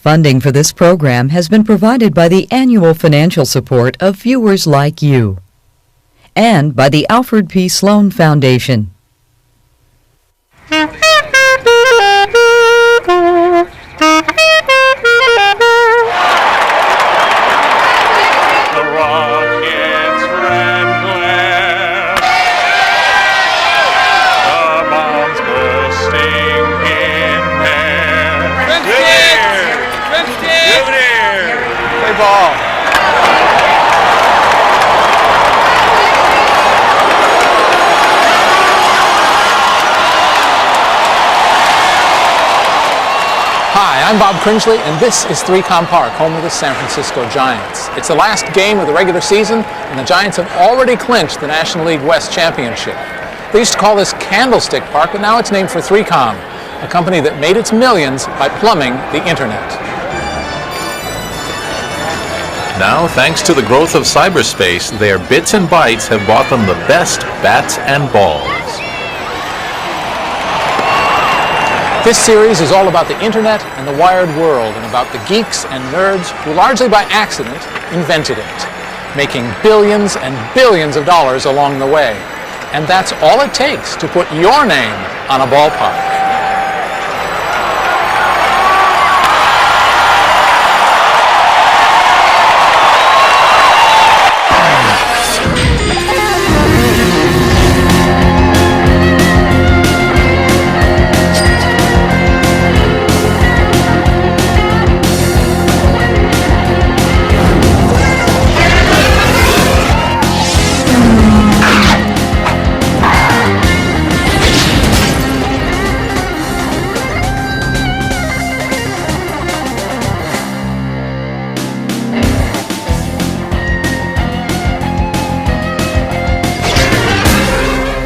Funding for this program has been provided by the annual financial support of viewers like you and by the Alfred P. Sloan Foundation. Hi, I'm Bob Cringely, and this is 3Com Park, home of the San Francisco Giants. It's the last game of the regular season, and the Giants have already clinched the National League West Championship. They used to call this Candlestick Park, but now it's named for 3Com, a company that made its millions by plumbing the internet. Now, thanks to the growth of cyberspace, their bits and bytes have bought them the best bats and balls. This series is all about the internet and the wired world, and about the geeks and nerds who largely by accident invented it, making billions and billions of dollars along the way. And that's all it takes to put your name on a ballpark.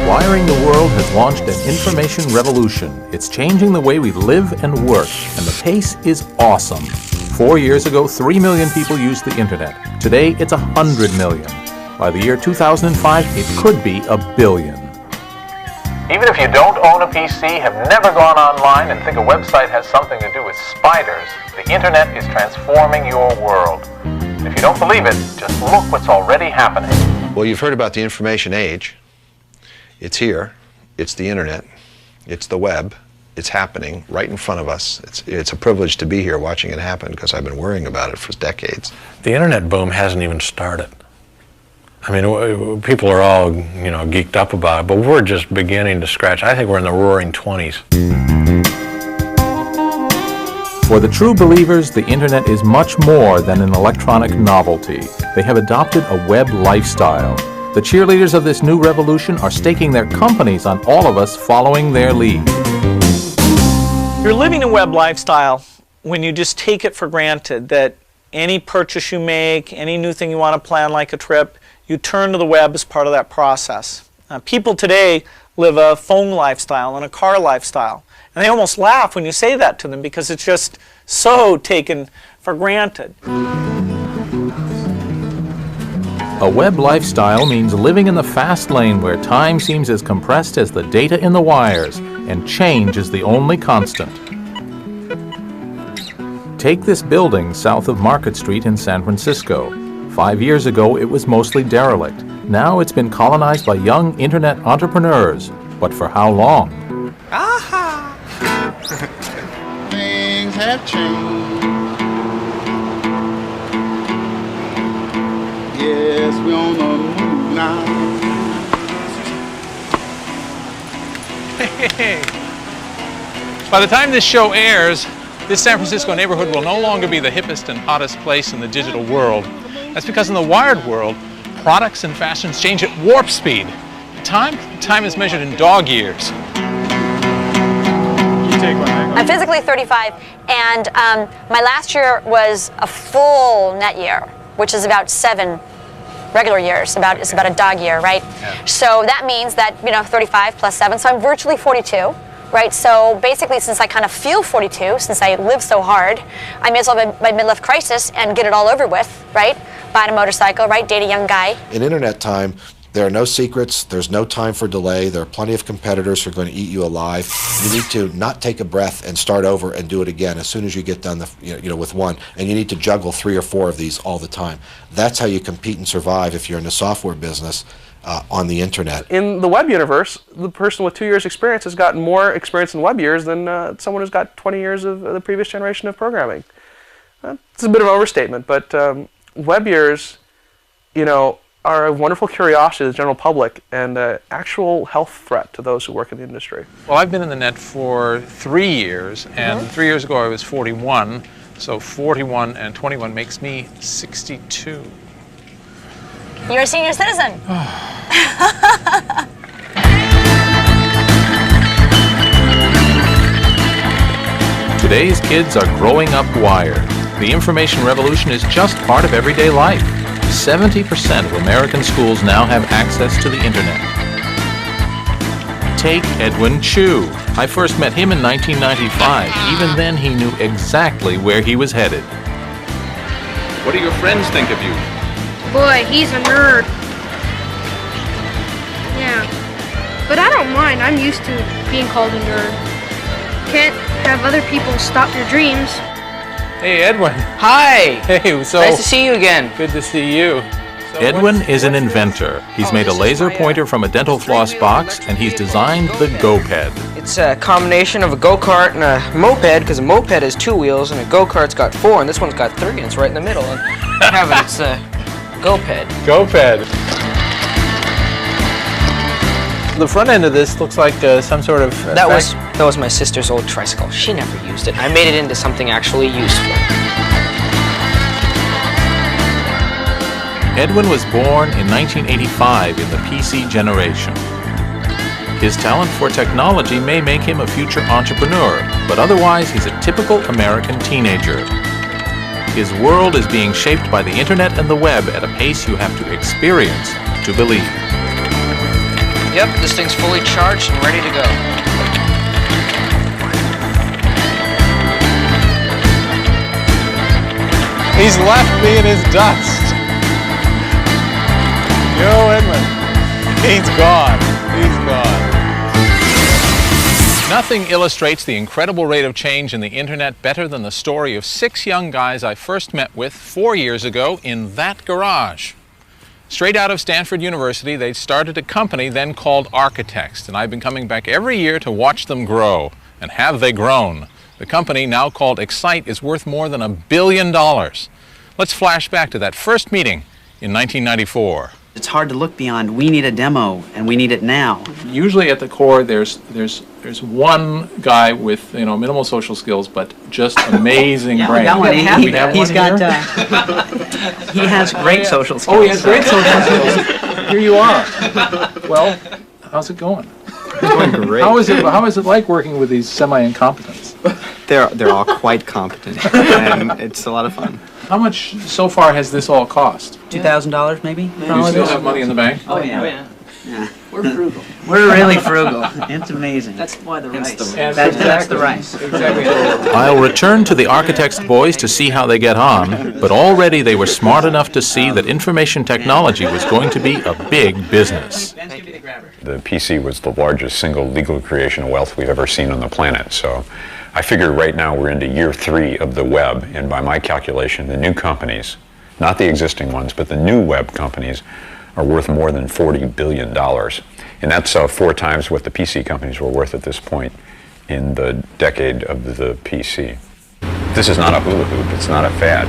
Wiring the World has launched an information revolution. It's changing the way we live and work, and the pace is awesome. 4 years ago, 3 million people used the internet. Today, it's 100 million. By the year 2005, it could be 1 billion. Even if you don't own a PC, have never gone online, and think a website has something to do with spiders, the internet is transforming your world. And if you don't believe it, just look what's already happening. Well, you've heard about the information age. It's here. It's the internet. It's the web. It's happening right in front of us. It's a privilege to be here watching it happen because I've been worrying about it for decades. The internet boom hasn't even started. I mean, people are all, geeked up about it, but we're just beginning to scratch. I think we're in the roaring 20s. For the true believers, the internet is much more than an electronic novelty. They have adopted a web lifestyle. The cheerleaders of this new revolution are staking their companies on all of us following their lead. You're living a web lifestyle when you just take it for granted that any purchase you make, any new thing you want to plan like a trip, you turn to the web as part of that process. People today live a phone lifestyle and a car lifestyle. And they almost laugh when you say that to them because it's just so taken for granted. A web lifestyle means living in the fast lane where time seems as compressed as the data in the wires, and change is the only constant. Take this building south of Market Street in San Francisco. 5 years ago, it was mostly derelict. Now it's been colonized by young internet entrepreneurs. But for how long? Aha! Things have changed. Yes, we're on the move now. Hey. By the time this show airs, this San Francisco neighborhood will no longer be the hippest and hottest place in the digital world. That's because in the wired world, products and fashions change at warp speed. Time is measured in dog years. I'm physically 35, and my last year was a full net year, which is about 7 regular years. It's about a dog year, right? Yeah. So that means that 35 plus 7, so I'm virtually 42. Right, so basically, since I kind of feel 42, since I live so hard, I may as well have my midlife crisis and get it all over with, right? Buy a motorcycle, right? Date a young guy. In internet time, There are no secrets. There's no time for delay. There are plenty of competitors who are going to eat you alive. You need to not take a breath and start over and do it again as soon as you get done with one. And you need to juggle 3 or 4 of these all the time. That's how you compete and survive if you're in the software business on the internet. In the web universe, the person with 2 years experience has gotten more experience in web years than someone who's got 20 years of the previous generation of programming. It's a bit of an overstatement, but web years, are a wonderful curiosity to the general public and an actual health threat to those who work in the industry. Well, I've been in the net for 3 years, and 3 years ago I was 41, so 41 and 21 makes me 62. You're a senior citizen. Today's kids are growing up wired. The information revolution is just part of everyday life. 70% of American schools now have access to the internet. Take Edwin Chu. I first met him in 1995. Even then, he knew exactly where he was headed. What do your friends think of you? Boy, he's a nerd. Yeah. But I don't mind. I'm used to being called a nerd. Can't have other people stop your dreams. Hey, Edwin. Hi. Hey, so nice to see you again. Good to see you. So Edwin is an inventor. He's made a laser pointer from a dental floss box, and he's designed the GoPed. It's a combination of a go-kart and a moped, because a moped has 2 wheels and a go-kart's got 4, and this one's got 3, and it's right in the middle. And it's a GoPed. GoPed. The front end of this looks like some sort of... That was my sister's old tricycle. She never used it. I made it into something actually useful. Edwin was born in 1985 in the PC generation. His talent for technology may make him a future entrepreneur, but otherwise he's a typical American teenager. His world is being shaped by the internet and the web at a pace you have to experience to believe. Yep, this thing's fully charged and ready to go. He's left me in his dust. Yo, Edwin. He's gone. He's gone. Nothing illustrates the incredible rate of change in the internet better than the story of 6 young guys I first met with 4 years ago in that garage. Straight out of Stanford University, they started a company then called Architects, and I've been coming back every year to watch them grow. And have they grown? The company, now called Excite, is worth more than $1 billion. Let's flash back to that first meeting in 1994. It's hard to look beyond, we need a demo, and we need it now. Usually at the core, there's one guy with minimal social skills, but just amazing brain. He has great social skills. Oh, he has great social skills. Here you are. Well, how's it going? It's going great. How is it like working with these semi-incompetents? They're all quite competent, and it's a lot of fun. How much so far has this all cost? $2,000 maybe? Do you still have money in the bank? Oh yeah. We're frugal. We're really frugal. It's amazing. That's why the rice. That's the rice. Exactly. I'll return to the Architects boys to see how they get on, but already they were smart enough to see that information technology was going to be a big business. The PC was the largest single legal creation of wealth we've ever seen on the planet, so I figure right now we're into year 3 of the web, and by my calculation, the new companies, not the existing ones, but the new web companies, are worth more than $40 billion. And that's 4 times what the PC companies were worth at this point in the decade of the PC. This is not a hula hoop, it's not a fad.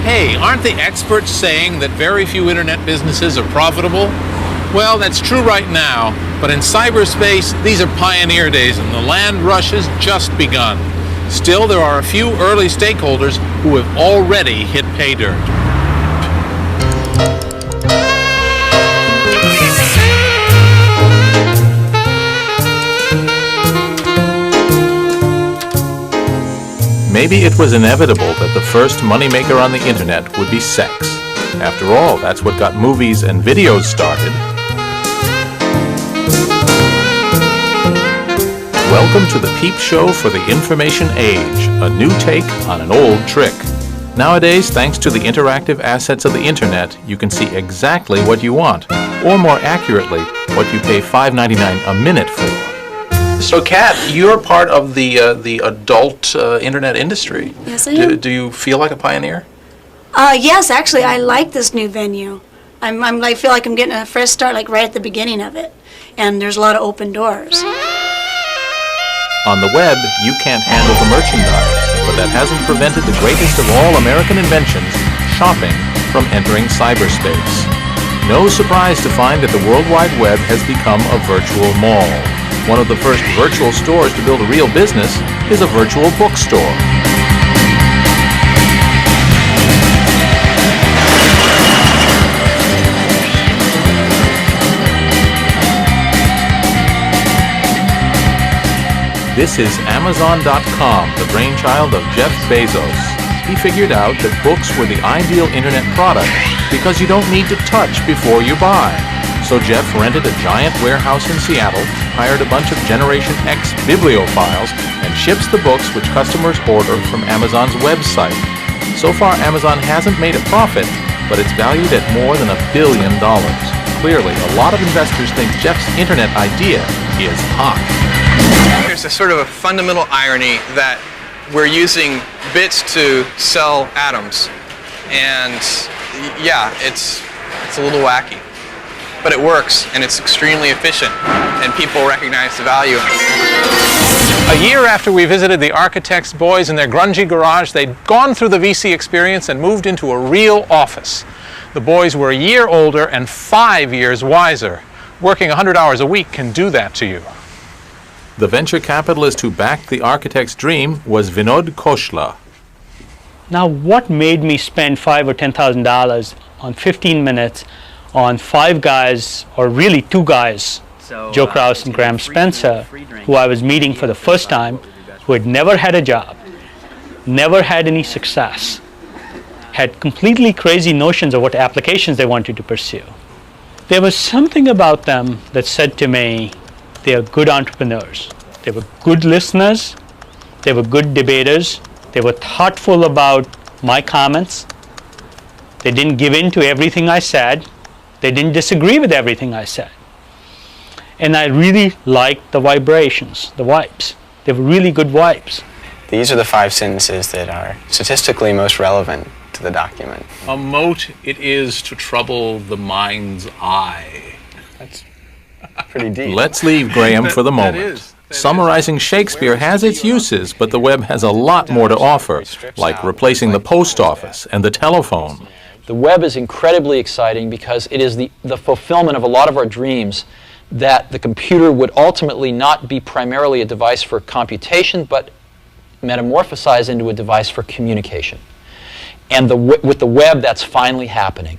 Hey, aren't the experts saying that very few internet businesses are profitable? Well, that's true right now, but in cyberspace, these are pioneer days and the land rush has just begun. Still, there are a few early stakeholders who have already hit pay dirt. Maybe it was inevitable that the first moneymaker on the internet would be sex. After all, that's what got movies and videos started. Welcome to the Peep Show for the information age, a new take on an old trick. Nowadays, thanks to the interactive assets of the internet, you can see exactly what you want, or more accurately, what you pay $5.99 a minute for. So, Kat, you're part of the adult internet industry. Yes, I am. Do you feel like a pioneer? Yes, actually, I like this new venue. I feel like I'm getting a fresh start, like right at the beginning of it. And there's a lot of open doors. On the web, you can't handle the merchandise, but that hasn't prevented the greatest of all American inventions, shopping, from entering cyberspace. No surprise to find that the World Wide Web has become a virtual mall. One of the first virtual stores to build a real business is a virtual bookstore. This is Amazon.com, the brainchild of Jeff Bezos. He figured out that books were the ideal internet product because you don't need to touch before you buy. So Jeff rented a giant warehouse in Seattle, hired a bunch of Generation X bibliophiles, and ships the books which customers order from Amazon's website. So far, Amazon hasn't made a profit, but it's valued at more than $1 billion. Clearly, a lot of investors think Jeff's internet idea is hot. There's a sort of a fundamental irony that we're using bits to sell atoms. And yeah, it's a little wacky. But it works, and it's extremely efficient, and people recognize the value. A year after we visited the architects' boys in their grungy garage, they'd gone through the VC experience and moved into a real office. The boys were a year older and 5 years wiser. Working 100 hours a week can do that to you. The venture capitalist who backed the architect's dream was Vinod Khosla. Now, what made me spend $5,000 or $10,000 on 15 minutes on 5 guys, or really 2 guys, Joe Kraus and Graham Spencer, who I was meeting for the first time, who had never had a job, never had any success, had completely crazy notions of what applications they wanted to pursue. There was something about them that said to me, they are good entrepreneurs. They were good listeners. They were good debaters. They were thoughtful about my comments. They didn't give in to everything I said. They didn't disagree with everything I said. And I really liked the vibrations, the vibes. They were really good vibes. These are the 5 sentences that are statistically most relevant to the document. A mote it is to trouble the mind's eye. That's pretty deep. Let's leave Graham for the moment. Summarizing Shakespeare has its uses, but the web has a lot more to offer, like replacing the post office and the telephone. The web is incredibly exciting because it is the fulfillment of a lot of our dreams that the computer would ultimately not be primarily a device for computation, but metamorphosize into a device for communication. And with the web, that's finally happening.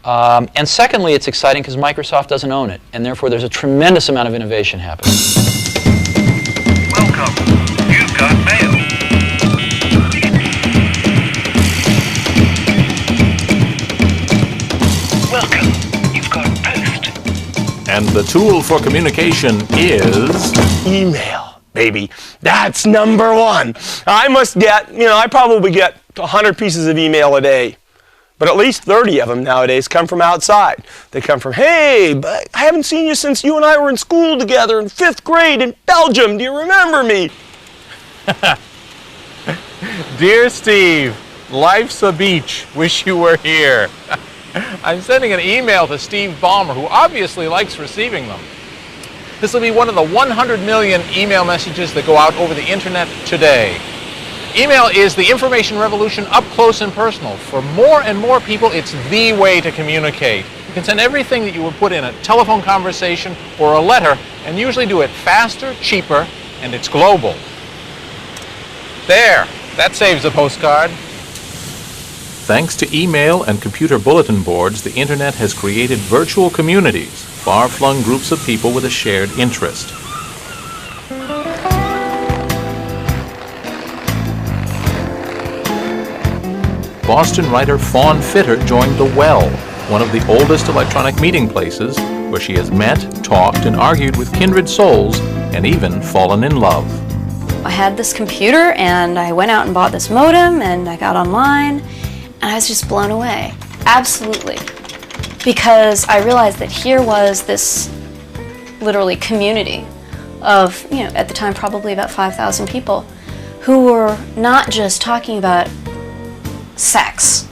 And secondly, it's exciting because Microsoft doesn't own it, and therefore there's a tremendous amount of innovation happening. Welcome. You've got mail. Welcome. You've got post. And the tool for communication is... email, baby. That's number 1. I must get, I probably get 100 pieces of email a day. But at least 30 of them nowadays come from outside. They come from, hey, but I haven't seen you since you and I were in school together in 5th grade in Belgium. Do you remember me? Dear Steve, life's a beach. Wish you were here. I'm sending an email to Steve Ballmer, who obviously likes receiving them. This will be one of the 100 million email messages that go out over the internet today. Email is the information revolution up close and personal. For more and more people, it's the way to communicate. You can send everything that you would put in a telephone conversation or a letter, and usually do it faster, cheaper, and it's global. There, that saves a postcard. Thanks to email and computer bulletin boards, the internet has created virtual communities, far-flung groups of people with a shared interest. Boston writer Fawn Fitter joined The Well, one of the oldest electronic meeting places, where she has met, talked, and argued with kindred souls, and even fallen in love. I had this computer and I went out and bought this modem and I got online and I was just blown away. Absolutely. Because I realized that here was this literally community of, at the time probably about 5,000 people who were not just talking about sex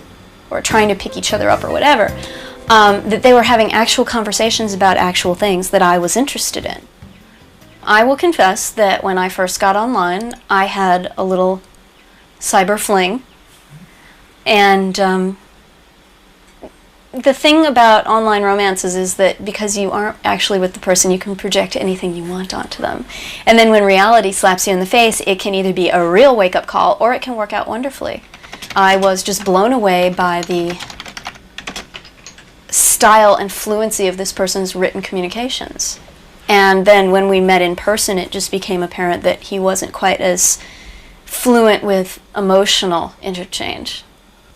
or trying to pick each other up or whatever, that they were having actual conversations about actual things that I was interested in. I will confess that when I first got online, I had a little cyber fling. And the thing about online romances is that because you aren't actually with the person, you can project anything you want onto them. And then when reality slaps you in the face, it can either be a real wake-up call or it can work out wonderfully. I was just blown away by the style and fluency of this person's written communications. And then when we met in person, it just became apparent that he wasn't quite as fluent with emotional interchange.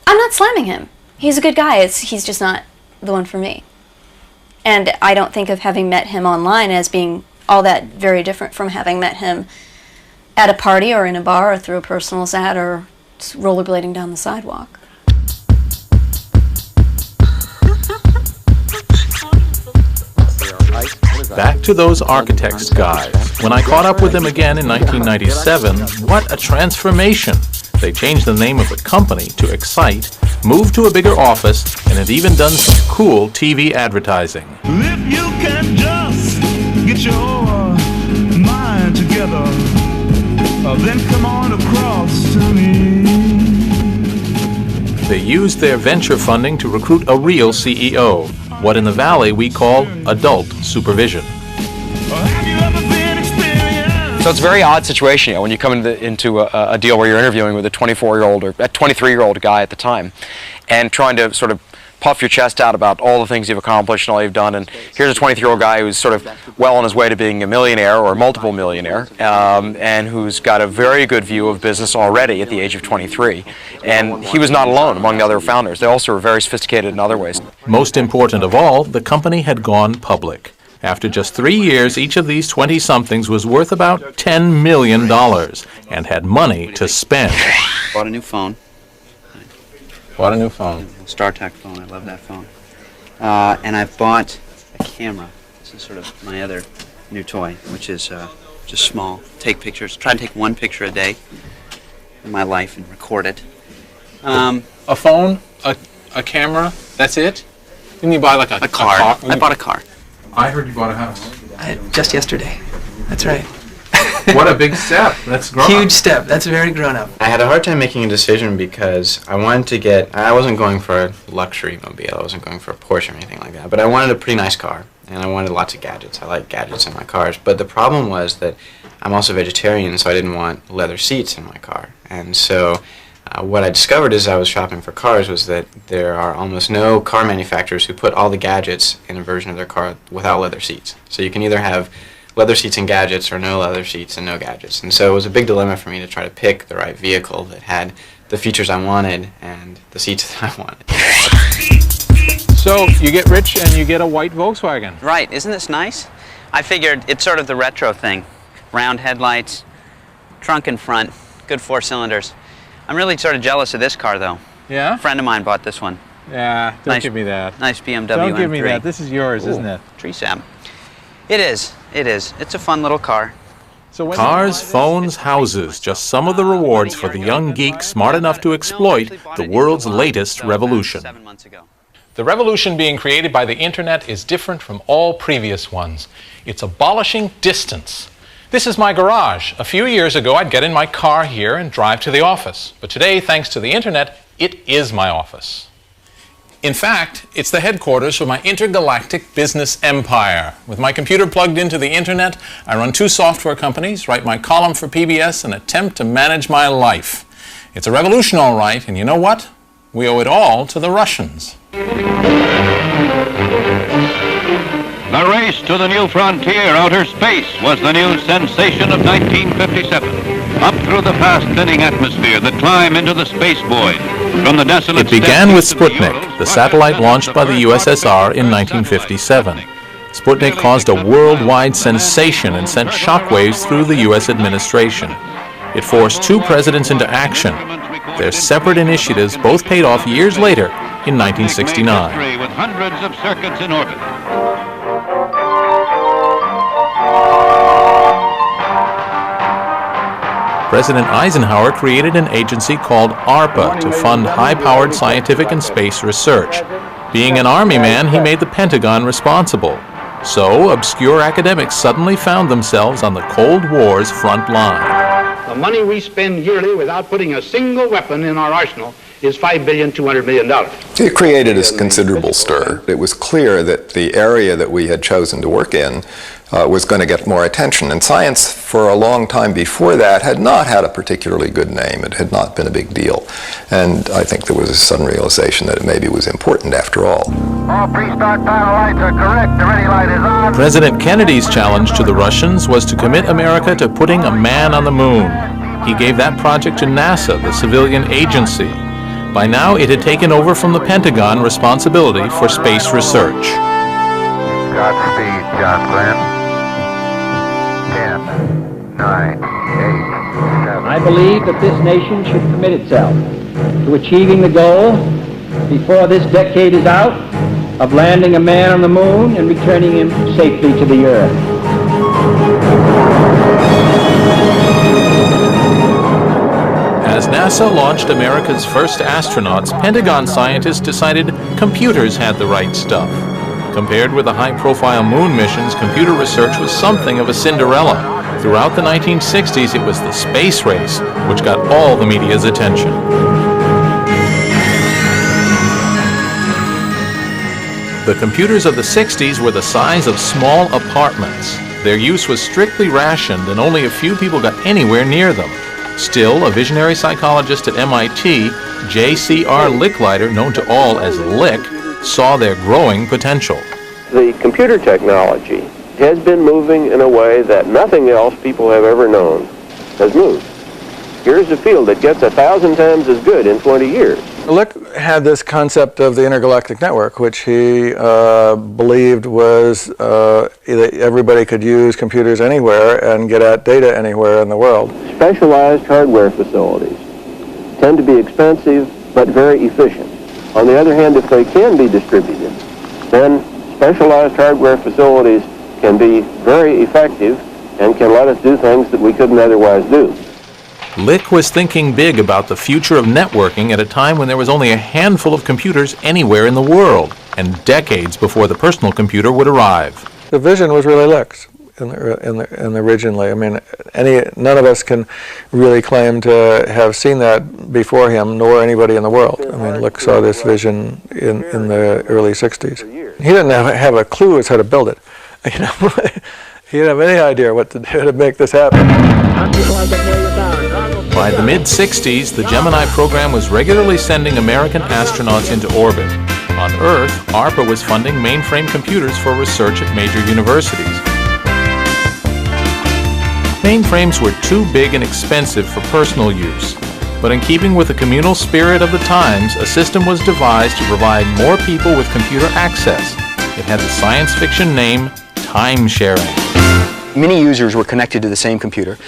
I'm not slamming him. He's a good guy. He's just not the one for me. And I don't think of having met him online as being all that very different from having met him at a party or in a bar or through a personals ad or rollerblading down the sidewalk. Back to those architects guys. When I caught up with them again in 1997, what a transformation. They changed the name of the company to Excite, moved to a bigger office, and had even done some cool TV advertising. If you can just get your mind together, then come on across to me. They used their venture funding to recruit a real CEO, what in the Valley we call adult supervision. So it's a very odd situation when you come into a deal where you're interviewing with a 24-year-old or a 23-year-old guy at the time and trying to sort of puff your chest out about all the things you've accomplished and all you've done. And here's a 23-year-old guy who's sort of well on his way to being a millionaire or multiple millionaire and who's got a very good view of business already at the age of 23. And he was not alone among the other founders. They also were very sophisticated in other ways. Most important of all, the company had gone public. After just 3 years, each of these 20-somethings was worth about $10 million and had money to spend. Bought a new phone. Bought a new phone. StarTAC phone. I love that phone. And I've bought a camera. This is sort of my other new toy, which is just small. Take pictures. Try to take one picture a day in my life and record it. A phone, a camera, that's it? Didn't you buy like a car? I bought a car. I heard you bought a house. Just yesterday. That's right. What a big step. That's grown up. Huge step. That's very grown up. I had a hard time making a decision because I wanted to get, I wasn't going for a luxury mobile, I wasn't going for a Porsche or anything like that, but I wanted a pretty nice car, and I wanted lots of gadgets. I like gadgets in my cars, but the problem was that I'm also vegetarian, so I didn't want leather seats in my car. And so what I discovered as I was shopping for cars was that there are almost no car manufacturers who put all the gadgets in a version of their car without leather seats. So you can either have leather seats and gadgets or no leather seats and no gadgets. And so it was a big dilemma for me to try to pick the right vehicle that had the features I wanted and the seats that I wanted. So you get rich and you get a white Volkswagen. Right. Isn't this nice? I figured it's sort of the retro thing. Round headlights, trunk in front, good 4 cylinders. I'm really sort of jealous of this car, though. Yeah? A friend of mine bought this one. Yeah, don't give me that. Nice BMW Don't give M3. me that. This is yours, isn't it? Tree sap. It is. It is. It's a fun little car. So Cars, phones, houses, just some of the rewards for the young geek smart enough to exploit the world's latest revolution. The revolution being created by the internet is different from all previous ones. It's abolishing distance. This is my garage. A few years ago, I'd get in my car here and drive to the office. But today, thanks to the internet, it is my office. In fact, it's the headquarters for my intergalactic business empire. With my computer plugged into the internet, I run 2 software companies, write my column for PBS, and attempt to manage my life. It's a revolution, all right, and you know what? We owe it all to the Russians. The race to the new frontier, outer space, was the new sensation of 1957. Up through the fast-thinning atmosphere, the climb into the space void. From the desolate It began with Sputnik, the satellite launched by the USSR in 1957. Sputnik caused a worldwide sensation and sent shockwaves through the U.S. administration. It forced two presidents into action. Their separate initiatives both paid off years later in 1969. With hundreds of circuits in orbit. President Eisenhower created an agency called ARPA to fund high-powered scientific and space research. Being an Army man, he made the Pentagon responsible. So, obscure academics suddenly found themselves on the Cold War's front line. The money we spend yearly without putting a single weapon in our arsenal is $5.2 billion. It created a considerable stir. It was clear that the area that we had chosen to work in was going to get more attention. And science, for a long time before that, had not had a particularly good name. It had not been a big deal. And I think there was a sudden realization that it maybe was important after all. All pre-start power lights are correct. The ready light is on. President Kennedy's challenge to the Russians was to commit America to putting a man on the moon. He gave that project to NASA, the civilian agency. By now, it had taken over from the Pentagon responsibility for space research. Godspeed, John Glenn. 10, 9, 8, 7. I believe that this nation should commit itself to achieving the goal before this decade is out of landing a man on the moon and returning him safely to the earth. As NASA launched America's first astronauts, Pentagon scientists decided computers had the right stuff. Compared with the high-profile moon missions, computer research was something of a Cinderella. Throughout the 1960s, it was the space race which got all the media's attention. The computers of the 60s were the size of small apartments. Their use was strictly rationed, and only a few people got anywhere near them. Still, a visionary psychologist at MIT, J.C.R. Licklider, known to all as Lick, saw their growing potential. The computer technology has been moving in a way that nothing else people have ever known has moved. Here's a field that gets 1,000 times as good in 20 years. Lick had this concept of the intergalactic network, which he believed was everybody could use computers anywhere and get at data anywhere in the world. Specialized hardware facilities tend to be expensive but very efficient. On the other hand, if they can be distributed, then specialized hardware facilities can be very effective and can let us do things that we couldn't otherwise do. Lick was thinking big about the future of networking at a time when there was only a handful of computers anywhere in the world, and decades before the personal computer would arrive. The vision was really Lick's originally. I mean, none of us can really claim to have seen that before him, nor anybody in the world. I mean, Lick saw this vision in the early 60s. He didn't have a clue as how to build it. You know, he didn't have any idea what to do to make this happen. By the mid-60s, the Gemini program was regularly sending American astronauts into orbit. On Earth, ARPA was funding mainframe computers for research at major universities. Mainframes were too big and expensive for personal use, but in keeping with the communal spirit of the times, a system was devised to provide more people with computer access. It had the science fiction name time sharing. Many users were connected to the same computer,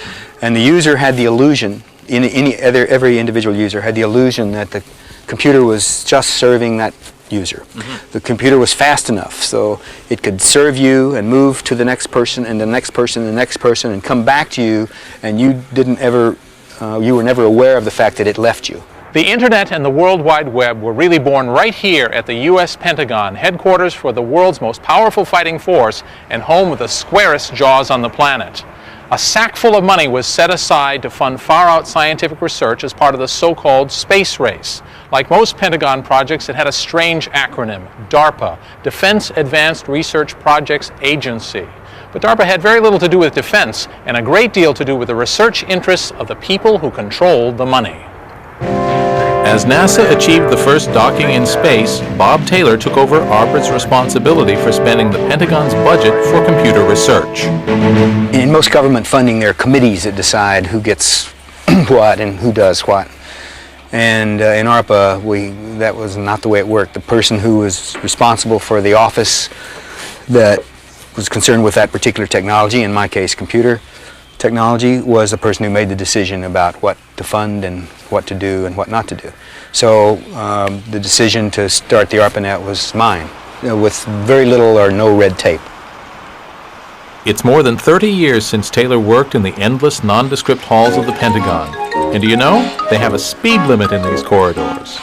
and the user had the illusion, every individual user had the illusion that the computer was just serving that user. Mm-hmm. The computer was fast enough so it could serve you and move to the next person and the next person and the next person and come back to you, and you were never aware of the fact that it left you. The Internet and the World Wide Web were really born right here at the U.S. Pentagon, headquarters for the world's most powerful fighting force and home of the squarest jaws on the planet. A sack full of money was set aside to fund far-out scientific research as part of the so-called space race. Like most Pentagon projects, it had a strange acronym, DARPA, Defense Advanced Research Projects Agency. But DARPA had very little to do with defense and a great deal to do with the research interests of the people who controlled the money. As NASA achieved the first docking in space, Bob Taylor took over ARPA's responsibility for spending the Pentagon's budget for computer research. In most government funding, there are committees that decide who gets what and who does what. And in ARPA, that was not the way it worked. The person who was responsible for the office that was concerned with that particular technology, in my case, computer, technology was the person who made the decision about what to fund and what to do and what not to do. So the decision to start the ARPANET was mine, with very little or no red tape. It's more than 30 years since Taylor worked in the endless, nondescript halls of the Pentagon. And do you know, they have a speed limit in these corridors.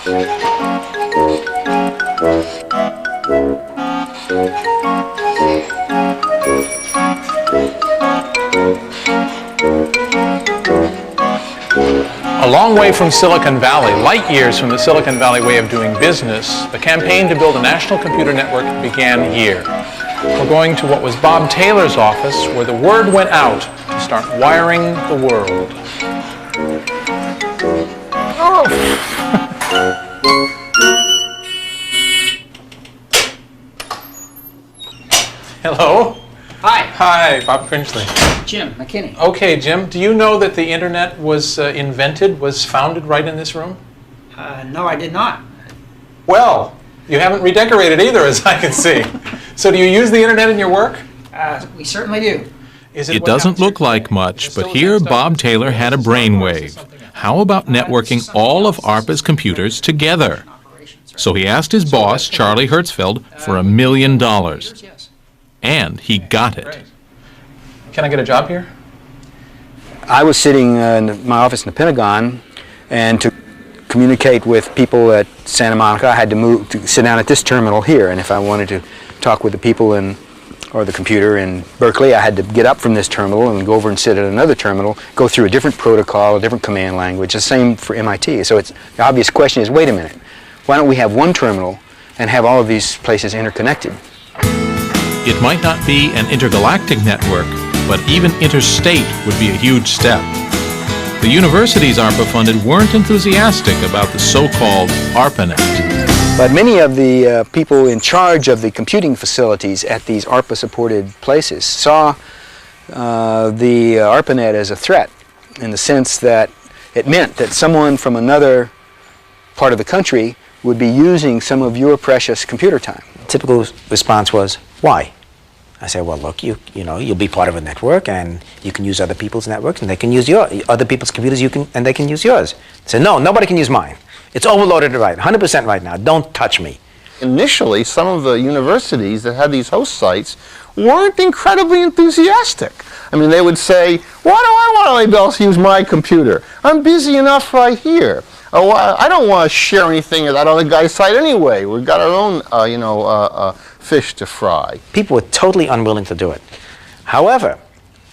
A long way from Silicon Valley, light years from the Silicon Valley way of doing business, the campaign to build a national computer network began here. We're going to what was Bob Taylor's office, where the word went out to start wiring the world. Oh. Hello. Hi. Hi, Bob Cringely. Jim McKinney. Okay, Jim, do you know that the internet was was founded right in this room? No, I did not. Well, you haven't redecorated either, as I can see. So do you use the internet in your work? We certainly do. It doesn't look like much, but here Bob Taylor had a brainwave. How about networking all of ARPA's computers together? So he asked his boss, Charlie Hertzfeld, for $1 million. And he got it. Can I get a job here? I was sitting in my office in the Pentagon, and to communicate with people at Santa Monica, I had to sit down at this terminal here. And if I wanted to talk with the people or the computer in Berkeley, I had to get up from this terminal and go over and sit at another terminal, go through a different protocol, a different command language. The same for MIT. So the obvious question is, wait a minute, why don't we have one terminal and have all of these places interconnected? It might not be an intergalactic network, but even interstate would be a huge step. The universities ARPA funded weren't enthusiastic about the so-called ARPANET. But many of the people in charge of the computing facilities at these ARPA-supported places saw the ARPANET as a threat, in the sense that it meant that someone from another part of the country would be using some of your precious computer time. Typical response was, why? I said, well, look, you'll be part of a network, and you can use other people's networks, and they can use other people's computers, and they can use yours. I said, no, nobody can use mine. It's overloaded right, 100% right now. Don't touch me. Initially, some of the universities that had these host sites weren't incredibly enthusiastic. I mean, they would say, why do I want anybody else to use my computer? I'm busy enough right here. Oh, I don't want to share anything at that other guy's site anyway. We've got our own, fish to fry. People were totally unwilling to do it. However,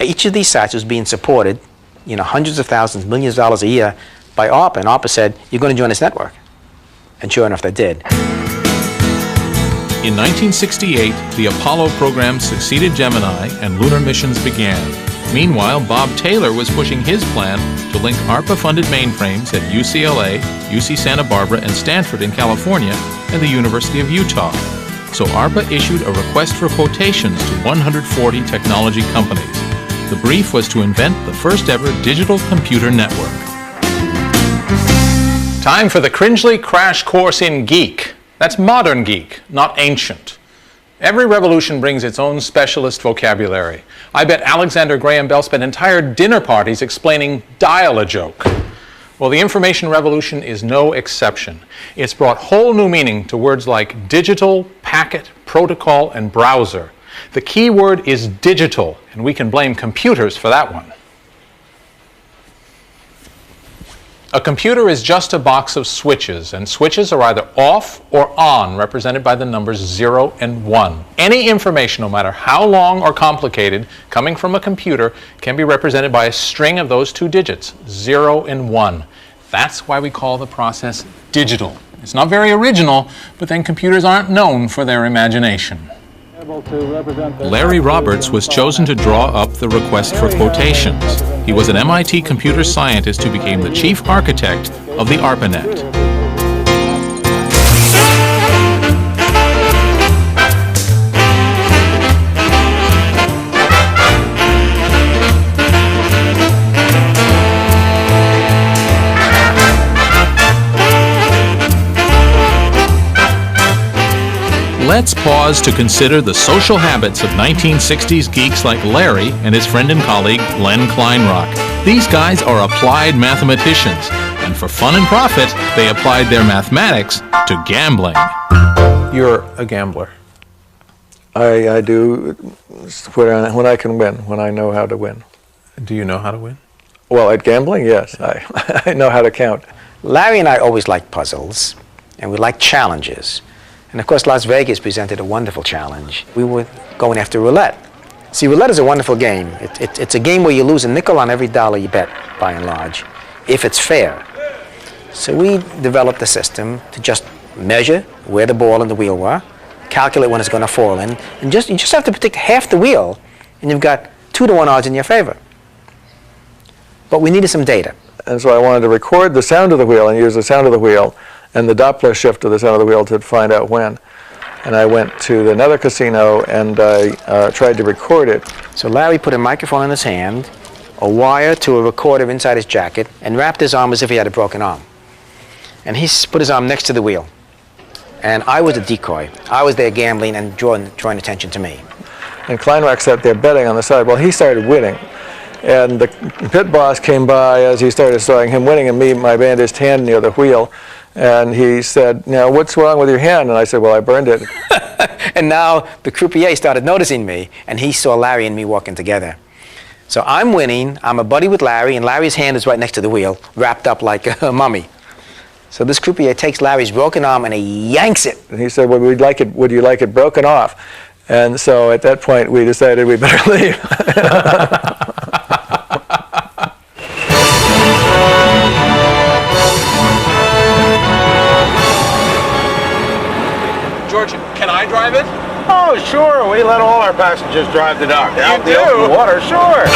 each of these sites was being supported, hundreds of thousands, millions of dollars a year by ARPA, and ARPA said, you're going to join this network. And sure enough, they did. In 1968, the Apollo program succeeded Gemini and lunar missions began. Meanwhile, Bob Taylor was pushing his plan to link ARPA-funded mainframes at UCLA, UC Santa Barbara, and Stanford in California, and the University of Utah. So ARPA issued a request for quotations to 140 technology companies. The brief was to invent the first ever digital computer network. Time for the Cringely Crash Course in Geek. That's modern geek, not ancient. Every revolution brings its own specialist vocabulary. I bet Alexander Graham Bell spent entire dinner parties explaining dial-a-joke. Well, the information revolution is no exception. It's brought whole new meaning to words like digital, packet, protocol, and browser. The key word is digital, and we can blame computers for that one. A computer is just a box of switches, and switches are either off or on, represented by the numbers 0 and 1. Any information, no matter how long or complicated, coming from a computer can be represented by a string of those two digits, 0 and 1. That's why we call the process digital. It's not very original, but then computers aren't known for their imagination. Larry Roberts was chosen to draw up the request for quotations. He was an MIT computer scientist who became the chief architect of the ARPANET. Let's pause to consider the social habits of 1960s geeks like Larry and his friend and colleague Len Kleinrock. These guys are applied mathematicians, and for fun and profit, they applied their mathematics to gambling. You're a gambler. I do when I can win, when I know how to win. Do you know how to win? Well, at gambling, yes. I know how to count. Larry and I always liked puzzles, and we liked challenges. And of course, Las Vegas presented a wonderful challenge. We were going after roulette. See, roulette is a wonderful game. It's a game where you lose a nickel on every dollar you bet, by and large, if it's fair. So we developed a system to just measure where the ball and the wheel were, calculate when it's going to fall in, and you just have to predict half the wheel, and you've got 2-to-1 odds in your favor. But we needed some data. And so I wanted to record the sound of the wheel and use the sound of the wheel and the Doppler shift of the sound of the wheel to find out when. And I went to another casino and I tried to record it. So Larry put a microphone in his hand, a wire to a recorder inside his jacket, and wrapped his arm as if he had a broken arm. And he put his arm next to the wheel. And I was a decoy. I was there gambling and drawing attention to me. And Kleinrock sat there betting on the side. Well, he started winning. And the pit boss came by as he started showing him winning, and my bandaged hand near the wheel. And he said, "Now, what's wrong with your hand?" And I said, "Well, I burned it." And now the croupier started noticing me, and he saw Larry and me walking together. So I'm winning, I'm a buddy with Larry, and Larry's hand is right next to the wheel, wrapped up like a mummy. So this croupier takes Larry's broken arm and he yanks it. And he said, "Well, would you like it broken off?" And so at that point, we decided we better leave. George, can I drive it? Oh, sure. We let all our passengers drive the dock. You Out do? the open water, sure.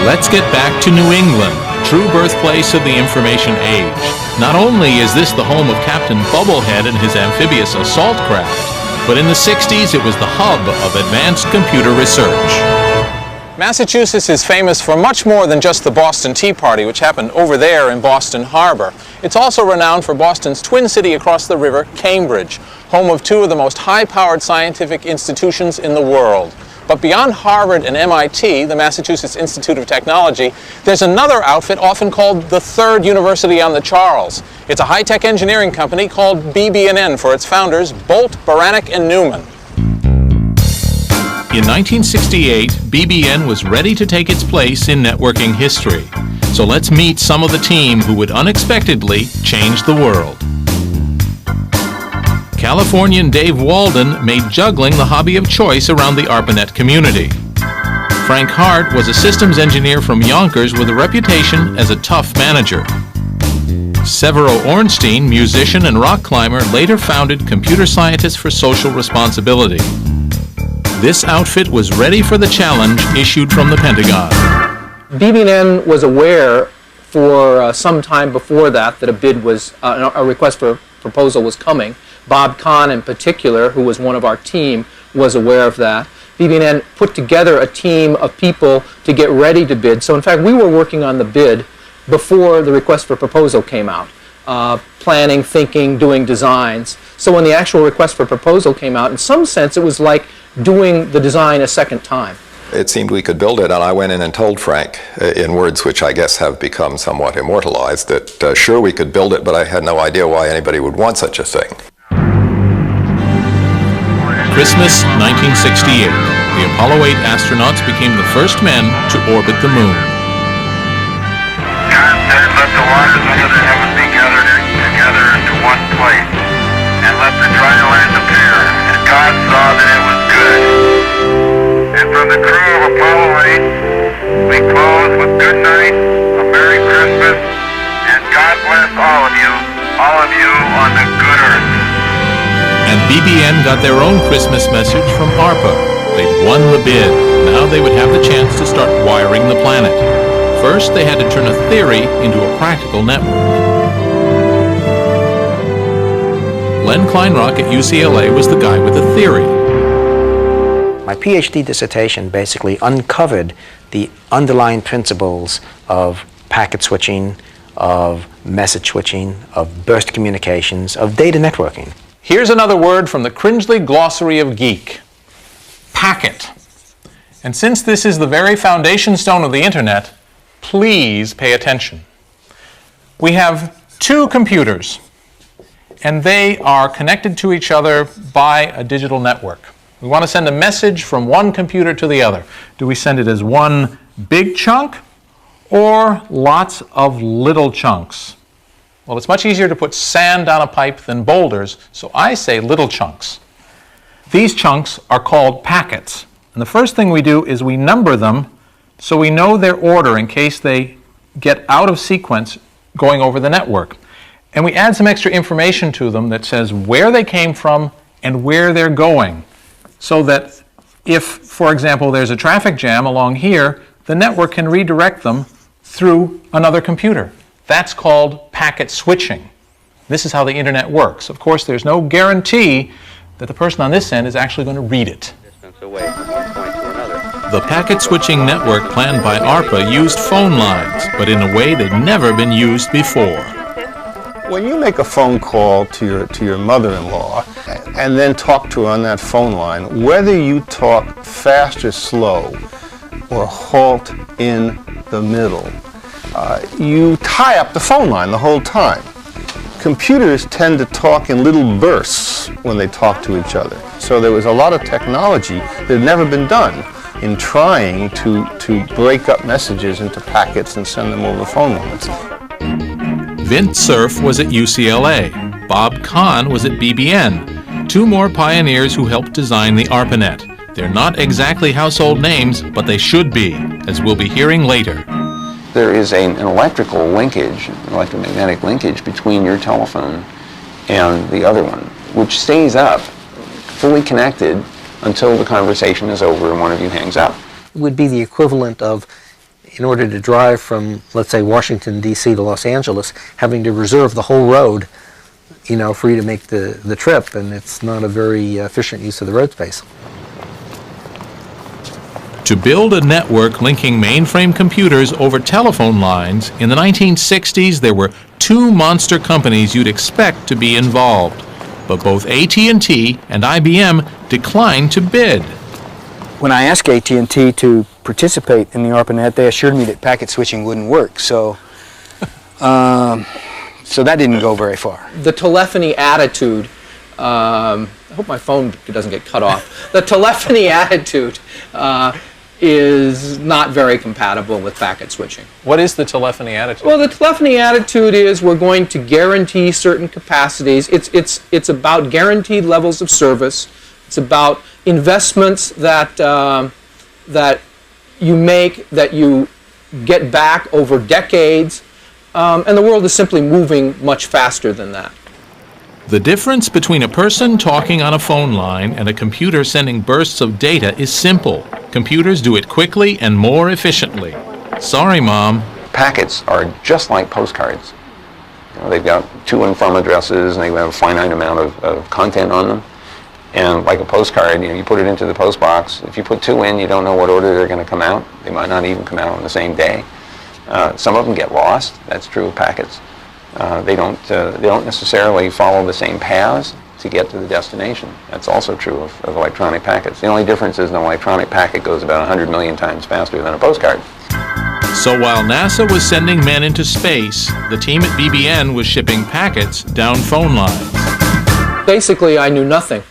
Let's get back to New England, true birthplace of the information age. Not only is this the home of Captain Bubblehead and his amphibious assault craft, but in the 60s it was the hub of advanced computer research. Massachusetts is famous for much more than just the Boston Tea Party, which happened over there in Boston Harbor. It's also renowned for Boston's twin city across the river, Cambridge, home of two of the most high-powered scientific institutions in the world. But beyond Harvard and MIT, the Massachusetts Institute of Technology, there's another outfit often called the Third University on the Charles. It's a high-tech engineering company called BB&N for its founders, Bolt, Baranek, and Newman. In 1968, BBN was ready to take its place in networking history. So let's meet some of the team who would unexpectedly change the world. Californian Dave Walden made juggling the hobby of choice around the ARPANET community. Frank Hart was a systems engineer from Yonkers with a reputation as a tough manager. Severo Ornstein, musician and rock climber, later founded Computer Scientists for Social Responsibility. This outfit was ready for the challenge issued from the Pentagon. BB&N was aware for some time before that a bid was, a request for proposal was coming. Bob Kahn in particular, who was one of our team, was aware of that. BB&N put together a team of people to get ready to bid. So in fact, we were working on the bid before the request for proposal came out. Planning, thinking, doing designs. So when the actual request for proposal came out, in some sense it was like doing the design a second time. It seemed we could build it, and I went in and told Frank, in words which I guess have become somewhat immortalized, that sure we could build it, but I had no idea why anybody would want such a thing. Christmas 1968. The Apollo 8 astronauts became the first men to orbit the moon. God said, "Let the waters under the heaven be gathered together into one place, and let the dry land appear. And God saw that it was good." And from the crew of Apollo 8, we close with good night, a Merry Christmas, and God bless all of you on the good earth. And BBN got their own Christmas message from ARPA. They'd won the bid. Now they would have the chance to start wiring the planet. First, they had to turn a theory into a practical network. Len Kleinrock at UCLA was the guy with the theory. My PhD dissertation basically uncovered the underlying principles of packet switching, of message switching, of burst communications, of data networking. Here's another word from the Cringely Glossary of Geek: packet. And since this is the very foundation stone of the Internet, please pay attention. We have two computers, and they are connected to each other by a digital network. We want to send a message from one computer to the other. Do we send it as one big chunk or lots of little chunks? Well, it's much easier to put sand on a pipe than boulders, so I say little chunks. These chunks are called packets. And the first thing we do is we number them so we know their order in case they get out of sequence going over the network. And we add some extra information to them that says where they came from and where they're going, so that if, for example, there's a traffic jam along here, the network can redirect them through another computer. That's called packet switching. This is how the Internet works. Of course, there's no guarantee that the person on this end is actually going to read it. The packet switching network planned by ARPA used phone lines, but in a way they'd never been used before. When you make a phone call to your mother-in-law and then talk to her on that phone line, whether you talk fast or slow or halt in the middle, you tie up the phone line the whole time. Computers tend to talk in little bursts when they talk to each other. So there was a lot of technology that had never been done in trying to break up messages into packets and send them over phone lines. Vint Cerf was at UCLA. Bob Kahn was at BBN. Two more pioneers who helped design the ARPANET. They're not exactly household names, but they should be, as we'll be hearing later. There is an electrical linkage, an electromagnetic linkage between your telephone and the other one, which stays up, fully connected, until the conversation is over and one of you hangs up. It would be the equivalent of, in order to drive from, let's say, Washington, D.C. to Los Angeles, having to reserve the whole road, for you to make the trip, and it's not a very efficient use of the road space. To build a network linking mainframe computers over telephone lines, in the 1960s there were two monster companies you'd expect to be involved. But both AT&T and IBM declined to bid. When I asked AT&T to participate in the ARPANET, they assured me that packet switching wouldn't work, so so that didn't go very far. The telephony attitude, I hope my phone doesn't get cut off. The telephony attitude is not very compatible with packet switching. What is the telephony attitude? Well, the telephony attitude is we're going to guarantee certain capacities. It's about guaranteed levels of service. It's about investments that that you make, that you get back over decades, and the world is simply moving much faster than that. The difference between a person talking on a phone line and a computer sending bursts of data is simple. Computers do it quickly and more efficiently. Sorry, Mom. Packets are just like postcards. They've got to and from addresses, and they have a finite amount of content on them. And like a postcard, you put it into the post box. If you put two in, you don't know what order they're going to come out. They might not even come out on the same day. Some of them get lost. That's true of packets. They don't necessarily follow the same paths to get to the destination. That's also true of electronic packets. The only difference is an electronic packet goes about 100 million times faster than a postcard. So while NASA was sending men into space, the team at BBN was shipping packets down phone lines. Basically, I knew nothing.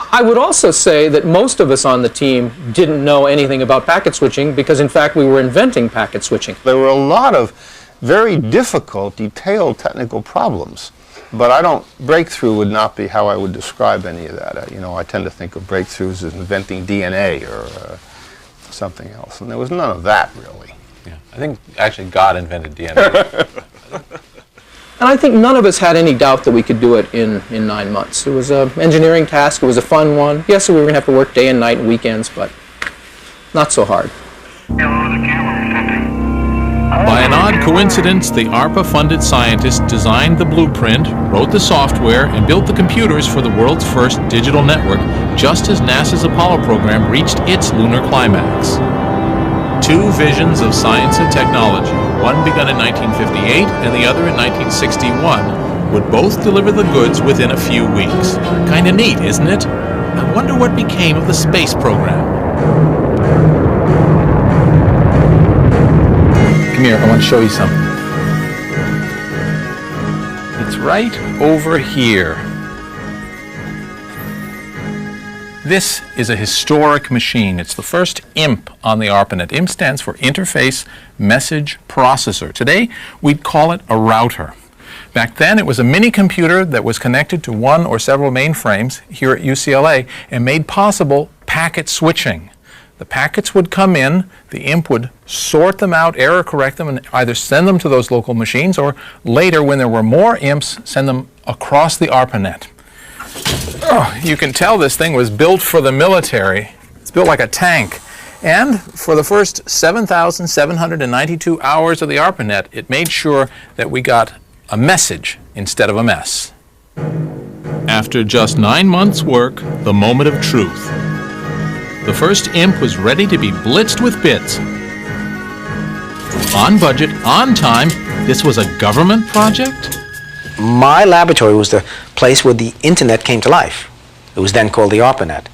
I would also say that most of us on the team didn't know anything about packet switching because, in fact, we were inventing packet switching. There were a lot of very difficult, detailed technical problems. But breakthrough would not be how I would describe any of that. I tend to think of breakthroughs as inventing DNA or something else. And there was none of that, really. Yeah, I think actually God invented DNA. And I think none of us had any doubt that we could do it in 9 months. It was an engineering task. It was a fun one. Yes, we were going to have to work day and night and weekends, but not so hard. By an odd coincidence, the ARPA-funded scientists designed the blueprint, wrote the software, and built the computers for the world's first digital network, just as NASA's Apollo program reached its lunar climax. Two visions of science and technology. one begun in 1958 and the other in 1961, would both deliver the goods within a few weeks. Kinda neat, isn't it? I wonder what became of the space program. Come here, I want to show you something. It's right over here. This is a historic machine. It's the first IMP on the ARPANET. IMP stands for Interface Message Processor. Today, we'd call it a router. Back then, it was a mini computer that was connected to one or several mainframes here at UCLA and made possible packet switching. The packets would come in, the IMP would sort them out, error correct them, and either send them to those local machines or later, when there were more IMPs, send them across the ARPANET. Oh, you can tell this thing was built for the military. It's built like a tank. And for the first 7,792 hours of the ARPANET, it made sure that we got a message instead of a mess. After just 9 months' work, the moment of truth. The first IMP was ready to be blitzed with bits. On budget, on time. This was a government project? My laboratory was the place where the internet came to life. It was then called the ARPANET.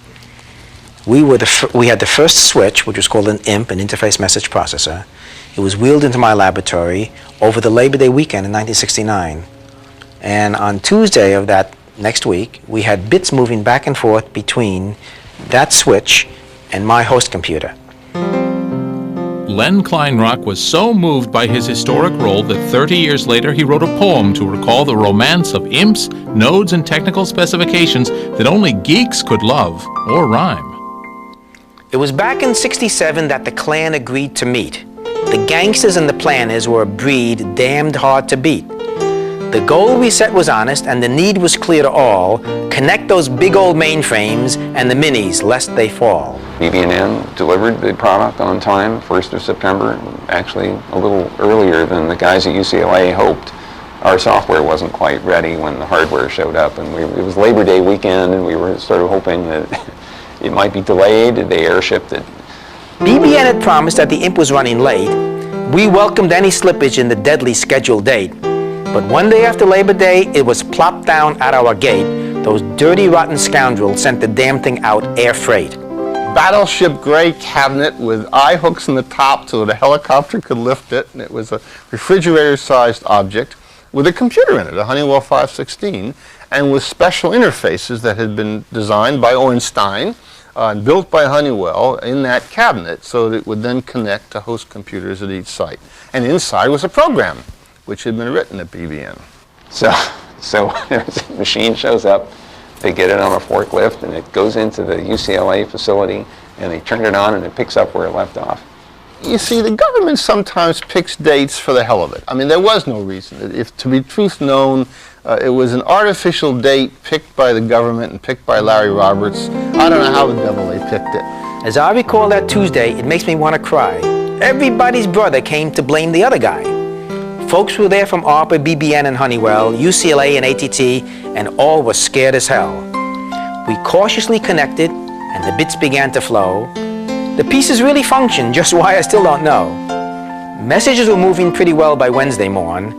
We had the first switch, which was called an IMP, an Interface Message Processor. It was wheeled into my laboratory over the Labor Day weekend in 1969. And on Tuesday of that next week, we had bits moving back and forth between that switch and my host computer. Len Kleinrock was so moved by his historic role that 30 years later he wrote a poem to recall the romance of imps, nodes, and technical specifications that only geeks could love or rhyme. It was back in '67 that the Klan agreed to meet. The gangsters and the planners were a breed damned hard to beat. The goal we set was honest and the need was clear to all. Connect those big old mainframes and the minis lest they fall. BB&N delivered the product on time, 1st of September, actually a little earlier than the guys at UCLA hoped. Our software wasn't quite ready when the hardware showed up, and it was Labor Day weekend, and we were sort of hoping that it might be delayed. They airshipped it. BB&N had promised that the IMP was running late. We welcomed any slippage in the deadly scheduled date. But one day after Labor Day, it was plopped down at our gate. Those dirty, rotten scoundrels sent the damn thing out air freight. Battleship gray cabinet with eye hooks in the top so that a helicopter could lift it, and it was a refrigerator-sized object with a computer in it, a Honeywell 516, and with special interfaces that had been designed by Ornstein and built by Honeywell in that cabinet so that it would then connect to host computers at each site. And inside was a program which had been written at BB&N. So the machine shows up, they get it on a forklift, and it goes into the UCLA facility, and they turn it on, and it picks up where it left off. You see, the government sometimes picks dates for the hell of it. I mean, there was no reason. If to be truth known, it was an artificial date picked by the government and picked by Larry Roberts. I don't know how the devil they picked it. As I recall that Tuesday, it makes me want to cry. Everybody's brother came to blame the other guy. Folks were there from ARPA, BB&N, and Honeywell, UCLA and ATT, and all were scared as hell. We cautiously connected, and the bits began to flow. The pieces really functioned, just why I still don't know. Messages were moving pretty well by Wednesday morn.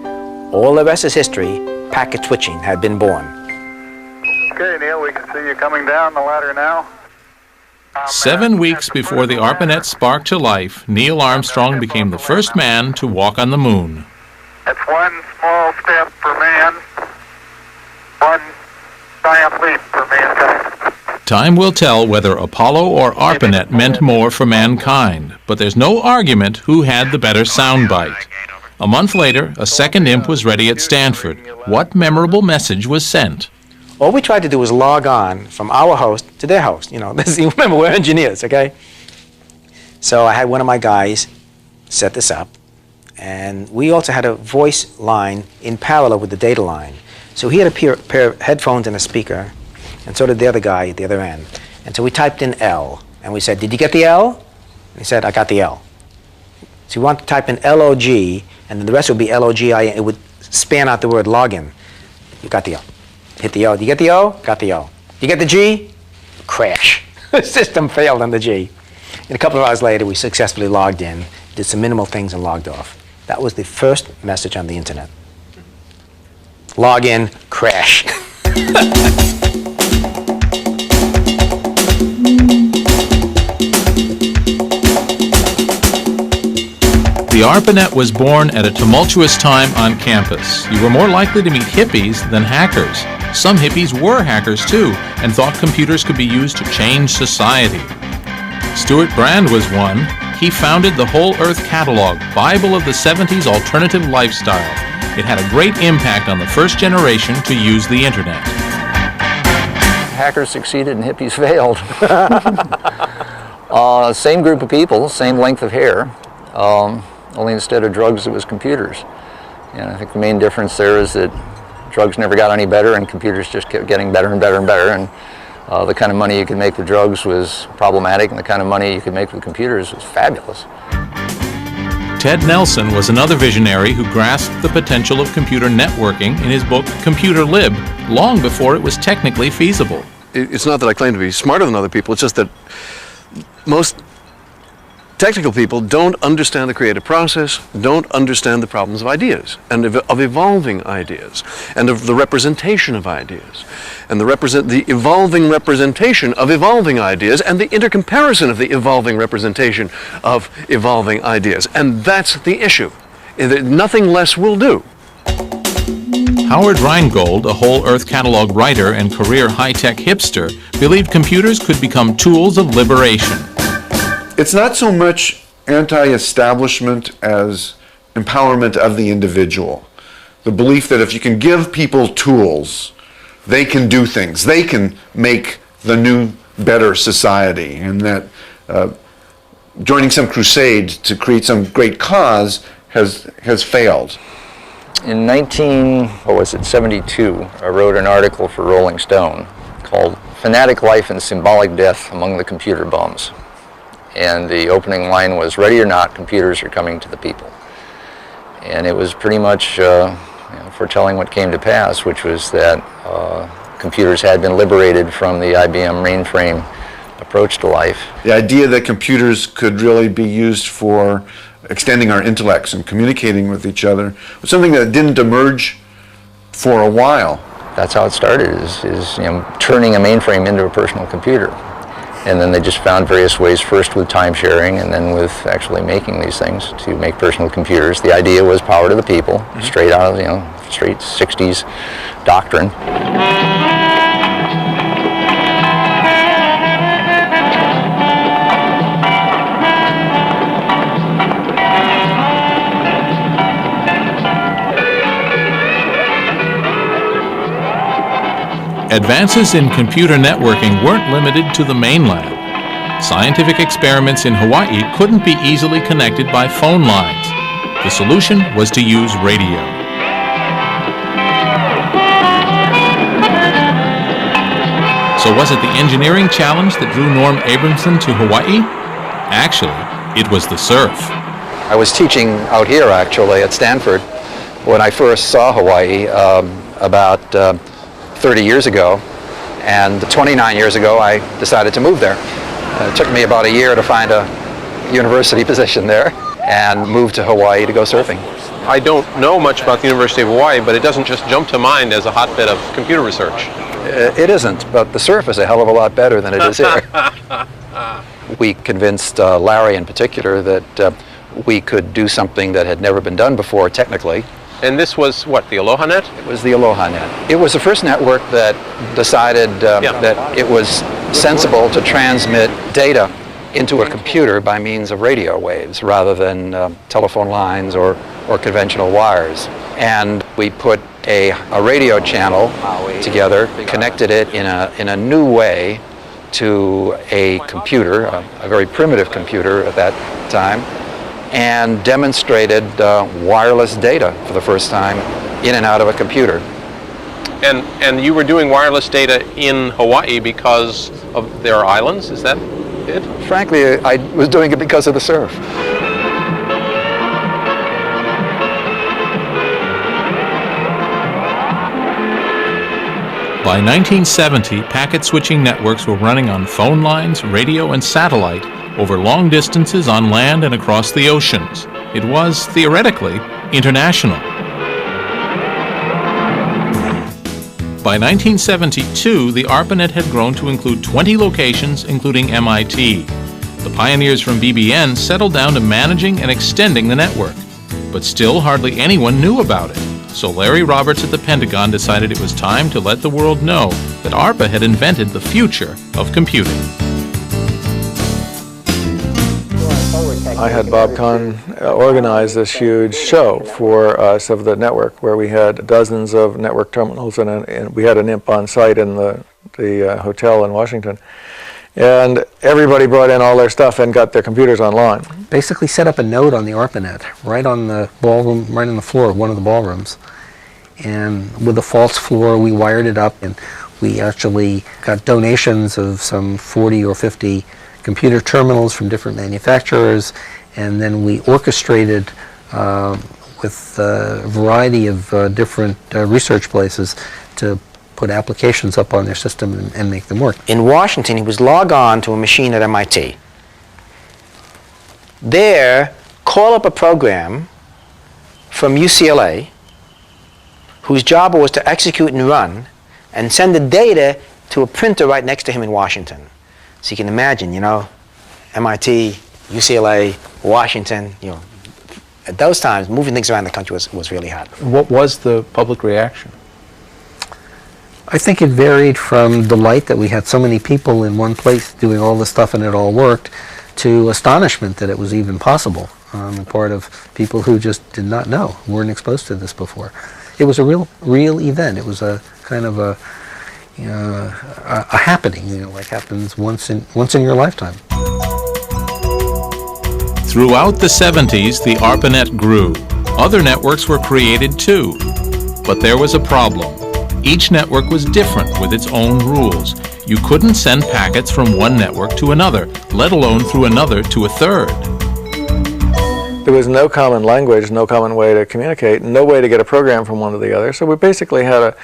All the rest is history. Packet switching had been born. Okay, Neil, we can see you coming down the ladder now. 7 weeks before the ARPANET sparked to life, Neil Armstrong became the first man to walk on the moon. That's one small step for man, one giant leap for mankind. Time will tell whether Apollo or ARPANET meant more for mankind, but there's no argument who had the better soundbite. A month later, a second IMP was ready at Stanford. What memorable message was sent? All we tried to do was log on from our host to their host. You know, remember, we're engineers, okay? So I had one of my guys set this up, and we also had a voice line in parallel with the data line. So he had a pair of headphones and a speaker, and so did the other guy at the other end. And so we typed in L, and we said, "Did you get the L?" And he said, "I got the L." So we want to type in LOG, and then the rest would be LOGIN. It would span out the word login. You got the L. Hit the O. Did you get the O? Got the O. Did you get the G? Crash. The system failed on the G. And a couple of hours later, we successfully logged in, did some minimal things, and logged off. That was the first message on the internet. Log in, crash. The ARPANET was born at a tumultuous time on campus. You were more likely to meet hippies than hackers. Some hippies were hackers too, and thought computers could be used to change society. Stuart Brand was one. He founded the Whole Earth Catalog, Bible of the 70s alternative lifestyle. It had a great impact on the first generation to use the internet. Hackers succeeded and hippies failed. Same group of people, same length of hair. Only instead of drugs, it was computers. And I think the main difference there is that drugs never got any better and computers just kept getting better and better and better. And the kind of money you could make with drugs was problematic, and the kind of money you could make with computers was fabulous. Ted Nelson was another visionary who grasped the potential of computer networking in his book Computer Lib, long before it was technically feasible. It's not that I claim to be smarter than other people, it's just that most technical people don't understand the creative process, don't understand the problems of ideas, and of evolving ideas, and of the representation of ideas, and the evolving representation of evolving ideas, and the intercomparison of the evolving representation of evolving ideas. And that's the issue. Nothing less will do. Howard Rheingold, a Whole Earth Catalog writer and career high-tech hipster, believed computers could become tools of liberation. It's not so much anti-establishment as empowerment of the individual. The belief that if you can give people tools, they can do things. They can make the new, better society. And that joining some crusade to create some great cause has failed. In 1972, I wrote an article for Rolling Stone called Fanatic Life and Symbolic Death Among the Computer Bums. And the opening line was, "Ready or not, computers are coming to the people." And it was pretty much foretelling what came to pass, which was that computers had been liberated from the IBM mainframe approach to life. The idea that computers could really be used for extending our intellects and communicating with each other was something that didn't emerge for a while. That's how it started, is turning a mainframe into a personal computer. And then they just found various ways, first with time sharing and then with actually making these things to make personal computers. The idea was power to the people, straight out of, straight 60s doctrine. Advances in computer networking weren't limited to the mainland. Scientific experiments in Hawaii couldn't be easily connected by phone lines. The solution was to use radio. So was it the engineering challenge that drew Norm Abramson to Hawaii? Actually, it was the surf. I was teaching out here, actually, at Stanford, when I first saw Hawaii about 30 years ago, and 29 years ago I decided to move there. It took me about a year to find a university position there and moved to Hawaii to go surfing. I don't know much about the University of Hawaii, but it doesn't just jump to mind as a hotbed of computer research. It isn't, but the surf is a hell of a lot better than it is here. We convinced Larry in particular that we could do something that had never been done before technically. And this was what, the Aloha Net? It was the Aloha Net. It was the first network that decided that it was sensible to transmit data into a computer by means of radio waves rather than telephone lines or conventional wires. And we put a radio channel together, connected it in a new way to a computer, a very primitive computer at that time, and demonstrated wireless data for the first time in and out of a computer. And you were doing wireless data in Hawaii because of their islands, is that it? Frankly, I was doing it because of the surf. By 1970, packet switching networks were running on phone lines, radio, and satellite over long distances on land and across the oceans. It was, theoretically, international. By 1972, the ARPANET had grown to include 20 locations, including MIT. The pioneers from BBN settled down to managing and extending the network. But still, hardly anyone knew about it. So Larry Roberts at the Pentagon decided it was time to let the world know that ARPA had invented the future of computing. I had Bob Kahn organize this huge show for us of the network, where we had dozens of network terminals, and we had an IMP on site in the hotel in Washington. And everybody brought in all their stuff and got their computers online. Basically set up a node on the ARPANET, right on the ballroom, right on the floor of one of the ballrooms. And with a false floor, we wired it up, and we actually got donations of some 40 or 50 computer terminals from different manufacturers, and then we orchestrated with a variety of different research places to put applications up on their system and make them work. In Washington, he was log on to a machine at MIT. There, call up a program from UCLA whose job was to execute and run and send the data to a printer right next to him in Washington. So you can imagine, MIT, UCLA, Washington, at those times, moving things around the country was really hard. What was the public reaction? I think it varied from delight that we had so many people in one place doing all this stuff and it all worked, to astonishment that it was even possible on the part of people who just did not know, weren't exposed to this before. It was a real event. It was a kind of a happening, like happens once in your lifetime. Throughout the 70s, the ARPANET grew. Other networks were created too. But there was a problem. Each network was different with its own rules. You couldn't send packets from one network to another, let alone through another to a third. There was no common language, no common way to communicate, no way to get a program from one to the other. So we basically had a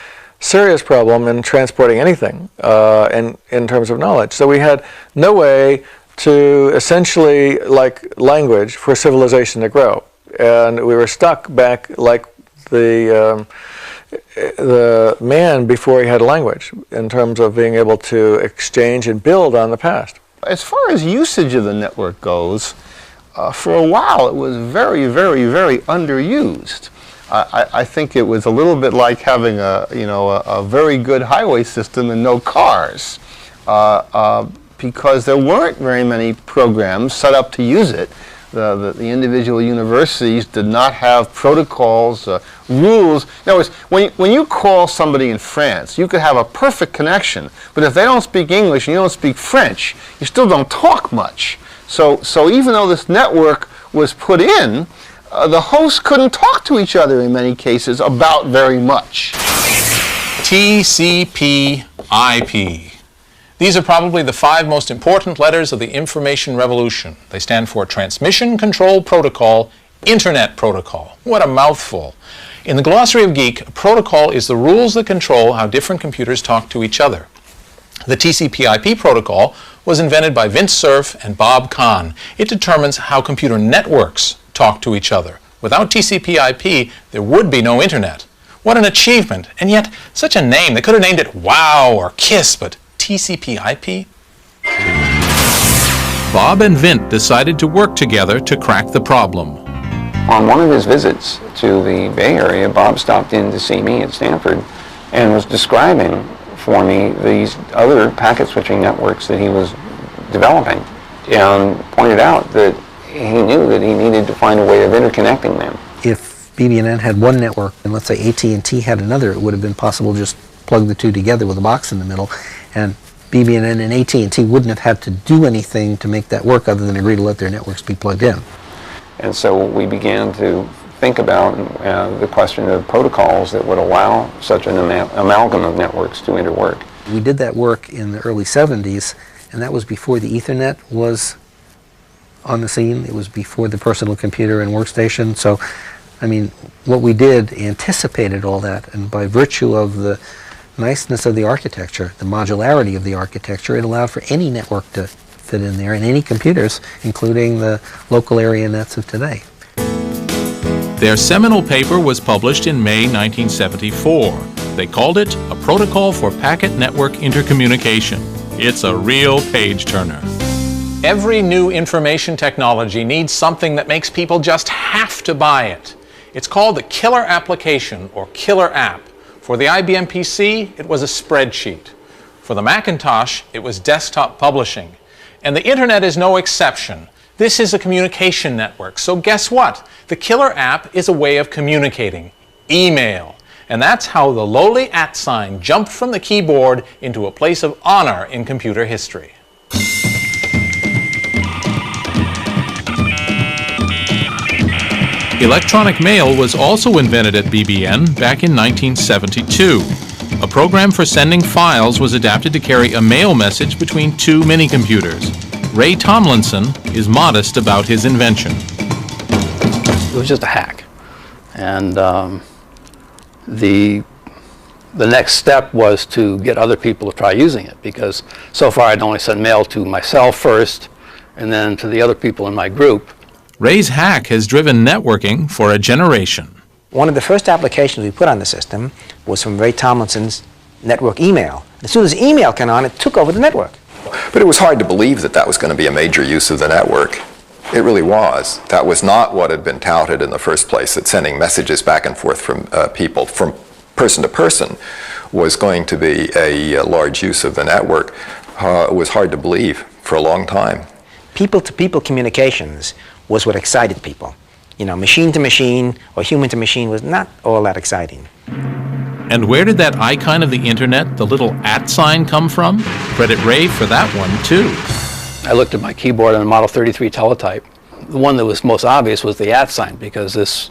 serious problem in transporting anything in terms of knowledge. So we had no way to essentially, like language, for civilization to grow. And we were stuck back like the man before he had a language, in terms of being able to exchange and build on the past. As far as usage of the network goes, for a while it was very, very, very underused. I think it was a little bit like having a very good highway system and no cars, because there weren't very many programs set up to use it. The individual universities did not have protocols, rules. In other words, when you call somebody in France, you could have a perfect connection, but if they don't speak English and you don't speak French, you still don't talk much. So even though this network was put in, the hosts couldn't talk to each other in many cases about very much. TCP/IP. These are probably the 5 most important letters of the information revolution. They stand for Transmission Control Protocol, Internet Protocol. What a mouthful. In the Glossary of Geek, a protocol is the rules that control how different computers talk to each other. The TCP/IP protocol was invented by Vint Cerf and Bob Kahn. It determines how computer networks talk to each other. Without TCP/IP, there would be no internet. What an achievement, and yet such a name. They could have named it WOW or KISS, but TCP/IP? Bob and Vint decided to work together to crack the problem. On one of his visits to the Bay Area, Bob stopped in to see me at Stanford and was describing for me these other packet switching networks that he was developing, and pointed out that he knew that he needed to find a way of interconnecting them. If BB&N had one network and let's say AT&T had another, it would have been possible to just plug the two together with a box in the middle, and BB&N and AT&T wouldn't have had to do anything to make that work other than agree to let their networks be plugged in. And so we began to think about the question of protocols that would allow such an amalgam of networks to interwork. We did that work in the early 70s, and that was before the Ethernet was on the scene. It was before the personal computer and workstation. So, I mean, what we did anticipated all that, and by virtue of the niceness of the architecture, the modularity of the architecture, it allowed for any network to fit in there, and any computers, including the local area nets of today. Their seminal paper was published in May 1974. They called it A Protocol for Packet Network Intercommunication. It's a real page-turner. Every new information technology needs something that makes people just have to buy it. It's called the killer application or killer app. For the IBM PC, it was a spreadsheet. For the Macintosh, it was desktop publishing. And the internet is no exception. This is a communication network. So guess what? The killer app is a way of communicating. Email. And that's how the lowly @ sign jumped from the keyboard into a place of honor in computer history. Electronic mail was also invented at BBN back in 1972. A program for sending files was adapted to carry a mail message between two mini-computers. Ray Tomlinson is modest about his invention. It was just a hack. And the next step was to get other people to try using it, because so far I'd only sent mail to myself first and then to the other people in my group. Ray's hack has driven networking for a generation. One of the first applications we put on the system was from Ray Tomlinson's network email. As soon as email came on, it took over the network. But it was hard to believe that that was going to be a major use of the network. It really was. That was not what had been touted in the first place, that sending messages back and forth from people, from person to person, was going to be a large use of the network. It was hard to believe for a long time. People-to-people communications was what excited people. You know, machine-to-machine or human-to-machine was not all that exciting. And where did that icon of the internet, the little @ sign, come from? Credit Ray for that one, too. I looked at my keyboard on a Model 33 teletype. The one that was most obvious was the @ sign, because this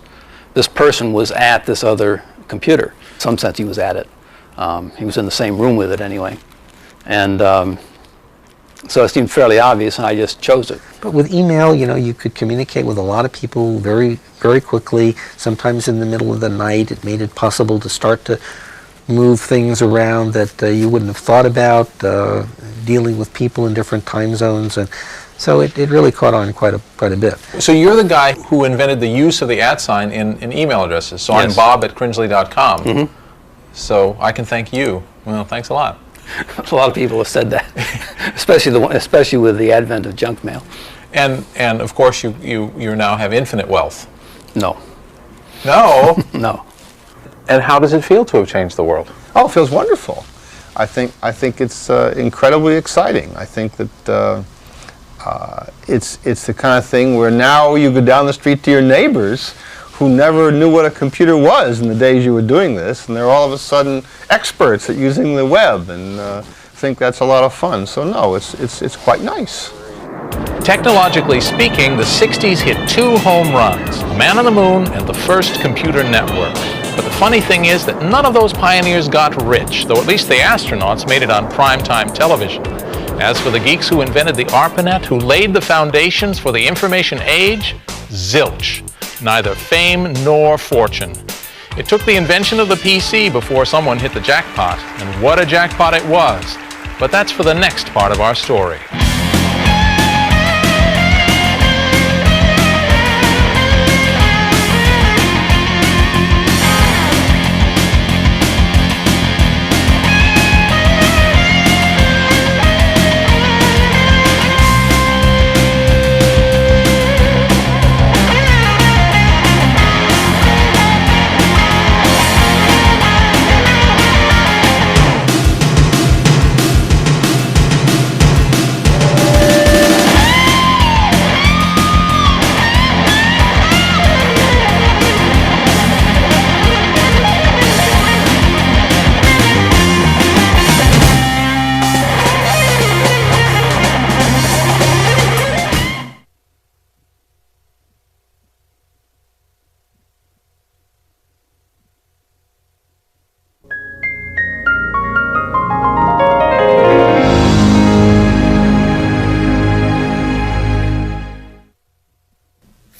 person was at this other computer. In some sense, he was at it. He was in the same room with it anyway. And so it seemed fairly obvious, and I just chose it. But with email, you know, you could communicate with a lot of people very, very quickly. Sometimes in the middle of the night, it made it possible to start to move things around that you wouldn't have thought about, dealing with people in different time zones. And so it really caught on quite a bit. So you're the guy who invented the use of the @ sign in email addresses. So Yes. I'm bob@cringely.com. Mm-hmm. So I can thank you. Well, thanks a lot. A lot of people have said that, especially with the advent of junk mail. And of course you now have infinite wealth. No. No? No. And how does it feel to have changed the world? Oh, it feels wonderful. I think it's incredibly exciting. I think that it's the kind of thing where now you go down the street to your neighbors who never knew what a computer was in the days you were doing this, and they're all of a sudden experts at using the web, and think that's a lot of fun. So no, it's quite nice. Technologically speaking, the 60s hit 2 home runs, Man on the Moon and the first computer network. But the funny thing is that none of those pioneers got rich, though at least the astronauts made it on primetime television. As for the geeks who invented the ARPANET, who laid the foundations for the information age, zilch. Neither fame nor fortune. It took the invention of the PC before someone hit the jackpot, and what a jackpot it was. But that's for the next part of our story.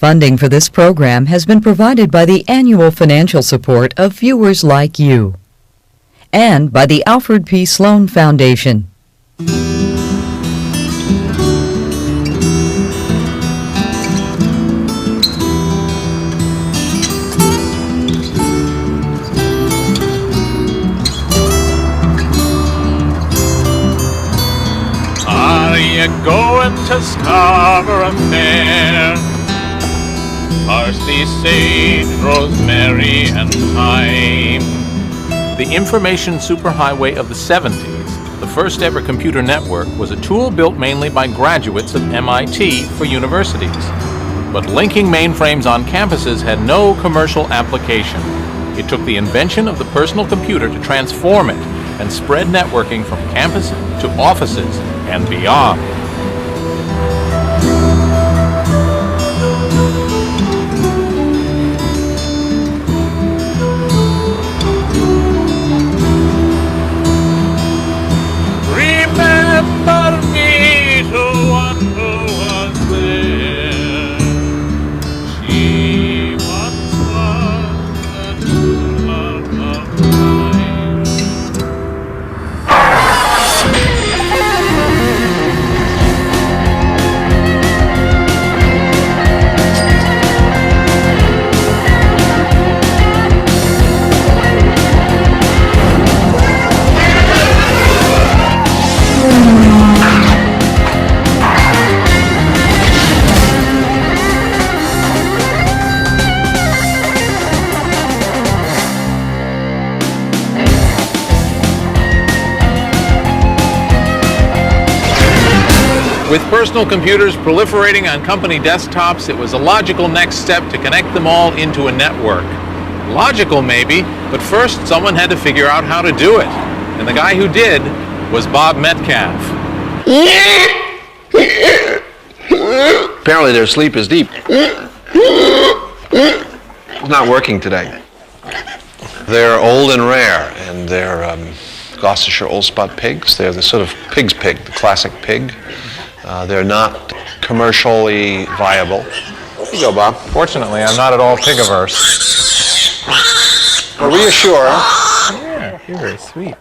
Funding for this program has been provided by the annual financial support of viewers like you and by the Alfred P. Sloan Foundation. Scarborough Fair. Parsley, sage, rosemary, and thyme. The information superhighway of the 70s, the first ever computer network, was a tool built mainly by graduates of MIT for universities. But linking mainframes on campuses had no commercial application. It took the invention of the personal computer to transform it and spread networking from campus to offices and beyond. Remember me to one who was there. She once was a true love of mine. With personal computers proliferating on company desktops, it was a logical next step to connect them all into a network. Logical maybe, but first someone had to figure out how to do it. And the guy who did was Bob Metcalfe. Apparently their sleep is deep. It's not working today. They're old and rare, and they're Gloucestershire Old Spot pigs. They're the sort of pig's pig, the classic pig. They're not commercially viable. Here you go, Bob. Fortunately, I'm not at all pig-averse. Well, reassure. Yeah, you're very sweet.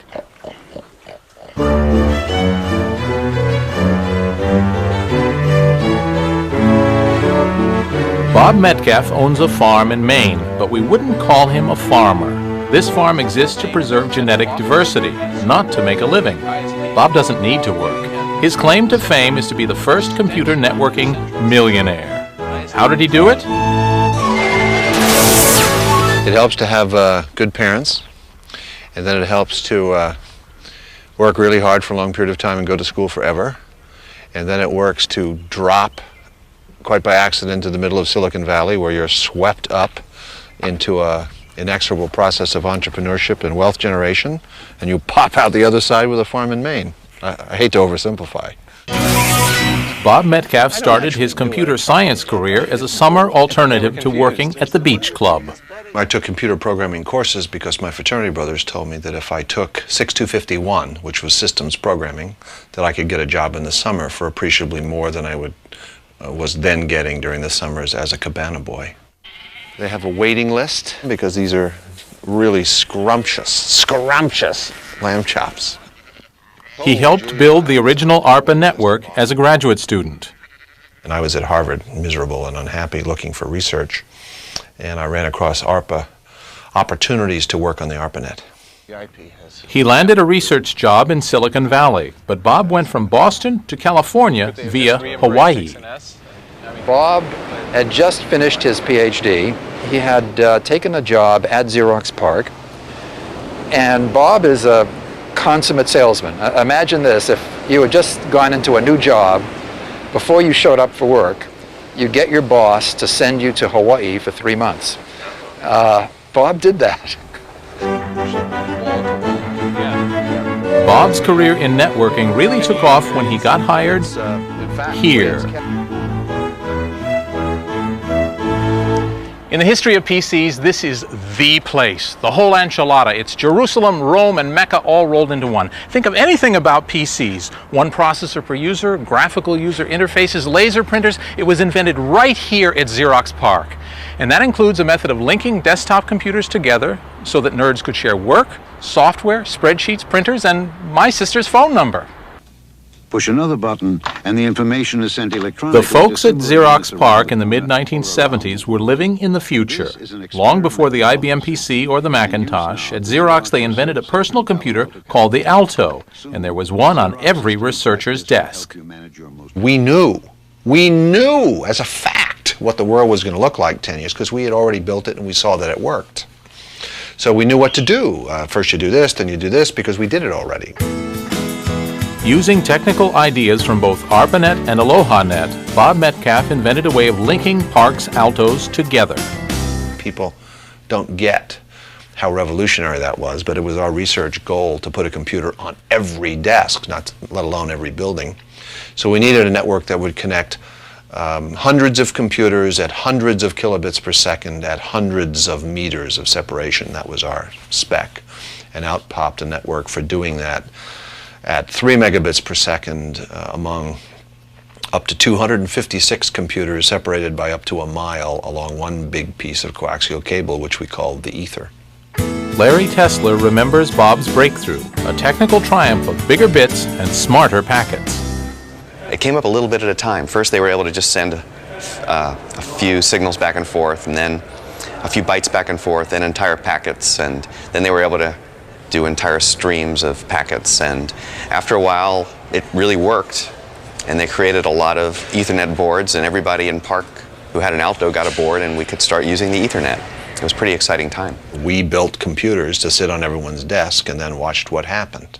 Bob Metcalfe owns a farm in Maine, but we wouldn't call him a farmer. This farm exists to preserve genetic diversity, not to make a living. Bob doesn't need to work. His claim to fame is to be the first computer networking millionaire. How did he do it? It helps to have good parents, and then it helps to work really hard for a long period of time and go to school forever. And then it works to drop quite by accident into the middle of Silicon Valley, where you're swept up into an inexorable process of entrepreneurship and wealth generation, and you pop out the other side with a farm in Maine. I hate to oversimplify. Bob Metcalfe started his computer science career as a summer alternative to working at the Beach Club. I took computer programming courses because my fraternity brothers told me that if I took 6251, which was systems programming, that I could get a job in the summer for appreciably more than I was then getting during the summers as a cabana boy. They have a waiting list because these are really scrumptious lamb chops. He helped build the original ARPA network as a graduate student. And I was at Harvard, miserable and unhappy, looking for research. And I ran across ARPA opportunities to work on the ARPANET. He landed a research job in Silicon Valley, but Bob went from Boston to California via Hawaii. Bob had just finished his PhD. He had taken a job at Xerox PARC. And Bob is a consummate salesman. Imagine this, if you had just gone into a new job, before you showed up for work, you get your boss to send you to Hawaii for 3 months. Bob did that. Bob's career in networking really took off when he got hired here. In the history of PCs, this is the place, the whole enchilada. It's Jerusalem, Rome, and Mecca all rolled into one. Think of anything about PCs. One processor per user, graphical user interfaces, laser printers. It was invented right here at Xerox PARC. And that includes a method of linking desktop computers together so that nerds could share work, software, spreadsheets, printers, and my sister's phone number. Push another button, and the information is sent electronically. The folks at Xerox PARC in the mid-1970s were living in the future. Long before the IBM PC or the Macintosh, at Xerox they invented a personal computer called the Alto, and there was one on every researcher's desk. We knew as a fact what the world was going to look like 10 years because we had already built it and we saw that it worked. So we knew what to do. First you do this, then you do this, because we did it already. Using technical ideas from both ARPANET and AlohaNet, Bob Metcalfe invented a way of linking PARC's Altos together. People don't get how revolutionary that was, but it was our research goal to put a computer on every desk, let alone every building. So we needed a network that would connect hundreds of computers at hundreds of kilobits per second at hundreds of meters of separation. That was our spec. And out popped a network for doing that at 3 megabits per second among up to 256 computers separated by up to a mile along one big piece of coaxial cable, which we called the ether. Larry Tesler remembers Bob's breakthrough, a technical triumph of bigger bits and smarter packets. It came up a little bit at a time. First they were able to just send a few signals back and forth, and then a few bytes back and forth, then entire packets, and then they were able to do entire streams of packets. And after a while it really worked, and they created a lot of Ethernet boards, and everybody in PARC who had an Alto got a board, and we could start using the Ethernet. It was a pretty exciting time. We built computers to sit on everyone's desk and then watched what happened.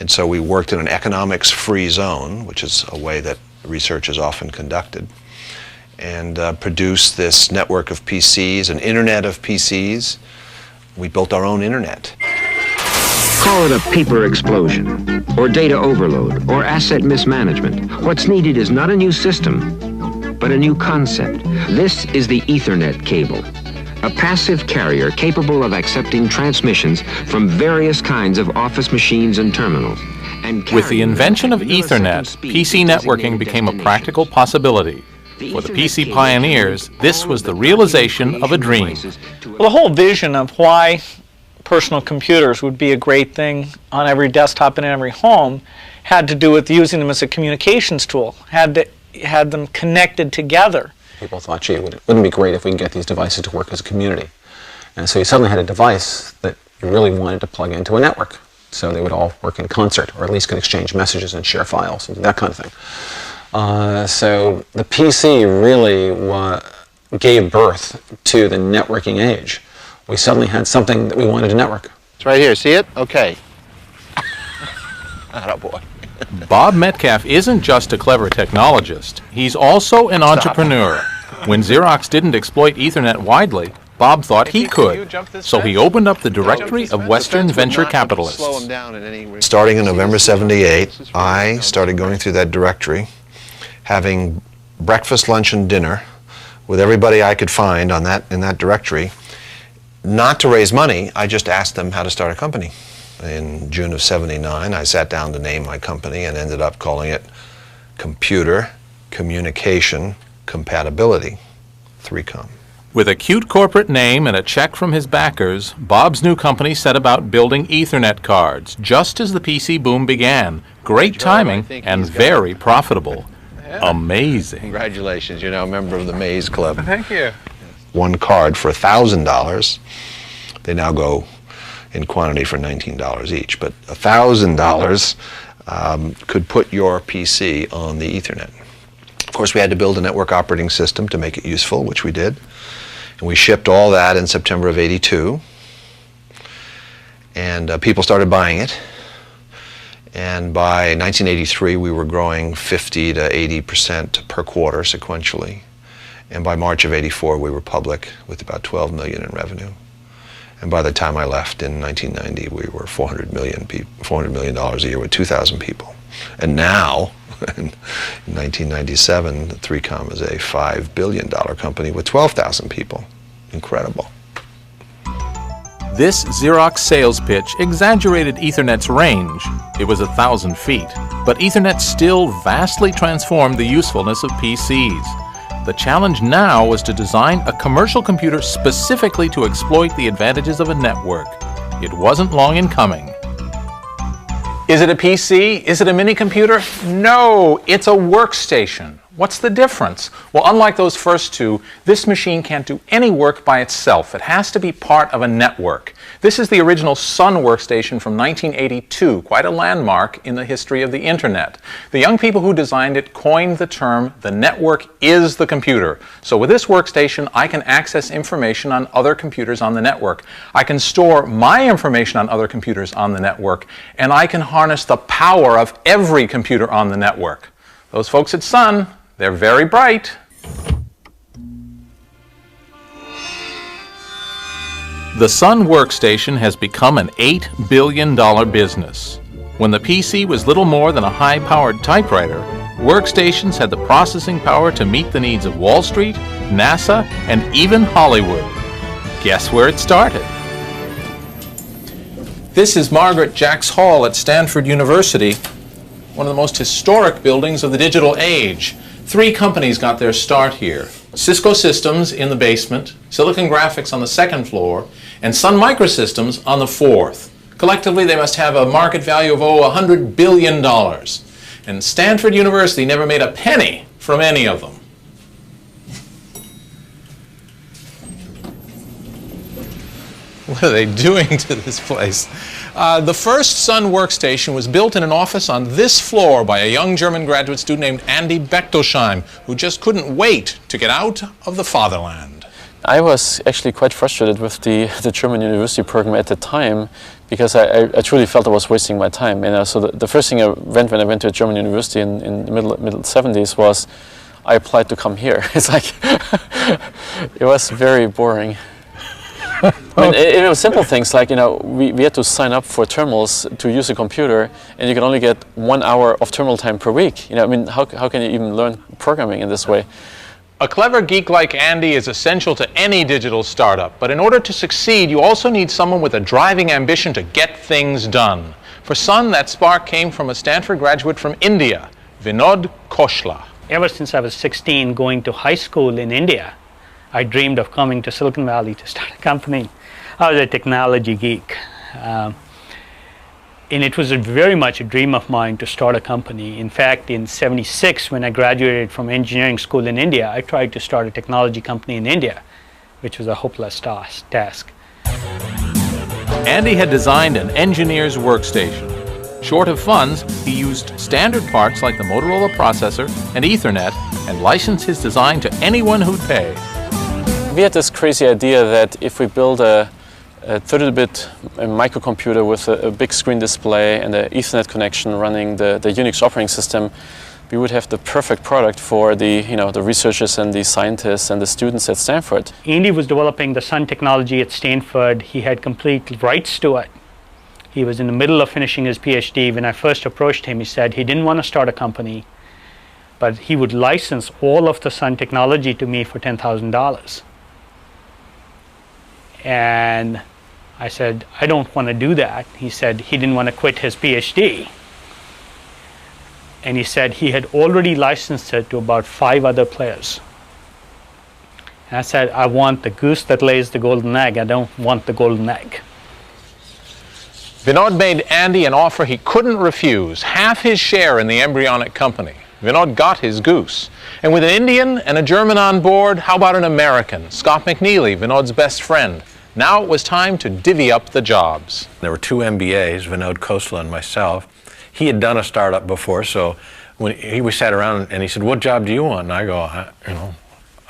And so we worked in an economics-free zone, which is a way that research is often conducted, and produced this network of PCs, an internet of PCs. We built our own internet. Call it a paper explosion, or data overload, or asset mismanagement. What's needed is not a new system, but a new concept. This is the Ethernet cable, a passive carrier capable of accepting transmissions from various kinds of office machines and terminals. With the invention of Ethernet, PC networking became a practical possibility. For the PC pioneers, this was the realization of a dream. Well, the whole vision of why personal computers would be a great thing on every desktop and in every home had to do with using them as a communications tool, had them connected together. People thought, gee, wouldn't it be great if we can get these devices to work as a community? And so you suddenly had a device that you really wanted to plug into a network. So they would all work in concert, or at least could exchange messages and share files and that kind of thing. So the PC really gave birth to the networking age. We suddenly had something that we wanted to network. It's right here, see it? Okay. Attaboy. Bob Metcalfe isn't just a clever technologist, he's also an entrepreneur. When Xerox didn't exploit Ethernet widely, Bob thought he could, so he opened up the directory of Western venture capitalists. Starting in November '78, I started going through that directory, having breakfast, lunch, and dinner with everybody I could find in that directory. Not to raise money, I just asked them how to start a company. In June of '79, I sat down to name my company and ended up calling it Computer Communication Compatibility, 3Com. With a cute corporate name and a check from his backers, Bob's new company set about building Ethernet cards, just as the PC boom began. Great timing and very profitable. Amazing. Congratulations, you're now a member of the Maze Club. Thank you. One card for $1,000. They now go in quantity for $19 each, but $1,000 could put your PC on the Ethernet. Of course, we had to build a network operating system to make it useful, which we did. And we shipped all that in September of '82. And people started buying it. And by 1983, we were growing 50 to 80% per quarter sequentially. And by March of '84, we were public with about $12 million in revenue. And by the time I left in 1990, we were $400 million a year with 2,000 people. And now, in 1997, 3Com is a $5 billion company with 12,000 people. Incredible. This Xerox sales pitch exaggerated Ethernet's range. It was 1,000 feet. But Ethernet still vastly transformed the usefulness of PCs. The challenge now was to design a commercial computer specifically to exploit the advantages of a network. It wasn't long in coming. Is it a PC? Is it a mini computer? No, it's a workstation. What's the difference? Well, unlike those first two, this machine can't do any work by itself. It has to be part of a network. This is the original Sun workstation from 1982, quite a landmark in the history of the Internet. The young people who designed it coined the term, the network is the computer. So with this workstation, I can access information on other computers on the network. I can store my information on other computers on the network, and I can harness the power of every computer on the network. Those folks at Sun, they're very bright. The Sun workstation has become an $8 billion business. When the PC was little more than a high-powered typewriter, workstations had the processing power to meet the needs of Wall Street, NASA, and even Hollywood. Guess where it started? This is Margaret Jacks Hall at Stanford University, one of the most historic buildings of the digital age. 3 companies got their start here. Cisco Systems in the basement, Silicon Graphics on the 2nd floor, and Sun Microsystems on the 4th. Collectively, they must have a market value of $100 billion. And Stanford University never made a penny from any of them. What are they doing to this place? The first Sun workstation was built in an office on this floor by a young German graduate student named Andy Bechtolsheim, who just couldn't wait to get out of the fatherland. I was actually quite frustrated with the German university program at the time, because I truly felt I was wasting my time. And so the first thing I went when I went to a German university in the middle 70s was I applied to come here. It's like, it was very boring. I mean, it was simple things like, we had to sign up for terminals to use a computer, and you can only get 1 hour of terminal time per week. How can you even learn programming in this way? A clever geek like Andy is essential to any digital startup, but in order to succeed, you also need someone with a driving ambition to get things done. For Sun, that spark came from a Stanford graduate from India, Vinod Khosla. Ever since I was 16, going to high school in India, I dreamed of coming to Silicon Valley to start a company. I was a technology geek. And it was very much a dream of mine to start a company. In fact, in '76, when I graduated from engineering school in India, I tried to start a technology company in India, which was a hopeless task. Andy had designed an engineer's workstation. Short of funds, he used standard parts like the Motorola processor and Ethernet and licensed his design to anyone who'd pay. We had this crazy idea that if we build a 32-bit microcomputer with a big screen display and an Ethernet connection running the Unix operating system, we would have the perfect product for the researchers and the scientists and the students at Stanford. Andy was developing the Sun technology at Stanford. He had complete rights to it. He was in the middle of finishing his PhD. When I first approached him, he said he didn't want to start a company, but he would license all of the Sun technology to me for $10,000. And I said, I don't want to do that. He said he didn't want to quit his PhD. And he said he had already licensed it to about 5 other players. And I said, I want the goose that lays the golden egg. I don't want the golden egg. Vinod made Andy an offer he couldn't refuse, half his share in the embryonic company. Vinod got his goose. And with an Indian and a German on board, how about an American, Scott McNeely, Vinod's best friend? Now it was time to divvy up the jobs. There were 2 MBAs, Vinod Khosla and myself. He had done a startup before, so when we sat around and he said, what job do you want? And I go,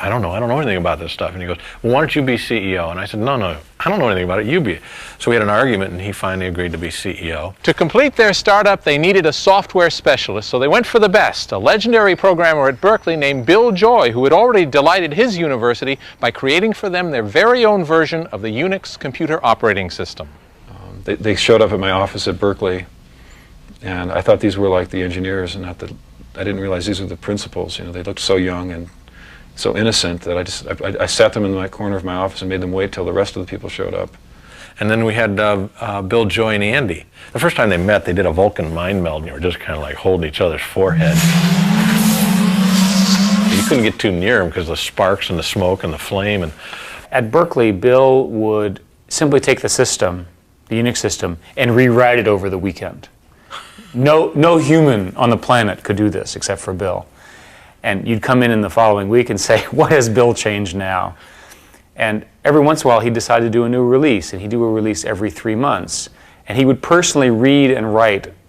I don't know anything about this stuff. And he goes, well, why don't you be CEO? And I said, no, I don't know anything about it, you be. So we had an argument and he finally agreed to be CEO. To complete their startup, they needed a software specialist, so they went for the best, a legendary programmer at Berkeley named Bill Joy, who had already delighted his university by creating for them their very own version of the Unix computer operating system. They showed up at my office at Berkeley, and I thought these were like the engineers, and I didn't realize these were the principals. They looked so young and so innocent that I sat them in my corner of my office and made them wait till the rest of the people showed up. And then we had Bill Joy and Andy. The first time they met, they did a Vulcan mind meld, and they were just kind of like holding each other's forehead. You couldn't get too near them because of the sparks and the smoke and the flame. And at Berkeley, Bill would simply take the system, the Unix system, and rewrite it over the weekend. No human on the planet could do this except for Bill. And you'd come in the following week and say, what has Bill changed now? And every once in a while he'd decide to do a new release, and he'd do a release every 3 months. And he would personally read and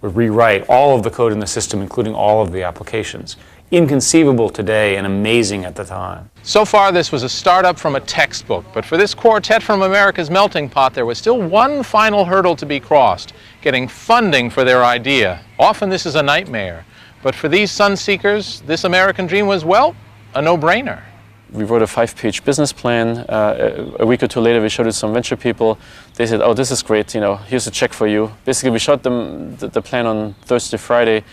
rewrite all of the code in the system, including all of the applications. Inconceivable today and amazing at the time. So far, this was a startup from a textbook, but for this quartet from America's melting pot, there was still one final hurdle to be crossed: getting funding for their idea. Often this is a nightmare, but for these sun seekers, this American dream was, well, a no-brainer. We wrote a 5-page business plan. A week or two later, we showed it to some venture people. They said, oh, this is great, here's a check for you. Basically, we showed them the plan on Thursday, Friday.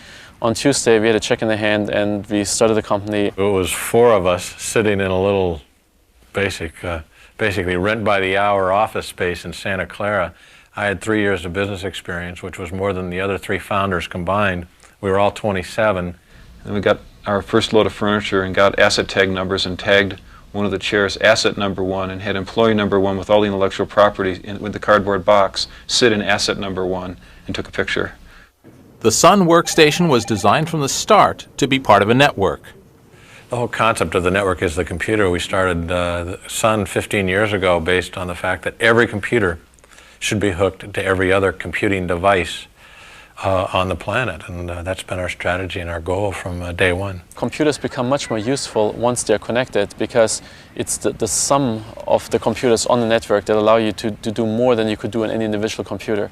On Tuesday, we had a check in the hand, and we started the company. It was 4 of us sitting in a little basically rent-by-the-hour office space in Santa Clara. I had 3 years of business experience, which was more than the other 3 founders combined. We were all 27. And we got our first load of furniture and got asset tag numbers and tagged one of the chairs asset number 1 and had employee number 1 with all the intellectual property with the cardboard box sit in asset number 1 and took a picture. The Sun workstation was designed from the start to be part of a network. The whole concept of the network is the computer. We started the Sun 15 years ago based on the fact that every computer should be hooked to every other computing device on the planet, and that's been our strategy and our goal from day one. Computers become much more useful once they're connected, because it's the sum of the computers on the network that allow you to do more than you could do on any individual computer.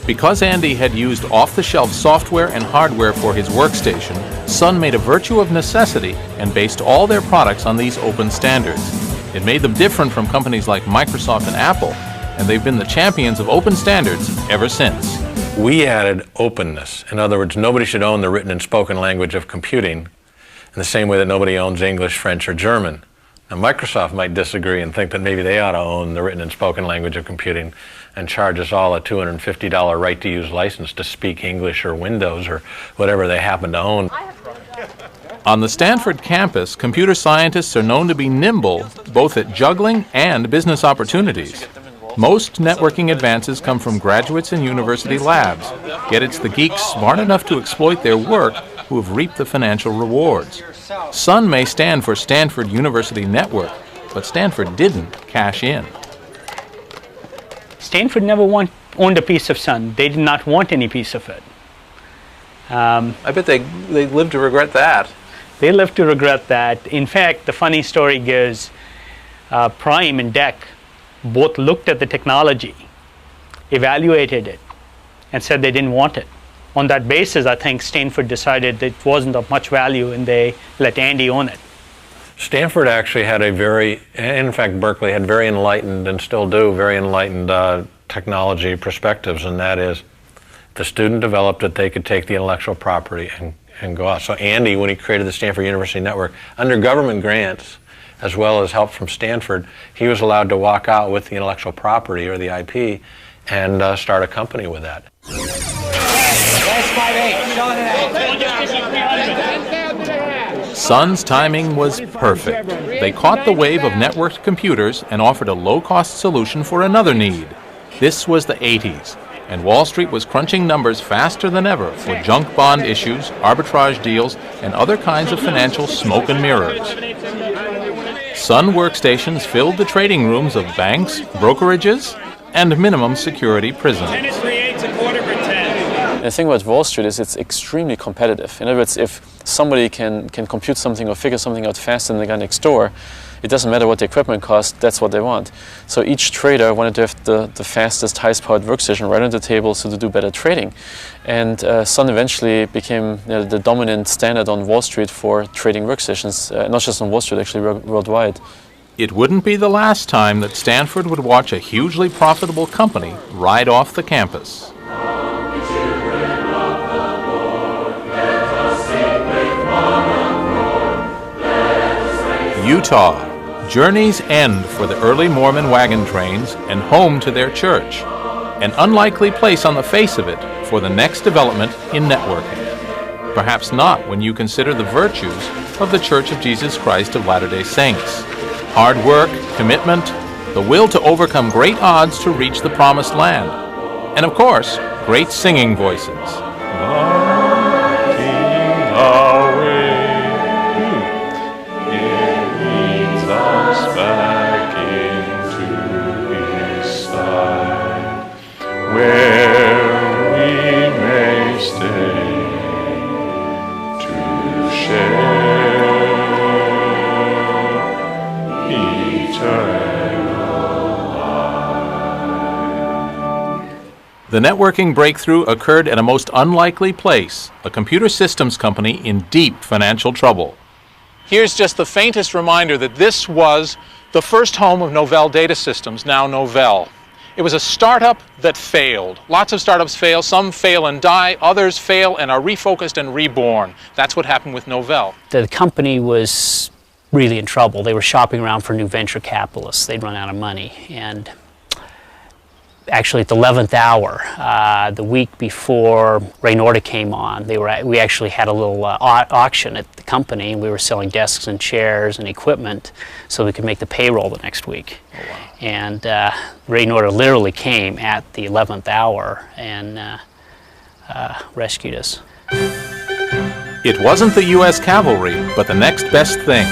Because Andy had used off-the-shelf software and hardware for his workstation, Sun made a virtue of necessity and based all their products on these open standards. It made them different from companies like Microsoft and Apple, and they've been the champions of open standards ever since. We added openness. In other words, nobody should own the written and spoken language of computing in the same way that nobody owns English, French, or German. Now, Microsoft might disagree and think that maybe they ought to own the written and spoken language of computing and charge us all a $250 right-to-use license to speak English or Windows or whatever they happen to own. On the Stanford campus, computer scientists are known to be nimble, both at juggling and business opportunities. Most networking advances come from graduates in university labs, yet it's the geeks smart enough to exploit their work who have reaped the financial rewards. Sun may stand for Stanford University Network, but Stanford didn't cash in. Stanford never owned a piece of Sun. They did not want any piece of it. I bet they live to regret that. They live to regret that. In fact, the funny story goes, Prime and DEC both looked at the technology, evaluated it, and said they didn't want it. On that basis, I think Stanford decided that it wasn't of much value, and they let Andy own it. Stanford actually had in fact Berkeley had very enlightened, and still do, very enlightened technology perspectives, and that is, the student developed it, they could take the intellectual property and go out. So Andy, when he created the Stanford University Network, under government grants, as well as help from Stanford, he was allowed to walk out with the intellectual property, or the IP, and start a company with that. Sun's timing was perfect. They caught the wave of networked computers and offered a low-cost solution for another need. This was the 80s, and Wall Street was crunching numbers faster than ever for junk bond issues, arbitrage deals, and other kinds of financial smoke and mirrors. Sun workstations filled the trading rooms of banks, brokerages, and minimum security prisons. The thing about Wall Street is it's extremely competitive. In other words, if somebody can compute something or figure something out faster than the guy next door, it doesn't matter what the equipment costs, that's what they want. So each trader wanted to have the fastest, highest powered workstation right on the table so to do better trading. And Sun eventually became the dominant standard on Wall Street for trading workstations, not just on Wall Street, actually worldwide. It wouldn't be the last time that Stanford would watch a hugely profitable company ride off the campus. Utah. Journey's end for the early Mormon wagon trains and home to their church. An unlikely place on the face of it for the next development in networking. Perhaps not when you consider the virtues of the Church of Jesus Christ of Latter-day Saints. Hard work, commitment, the will to overcome great odds to reach the promised land. And of course, great singing voices. The networking breakthrough occurred at a most unlikely place, a computer systems company in deep financial trouble. Here's just the faintest reminder that this was the first home of Novell Data Systems, now Novell. It was a startup that failed. Lots of startups fail. Some fail and die. Others fail and are refocused and reborn. That's what happened with Novell. The company was really in trouble. They were shopping around for new venture capitalists. They'd run out of money. And actually at the 11th hour, the week before Ray Norda came on, we actually had a little auction at the company, and we were selling desks and chairs and equipment so we could make the payroll the next week. Oh, wow. And Ray Norda literally came at the 11th hour and rescued us. It wasn't the U.S. cavalry, but the next best thing.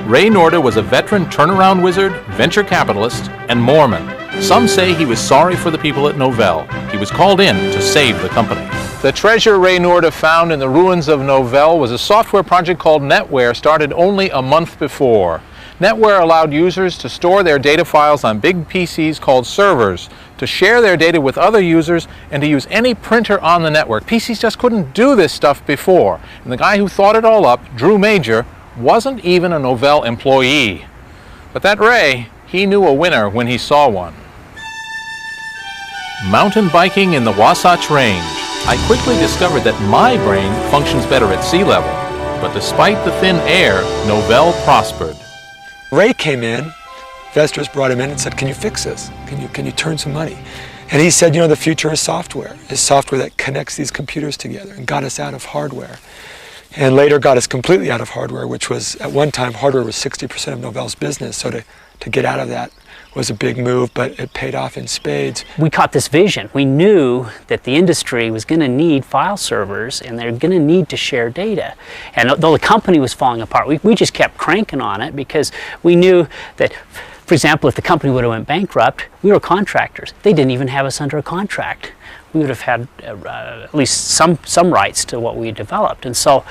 Ray Norda was a veteran turnaround wizard, venture capitalist, and Mormon. Some say he was sorry for the people at Novell. He was called in to save the company. The treasure Ray Norda found in the ruins of Novell was a software project called NetWare, started only a month before. NetWare allowed users to store their data files on big PCs called servers, to share their data with other users, and to use any printer on the network. PCs just couldn't do this stuff before. And the guy who thought it all up, Drew Major, wasn't even a Novell employee. But that Ray, he knew a winner when he saw one. Mountain biking in the Wasatch Range, I quickly discovered that my brain functions better at sea level. But despite the thin air, Novell prospered. Ray came in, investors brought him in and said, can you fix this? Can you turn some money? And he said, you know, the future is software that connects these computers together, and got us out of hardware. And later got us completely out of hardware, which was, at one time, hardware was 60% of Novell's business. So to get out of that was a big move, but it paid off in spades. We caught this vision. We knew that the industry was going to need file servers, and they're going to need to share data. And though the company was falling apart, we just kept cranking on it because we knew that, for example, if the company would have went bankrupt, we were contractors. They didn't even have us under a contract. We would have had at least some rights to what we had developed. And so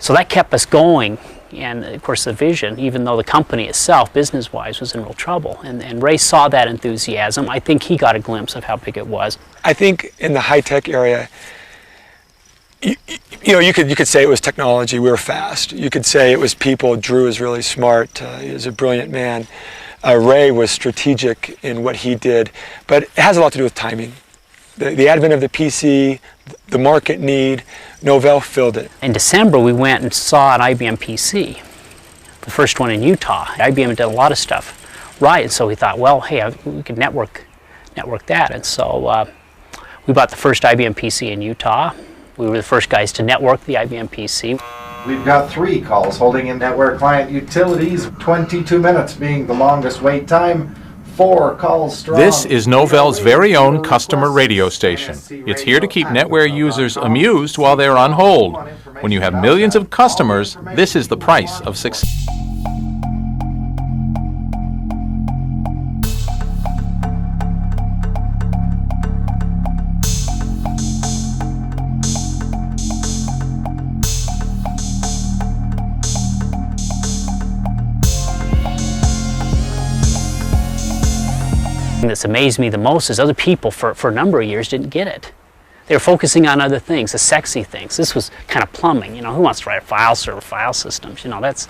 that kept us going. And of course the vision, even though the company itself, business-wise, was in real trouble. And Ray saw that enthusiasm. I think he got a glimpse of how big it was. I think in the high-tech area, you know, you could say it was technology, we were fast. You could say it was people, Drew is really smart, he was a brilliant man. Ray was strategic in what he did, but it has a lot to do with timing. The advent of the PC, the market need, Novell filled it. In December, we went and saw an IBM PC, the first one in Utah. IBM had done a lot of stuff right, and so we thought, well, hey, we could network that. And so we bought the first IBM PC in Utah. We were the first guys to network the IBM PC. We've got 3 calls holding in network client utilities, 22 minutes being the longest wait time. 4 calls strong. This is Novell's very own customer radio station. It's here to keep NetWare users amused while they're on hold. When you have millions of customers, this is the price of success. That's amazed me the most is other people for a number of years didn't get it. They were focusing on other things, the sexy things. This was kind of plumbing, you know, who wants to write a file server, file systems, you know, that's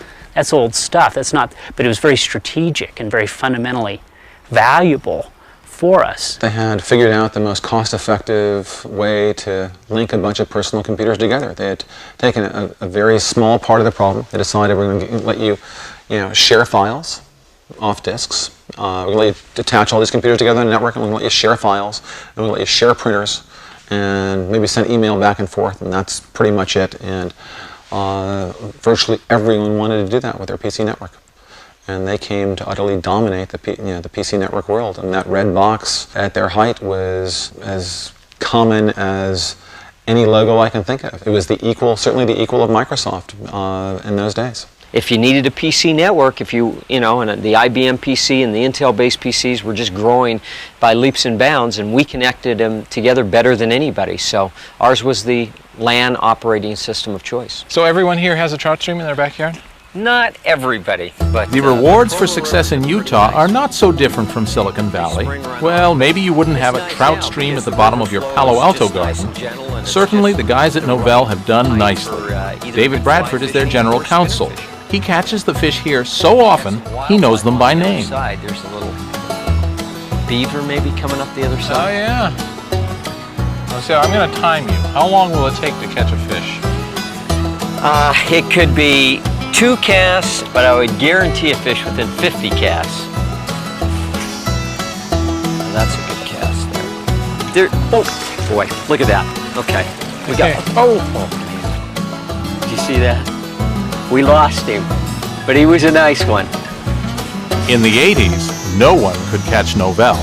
old stuff. That's not, but it was very strategic and very fundamentally valuable for us. They had figured out the most cost-effective way to link a bunch of personal computers together. They had taken a very small part of the problem. They decided we're going to let you share files off disks. We're going to let you attach all these computers together in a network, and we're going to let you share files, and we're going to let you share printers, and maybe send email back and forth, and that's pretty much it. And virtually everyone wanted to do that with their PC network. And they came to utterly dominate the PC network world. And that red box at their height was as common as any logo I can think of. It was the equal, certainly the equal of Microsoft in those days. If you needed a PC network, and the IBM PC and the Intel-based PCs were just growing by leaps and bounds, and we connected them together better than anybody. So ours was the LAN operating system of choice. So everyone here has a trout stream in their backyard? Not everybody, but... The rewards for success in Utah are not so different from Silicon Valley. Well, maybe you wouldn't have a trout stream at the bottom of your Palo Alto garden. Certainly, the guys at Novell have done nicely. David Bradford is their general counsel. He catches the fish here so often, he knows them by name. There's a little beaver maybe coming up the other Oh, side. yeah. So I'm going to time you. How long will it take to catch a fish? It could be 2 casts, but I would guarantee a fish within 50 casts. That's a good cast there. Oh, boy, look at that. Okay, we got Did you see that? We lost him, but he was a nice one. In the 80s, no one could catch Novell.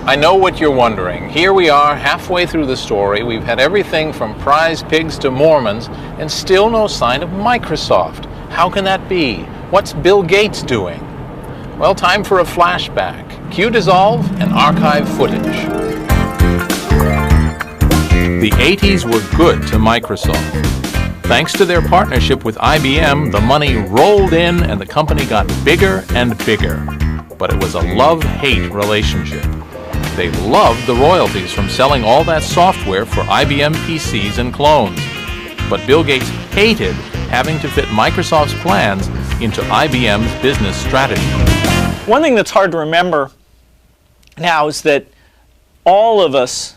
I know what you're wondering. Here we are, halfway through the story. We've had everything from prize pigs to Mormons, and still no sign of Microsoft. How can that be? What's Bill Gates doing? Well, time for a flashback. Cue dissolve and archive footage. The 80s were good to Microsoft. Thanks to their partnership with IBM, the money rolled in and the company got bigger and bigger. But it was a love-hate relationship. They loved the royalties from selling all that software for IBM PCs and clones. But Bill Gates hated having to fit Microsoft's plans into IBM's business strategy. One thing that's hard to remember now is that all of us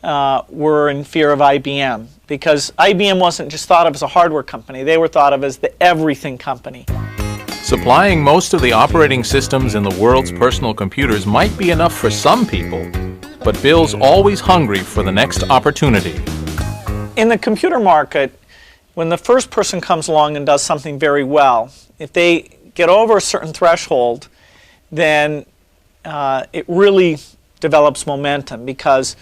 were in fear of IBM, because IBM wasn't just thought of as a hardware company, they were thought of as the everything company. Supplying most of the operating systems in the world's personal computers might be enough for some people, but Bill's always hungry for the next opportunity. In the computer market, when the first person comes along and does something very well, if they get over a certain threshold, then it really develops momentum, because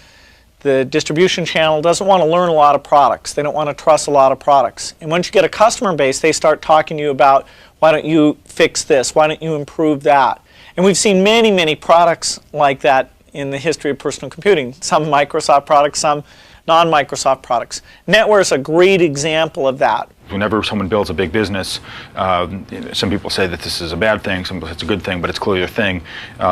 the distribution channel doesn't want to learn a lot of products. They don't want to trust a lot of products. And once you get a customer base, they start talking to you about, why don't you fix this? Why don't you improve that? And we've seen many, many products like that in the history of personal computing. Some Microsoft products, some non-Microsoft products. NetWare is a great example of that. Whenever someone builds a big business, some people say that this is a bad thing, some people say it's a good thing, but it's clearly a thing.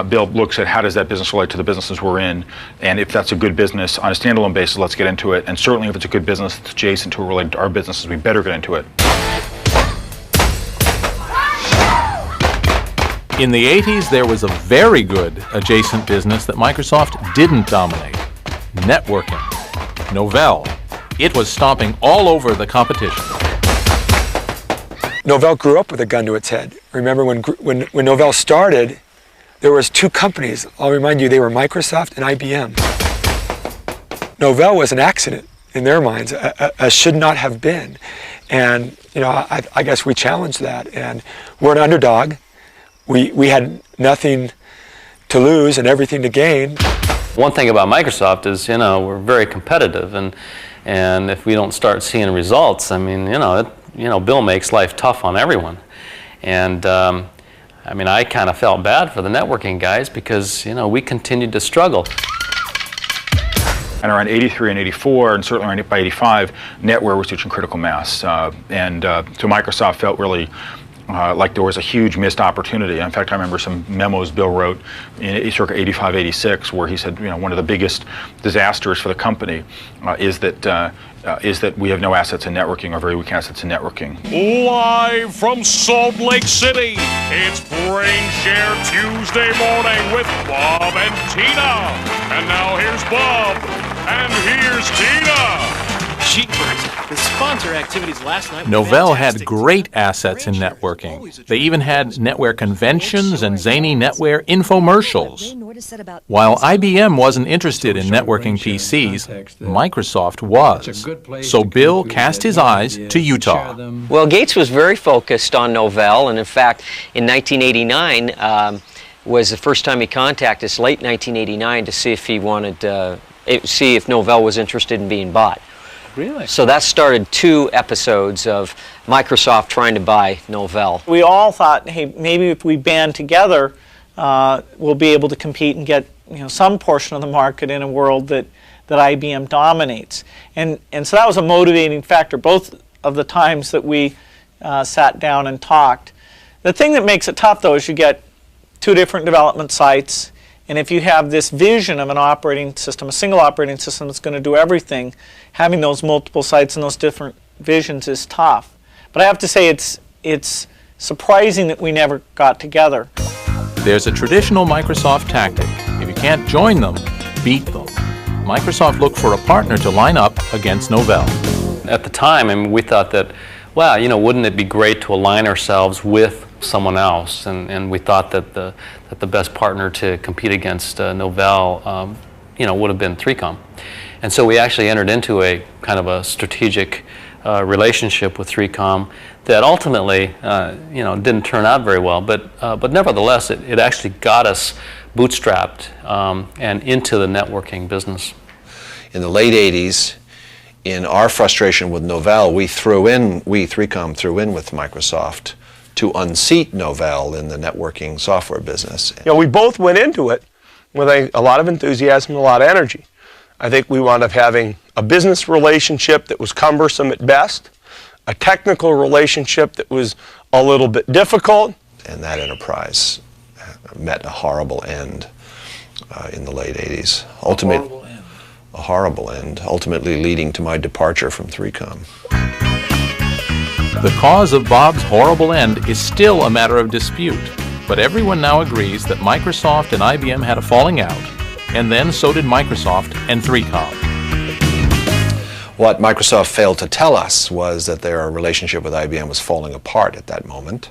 Bill looks at how does that business relate to the businesses we're in, and if that's a good business on a standalone basis, let's get into it. And certainly if it's a good business that's adjacent to or related to our businesses, we better get into it. In the 80s, there was a very good adjacent business that Microsoft didn't dominate: networking. Novell. It was stomping all over the competition. Novell grew up with a gun to its head. Remember when Novell started, there was 2 companies. I'll remind you, they were Microsoft and IBM. Novell was an accident in their minds, a should not have been. And I guess we challenged that, and we're an underdog. We had nothing to lose and everything to gain. One thing about Microsoft is, we're very competitive, and if we don't start seeing results, I mean, Bill makes life tough on everyone. And I kind of felt bad for the networking guys, because, we continued to struggle. And around 83 and 84, and certainly by 85, NetWare was reaching critical mass. So Microsoft felt really like there was a huge missed opportunity. In fact, I remember some memos Bill wrote in circa 85, 86, where he said, one of the biggest disasters for the company is that we have no assets in networking, or very weak assets in networking. Live from Salt Lake City, it's BrainShare Tuesday morning with Bob and Tina. And now here's Bob, and here's Tina. Jeepers, the sponsor activities last night. Novell had great assets in networking. They even had NetWare conventions and zany NetWare infomercials. While IBM wasn't interested in networking PCs, Microsoft was. So Bill cast his eyes to Utah. Well, Gates was very focused on Novell, and in fact, in 1989 was the first time he contacted us, late 1989, to see if he wanted see if Novell was interested in being bought. Really? So that started 2 episodes of Microsoft trying to buy Novell. We all thought, hey, maybe if we band together, we'll be able to compete and get some portion of the market in a world that IBM dominates. And so that was a motivating factor, both of the times that we sat down and talked. The thing that makes it tough, though, is you get 2 different development sites, and if you have this vision of an operating system, a single operating system that's going to do everything, having those multiple sites and those different visions is tough. But I have to say it's surprising that we never got together. There's a traditional Microsoft tactic. If you can't join them, beat them. Microsoft looked for a partner to line up against Novell. At the time, I mean, we thought that, well, wouldn't it be great to align ourselves with someone else? And we thought that the best partner to compete against Novell, would have been 3Com. And so we actually entered into a kind of a strategic relationship with 3Com that ultimately, didn't turn out very well. But nevertheless, it actually got us bootstrapped and into the networking business. In the late 80s, in our frustration with Novell, we 3Com threw in with Microsoft to unseat Novell in the networking software business. We both went into it with a lot of enthusiasm and a lot of energy. I think we wound up having a business relationship that was cumbersome at best, a technical relationship that was a little bit difficult. And that enterprise met a horrible end in the late 80s. A horrible end, ultimately leading to my departure from 3Com. The cause of Bob's horrible end is still a matter of dispute, but everyone now agrees that Microsoft and IBM had a falling out, and then so did Microsoft and 3Com. What Microsoft failed to tell us was that their relationship with IBM was falling apart at that moment,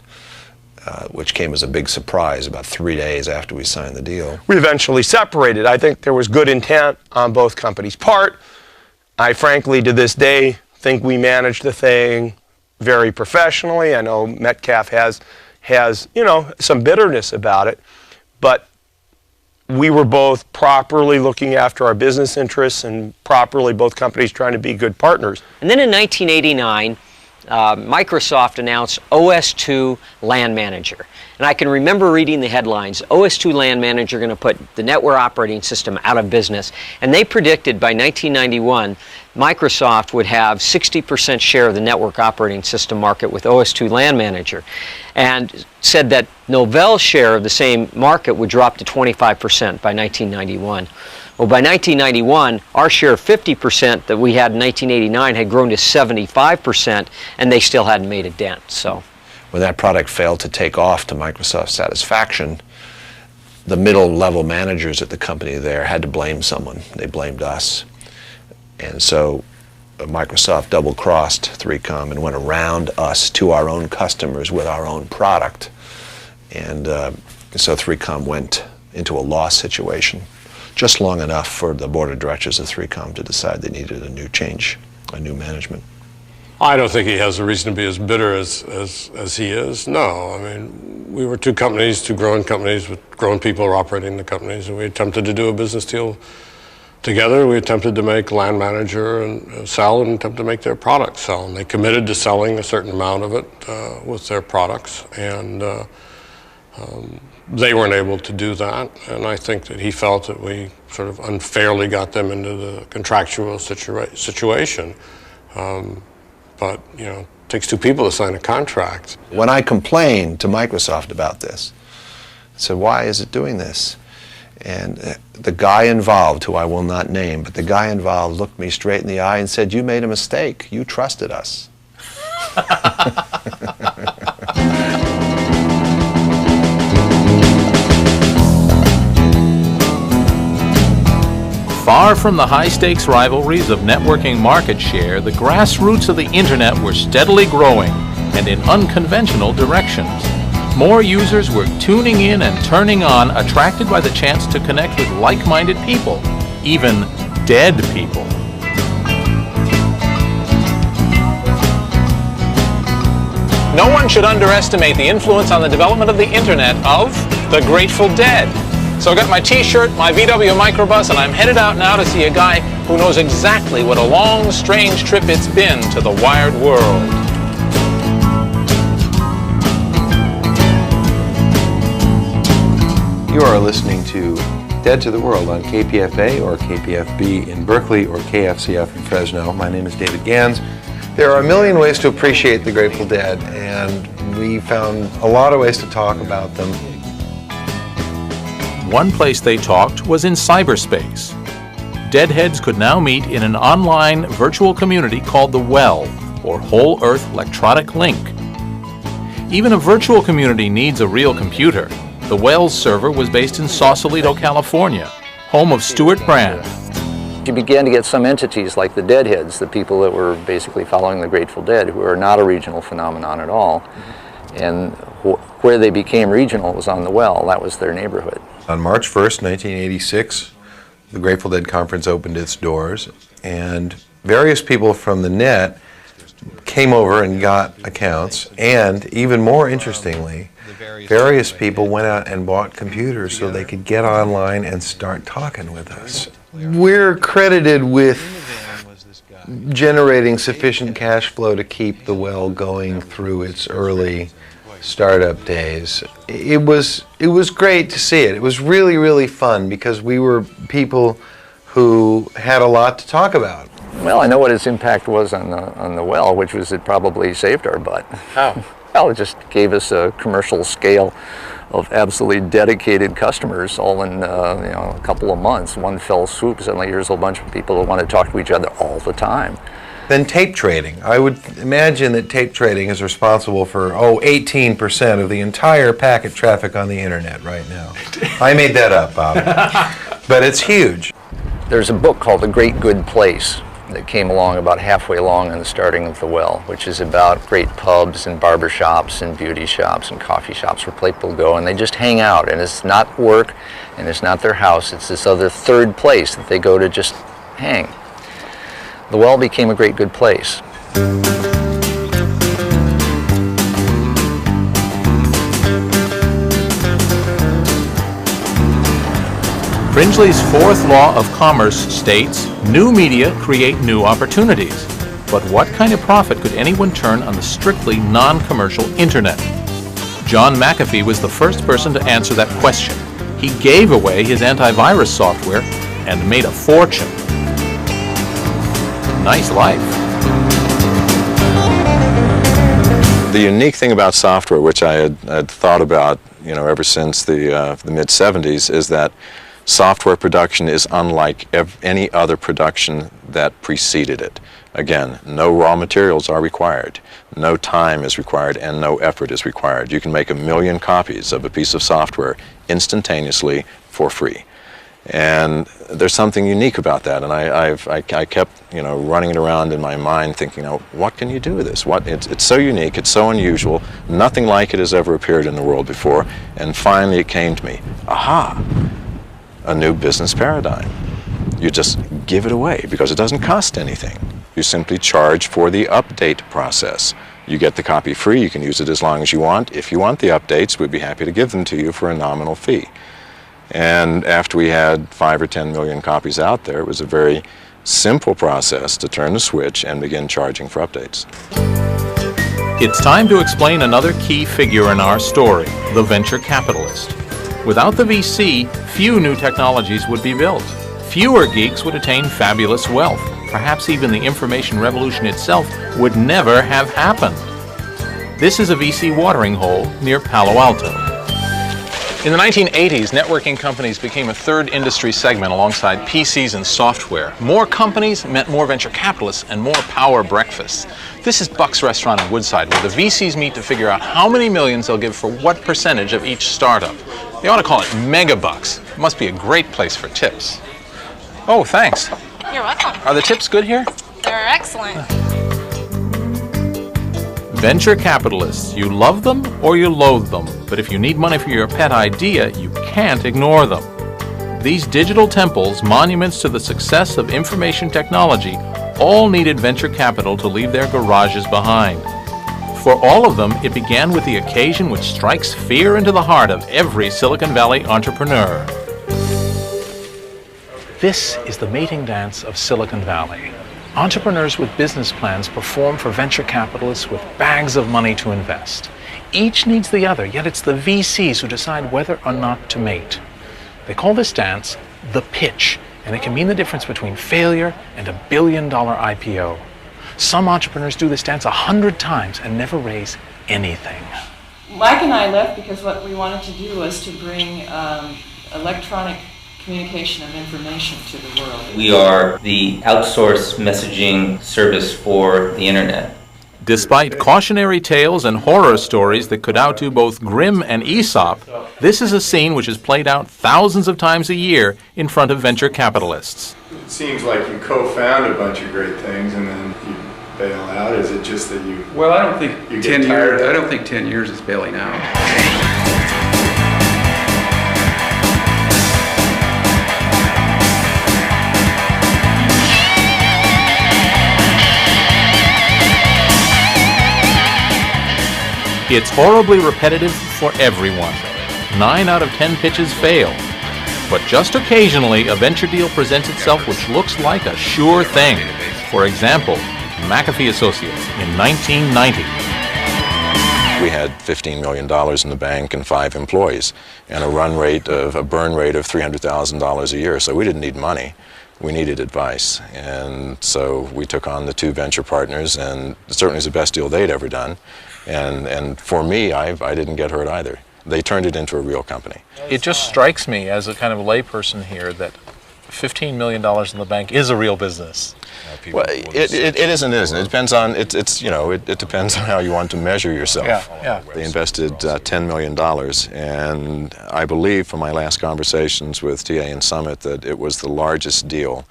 which came as a big surprise about 3 days after we signed the deal. We eventually separated. I think there was good intent on both companies' part. I frankly, to this day, think we managed the thing very professionally. I know Metcalf has some bitterness about it, but we were both properly looking after our business interests and properly both companies trying to be good partners. And then in 1989, Microsoft announced OS/2 LAN Manager. And I can remember reading the headlines, OS/2 LAN Manager going to put the network operating system out of business. And they predicted by 1991, Microsoft would have 60% share of the network operating system market with OS/2 LAN Manager. And said that Novell's share of the same market would drop to 25% by 1991. Well, by 1991, our share of 50% that we had in 1989 had grown to 75%, and they still hadn't made a dent. So, when that product failed to take off to Microsoft's satisfaction, the middle-level managers at the company there had to blame someone. They blamed us. And so Microsoft double-crossed 3Com and went around us to our own customers with our own product. And so 3Com went into a loss situation. Just long enough for the board of directors of 3Com to decide they needed a new change, a new management. I don't think he has a reason to be as bitter as he is. No, I mean, we were 2 companies, 2 growing companies with growing people who are operating the companies, and we attempted to do a business deal together. We attempted to make LAN Manager and sell and attempt to make their products sell. And they committed to selling a certain amount of it with their products, and they weren't able to do that, and I think that he felt that we sort of unfairly got them into the contractual situation. But, it takes 2 people to sign a contract. When I complained to Microsoft about this, I said, why is it doing this? And the guy involved, who I will not name, but the guy involved looked me straight in the eye and said, you made a mistake. You trusted us. Far from the high-stakes rivalries of networking market share, the grassroots of the Internet were steadily growing, and in unconventional directions. More users were tuning in and turning on, attracted by the chance to connect with like-minded people, even dead people. No one should underestimate the influence on the development of the Internet of the Grateful Dead. So I got my t-shirt, my VW microbus, and I'm headed out now to see a guy who knows exactly what a long, strange trip it's been to the wired world. You are listening to Dead to the World on KPFA or KPFB in Berkeley or KFCF in Fresno. My name is David Gans. There are a million ways to appreciate the Grateful Dead, and we found a lot of ways to talk about them. One place they talked was in cyberspace. Deadheads could now meet in an online virtual community called The Well, or Whole Earth Electronic Link. Even a virtual community needs a real computer. The Well's server was based in Sausalito, California, home of Stuart Brand. You began to get some entities like the Deadheads, the people that were basically following the Grateful Dead, who are not a regional phenomenon at all. And where they became regional was on the Well. That was their neighborhood. On March 1st, 1986, the Grateful Dead Conference opened its doors, and various people from the net came over and got accounts, and even more interestingly, various people went out and bought computers so they could get online and start talking with us. We're credited with generating sufficient cash flow to keep the Well going through its early startup days. It was great to see it. It was really, really fun because we were people who had a lot to talk about. Well, I know what its impact was on the Well, which was it probably saved our butt. How? Well, it just gave us a commercial scale of absolutely dedicated customers all in a couple of months. One fell swoop. Suddenly here's a bunch of people that want to talk to each other all the time. Then tape trading. I would imagine that tape trading is responsible for 18% of the entire packet traffic on the internet right now. I made that up, Bob. But it's huge. There's a book called The Great Good Place that came along about halfway along in the starting of the Well, which is about great pubs and barber shops and beauty shops and coffee shops where people go and they just hang out, and it's not work and it's not their house, it's this other third place that they go to just hang. The Well became a great good place. Fringely's fourth law of commerce states, new media create new opportunities. But what kind of profit could anyone turn on the strictly non-commercial internet? John McAfee was the first person to answer that question. He gave away his antivirus software and made a fortune. Nice life. The unique thing about software, which I had thought about, ever since the mid-'70s, is that software production is unlike any other production that preceded it. Again, no raw materials are required, no time is required, and no effort is required. You can make 1 million copies of a piece of software instantaneously for free. And there's something unique about that, and I kept running it around in my mind thinking, what can you do with this? It's so unique, it's so unusual, nothing like it has ever appeared in the world before, and finally it came to me, aha! A new business paradigm. You just give it away because it doesn't cost anything. You simply charge for the update process. You get the copy free, you can use it as long as you want. If you want the updates, we'd be happy to give them to you for a nominal fee. And after we had 5 or 10 million copies out there, it was a very simple process to turn the switch and begin charging for updates. It's time to explain another key figure in our story, the venture capitalist. Without the VC, few new technologies would be built. Fewer geeks would attain fabulous wealth. Perhaps even the information revolution itself would never have happened. This is a VC watering hole near Palo Alto. In the 1980s, networking companies became a third industry segment alongside PCs and software. More companies meant more venture capitalists and more power breakfasts. This is Buck's Restaurant in Woodside, where the VCs meet to figure out how many millions they'll give for what percentage of each startup. They ought to call it Megabucks. It must be a great place for tips. Oh, thanks. You're welcome. Are the tips good here? They're excellent. Venture capitalists, you love them or you loathe them, but if you need money for your pet idea, you can't ignore them. These digital temples, monuments to the success of information technology, all needed venture capital to leave their garages behind. For all of them, it began with the occasion which strikes fear into the heart of every Silicon Valley entrepreneur, This is the mating dance of Silicon Valley. Entrepreneurs with business plans perform for venture capitalists with bags of money to invest. Each needs the other, yet it's the VCs who decide whether or not to mate. They call this dance the pitch, and it can mean the difference between failure and $1 billion IPO. Some entrepreneurs do this dance 100 times and never raise anything. Mike and I left because what we wanted to do was to bring electronic communication of information to the world. We are the outsourced messaging service for the internet. Despite cautionary tales and horror stories that could outdo both Grimm and Aesop, this is a scene which is played out thousands of times a year in front of venture capitalists. It seems like you co-found a bunch of great things and then you bail out. Is it just that you? Well, I don't think you 10 get tired years. of it? I don't think 10 years is bailing out. It's horribly repetitive for everyone. 9 out of 10 pitches fail. But just occasionally, a venture deal presents itself which looks like a sure thing. For example, McAfee Associates in 1990. We had $15 million in the bank and 5 employees and a burn rate of $300,000 a year. So we didn't need money. We needed advice. And so we took on the 2 venture partners, and it certainly was the best deal they'd ever done. And for me, I didn't get hurt either. They turned it into a real company. It just strikes me as a kind of layperson here that $15 million in the bank is a real business. Well, it isn't. It depends on it depends on how you want to measure yourself. Yeah. They invested $10 million, and I believe from my last conversations with TA and Summit that it was the largest deal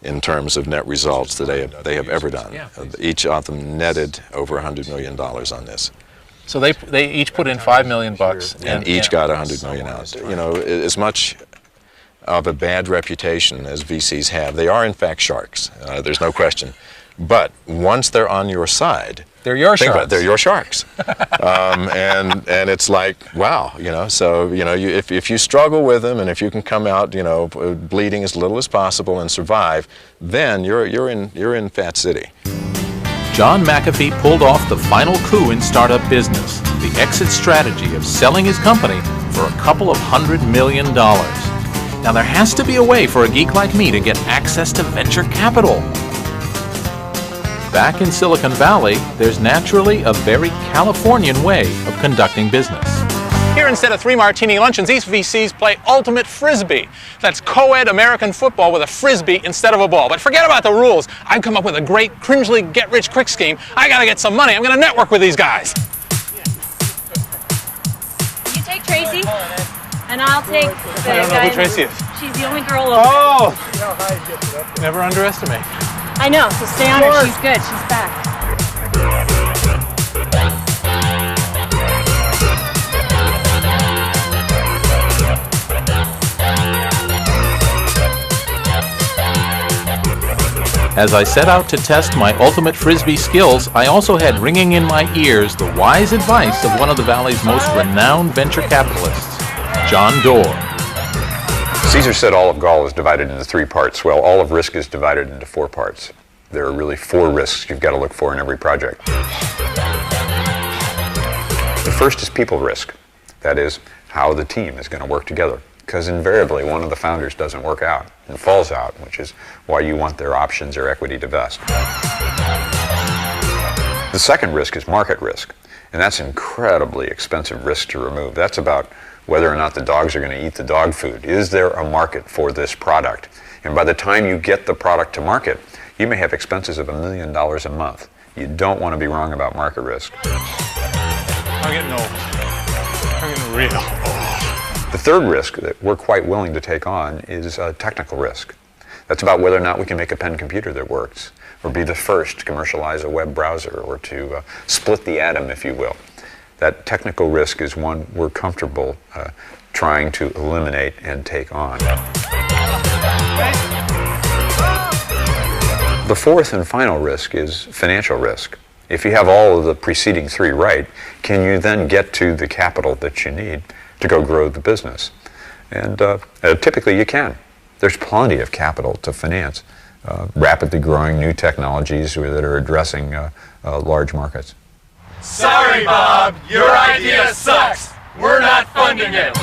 in terms of net results that they have ever done. Each of them netted over $100 million on this. So they each put in $5 million, and each got $100 million out. You know, as much of a bad reputation as VCs have, they are in fact sharks. There's no question. But once they're on your side, they're your think sharks. about it, they're your sharks. And it's like, wow, you know. So you know, if you struggle with them, and if you can come out, you know, bleeding as little as possible and survive, then you're in Fat City. John McAfee pulled off the final coup in startup business, the exit strategy of selling his company for a couple of $100 million. Now there has to be a way for a geek like me to get access to venture capital. Back in Silicon Valley, there's naturally a very Californian way of conducting business. Here, instead of 3 martini luncheons, these VCs play ultimate frisbee. That's co-ed American football with a frisbee instead of a ball. But forget about the rules. I've come up with a great, cringely get-rich-quick scheme. I gotta get some money. I'm gonna network with these guys. You take Tracy, and I'll take the I don't know guy who Tracy is. She's the only girl over Oh! Never underestimate. I know, so stay on her. She's good. She's back. As I set out to test my ultimate frisbee skills, I also had ringing in my ears the wise advice of one of the Valley's most renowned venture capitalists, John Doerr. Caesar said all of Gaul is divided into 3 parts. Well, all of risk is divided into 4 parts. There are really 4 risks you've got to look for in every project. The first is people risk. That is, how the team is going to work together. Because invariably, one of the founders doesn't work out and falls out, which is why you want their options or equity to vest. The second risk is market risk, and that's incredibly expensive risk to remove. That's about whether or not the dogs are going to eat the dog food. Is there a market for this product? And by the time you get the product to market, you may have expenses of $1 million a month. You don't want to be wrong about market risk. I'm getting old. I'm getting real. The third risk that we're quite willing to take on is technical risk. That's about whether or not we can make a pen computer that works, or be the first to commercialize a web browser, or to split the atom, if you will. That technical risk is one we're comfortable trying to eliminate and take on. The fourth and final risk is financial risk. If you have all of the preceding 3 right, can you then get to the capital that you need to go grow the business? And typically you can. There's plenty of capital to finance rapidly growing new technologies that are addressing large markets. Sorry, Bob, your idea sucks. We're not funding it.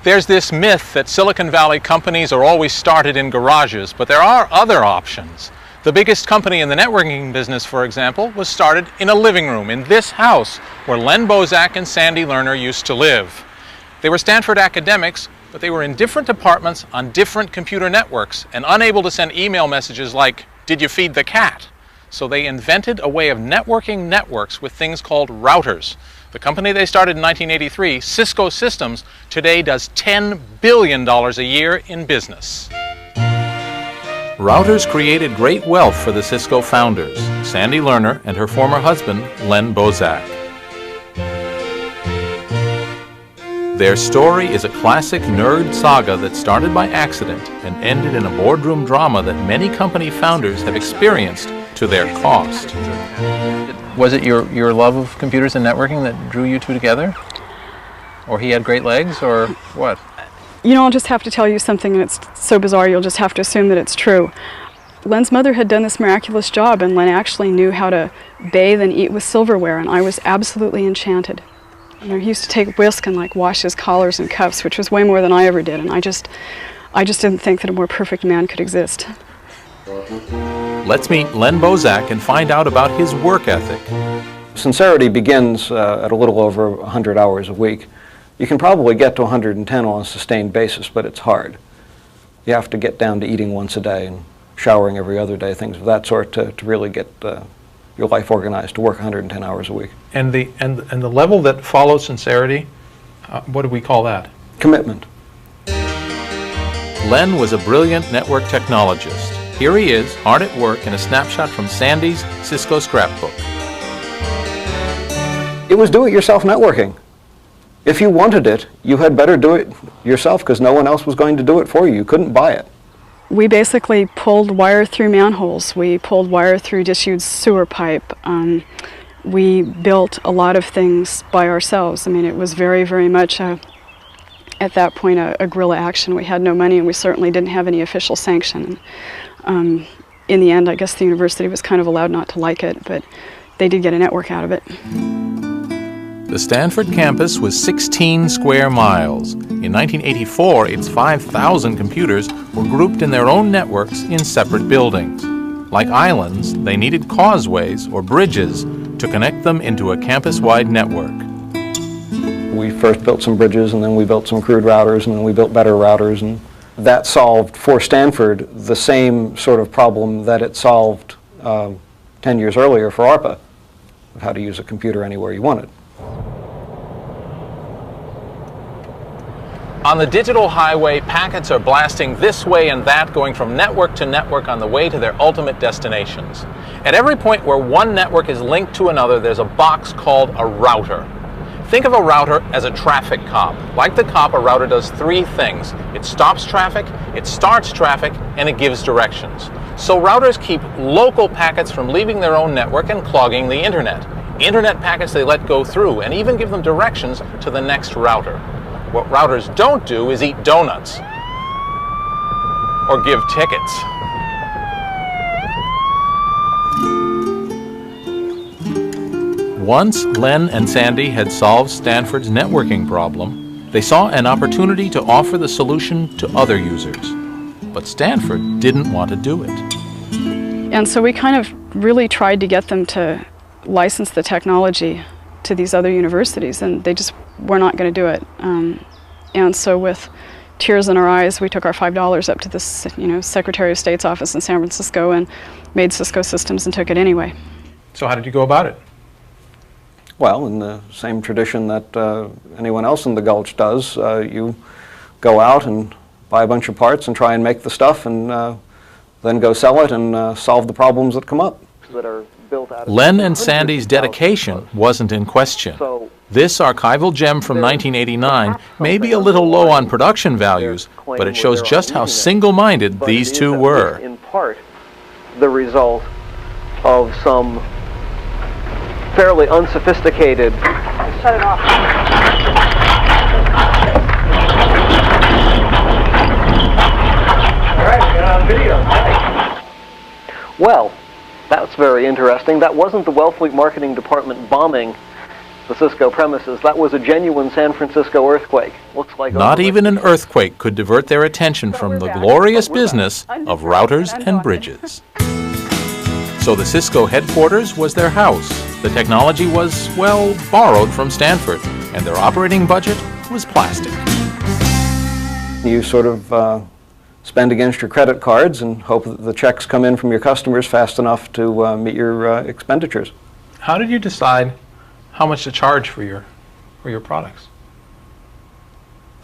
There's this myth that Silicon Valley companies are always started in garages, but there are other options. The biggest company in the networking business, for example, was started in a living room in this house where Len Bozak and Sandy Lerner used to live. They were Stanford academics, but they were in different departments on different computer networks and unable to send email messages like, "Did you feed the cat?" So they invented a way of networking networks with things called routers. The company they started in 1983, Cisco Systems, today does $10 billion a year in business. Routers created great wealth for the Cisco founders, Sandy Lerner and her former husband, Len Bozak. Their story is a classic nerd saga that started by accident and ended in a boardroom drama that many company founders have experienced to their cost. Was it your love of computers and networking that drew you two together? Or he had great legs, or what? You know, I'll just have to tell you something, and it's so bizarre you'll just have to assume that it's true. Len's mother had done this miraculous job, and Len actually knew how to bathe and eat with silverware, and I was absolutely enchanted. You know, he used to take whisk and wash his collars and cuffs, which was way more than I ever did, and I just didn't think that a more perfect man could exist. Let's meet Len Bozak and find out about his work ethic. Sincerity begins at a little over 100 hours a week. You can probably get to 110 on a sustained basis, but it's hard. You have to get down to eating once a day and showering every other day, things of that sort, to really get your life organized to work 110 hours a week. And the level that follows sincerity, what do we call that? Commitment. Len was a brilliant network technologist. Here he is, hard at work, in a snapshot from Sandy's Cisco scrapbook. It was do-it-yourself networking. If you wanted it, you had better do it yourself because no one else was going to do it for you. You couldn't buy it. We basically pulled wire through manholes. We pulled wire through disused sewer pipe. We built a lot of things by ourselves. I mean, it was very, very much, at that point, a guerrilla action. We had no money, and we certainly didn't have any official sanction. In the end, I guess the university was kind of allowed not to like it, but they did get a network out of it. The Stanford campus was 16 square miles. In 1984, its 5,000 computers were grouped in their own networks in separate buildings. Like islands, they needed causeways or bridges to connect them into a campus-wide network. We first built some bridges, and then we built some crude routers, and then we built better routers, and that solved for Stanford the same sort of problem that it solved 10 years earlier for ARPA, of how to use a computer anywhere you wanted. On the digital highway, packets are blasting this way and that, going from network to network on the way to their ultimate destinations. At every point where one network is linked to another, there's a box called a router. Think of a router as a traffic cop. Like the cop, a router does three things. It stops traffic, it starts traffic, and it gives directions. So routers keep local packets from leaving their own network and clogging the internet. Internet packets they let go through, and even give them directions to the next router. What routers don't do is eat donuts or give tickets. Once Len and Sandy had solved Stanford's networking problem, they saw an opportunity to offer the solution to other users. But Stanford didn't want to do it. And so we kind of really tried to get them to license the technology to these other universities, and they just were not going to do it. And so with tears in our eyes, we took our $5 up to the Secretary of State's office in San Francisco and made Cisco Systems and took it anyway. So how did you go about it? Well, in the same tradition that anyone else in the Gulch does, you go out and buy a bunch of parts and try and make the stuff, and then go sell it and solve the problems that come up. Len and Sandy's dedication wasn't in question. This archival gem from 1989 may be a little low on production values, but it shows just how single-minded these two were. In part, the result of some fairly unsophisticated. Shut it off. Well, that's very interesting. That wasn't the Wellfleet marketing department bombing the Cisco premises. That was a genuine San Francisco earthquake. Looks like Not even an earthquake could divert their attention from the glorious business of routers and bridges. So the Cisco headquarters was their house. The technology was, well, borrowed from Stanford, and their operating budget was plastic. You sort of spend against your credit cards and hope that the checks come in from your customers fast enough to meet your expenditures. How did you decide how much to charge for your products?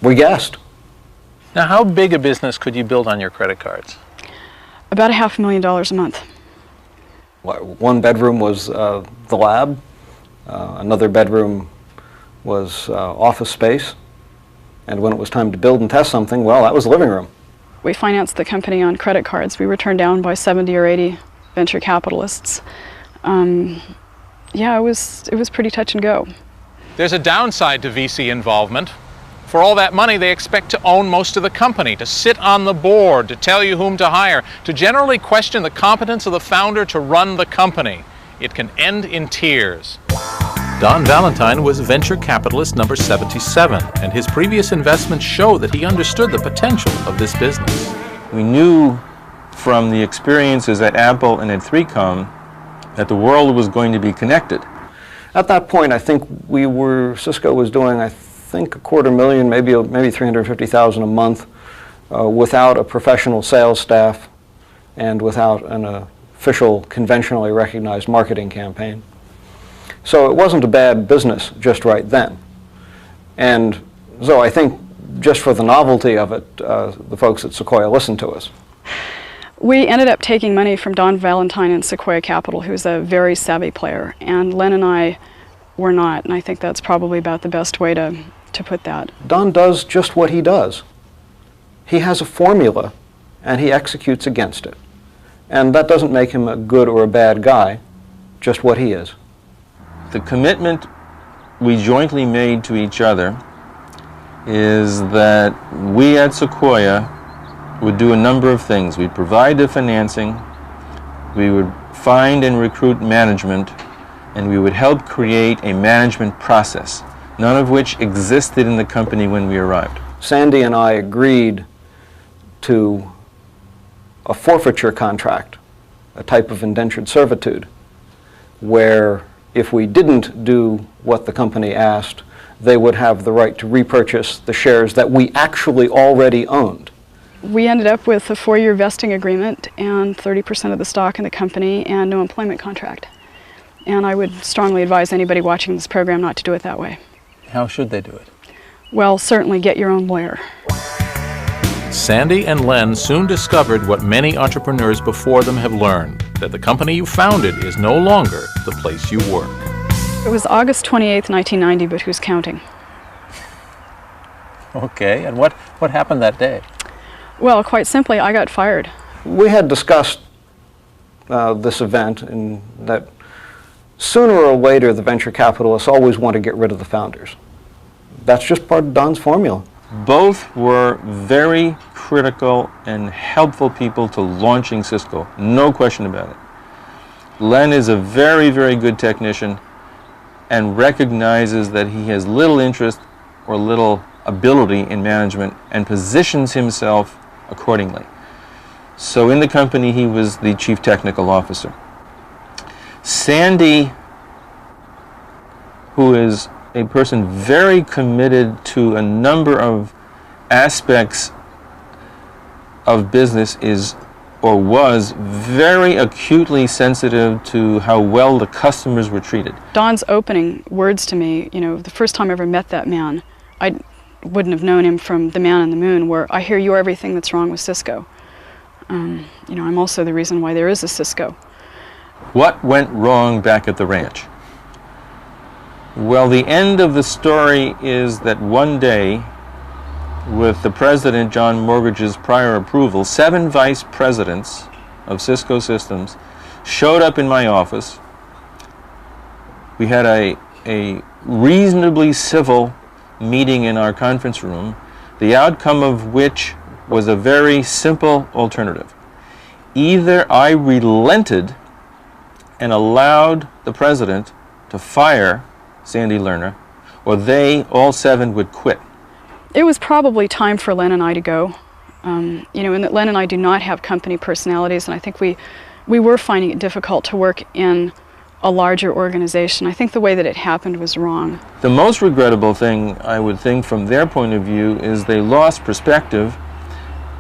We guessed. Now, how big a business could you build on your credit cards? About $500,000 a month. One bedroom was the lab. Another bedroom was office space. And when it was time to build and test something, well, that was the living room. We financed the company on credit cards. We were turned down by 70 or 80 venture capitalists. Yeah, it was pretty touch and go. There's a downside to VC involvement. For all that money, they expect to own most of the company, to sit on the board, to tell you whom to hire, to generally question the competence of the founder to run the company. It can end in tears. Don Valentine was venture capitalist number 77, and his previous investments show that he understood the potential of this business. We knew from the experiences at Apple and at 3Com that the world was going to be connected. At that point, I think Cisco was doing, I think, $250,000, maybe $350,000 a month without a professional sales staff and without an official, conventionally recognized marketing campaign. So it wasn't a bad business just right then. And so I think just for the novelty of it, the folks at Sequoia listened to us. We ended up taking money from Don Valentine and Sequoia Capital, who's a very savvy player, and Len and I were not, and I think that's probably about the best way to put that. Don does just what he does. He has a formula, and he executes against it. And that doesn't make him a good or a bad guy, just what he is. The commitment we jointly made to each other is that we at Sequoia would do a number of things. We'd provide the financing, we would find and recruit management, and we would help create a management process, none of which existed in the company when we arrived. Sandy and I agreed to a forfeiture contract, a type of indentured servitude, where if we didn't do what the company asked, they would have the right to repurchase the shares that we actually already owned. We ended up with a 4-year vesting agreement and 30% of the stock in the company and no employment contract. And I would strongly advise anybody watching this program not to do it that way. How should they do it? Well, certainly get your own lawyer. Sandy and Len soon discovered what many entrepreneurs before them have learned, that the company you founded is no longer the place you work. It was August 28th, 1990, but who's counting? Okay, and what happened that day? Well, quite simply, I got fired. We had discussed this event, and that sooner or later the venture capitalists always want to get rid of the founders. That's just part of Don's formula. Both were very critical and helpful people to launching Cisco, no question about it. Len is a very, very good technician and recognizes that he has little interest or little ability in management and positions himself accordingly. So in the company, he was the chief technical officer. Sandy, who is a person very committed to a number of aspects of business, is or was very acutely sensitive to how well the customers were treated. Don's opening words to me, the first time I ever met that man, I wouldn't have known him from The Man on the Moon, where I hear you're everything that's wrong with Cisco. I'm also the reason why there is a Cisco. What went wrong back at the ranch? Well, the end of the story is that one day, with the president, John Mortgage's prior approval, 7 vice presidents of Cisco Systems showed up in my office. We had a reasonably civil meeting in our conference room, the outcome of which was a very simple alternative. either I relented and allowed the president to fire Sandy Lerner, or they, all 7, would quit. It was probably time for Len and I to go. And that Len and I do not have company personalities, and I think we were finding it difficult to work in a larger organization. I think the way that it happened was wrong. The most regrettable thing, I would think, from their point of view, is they lost perspective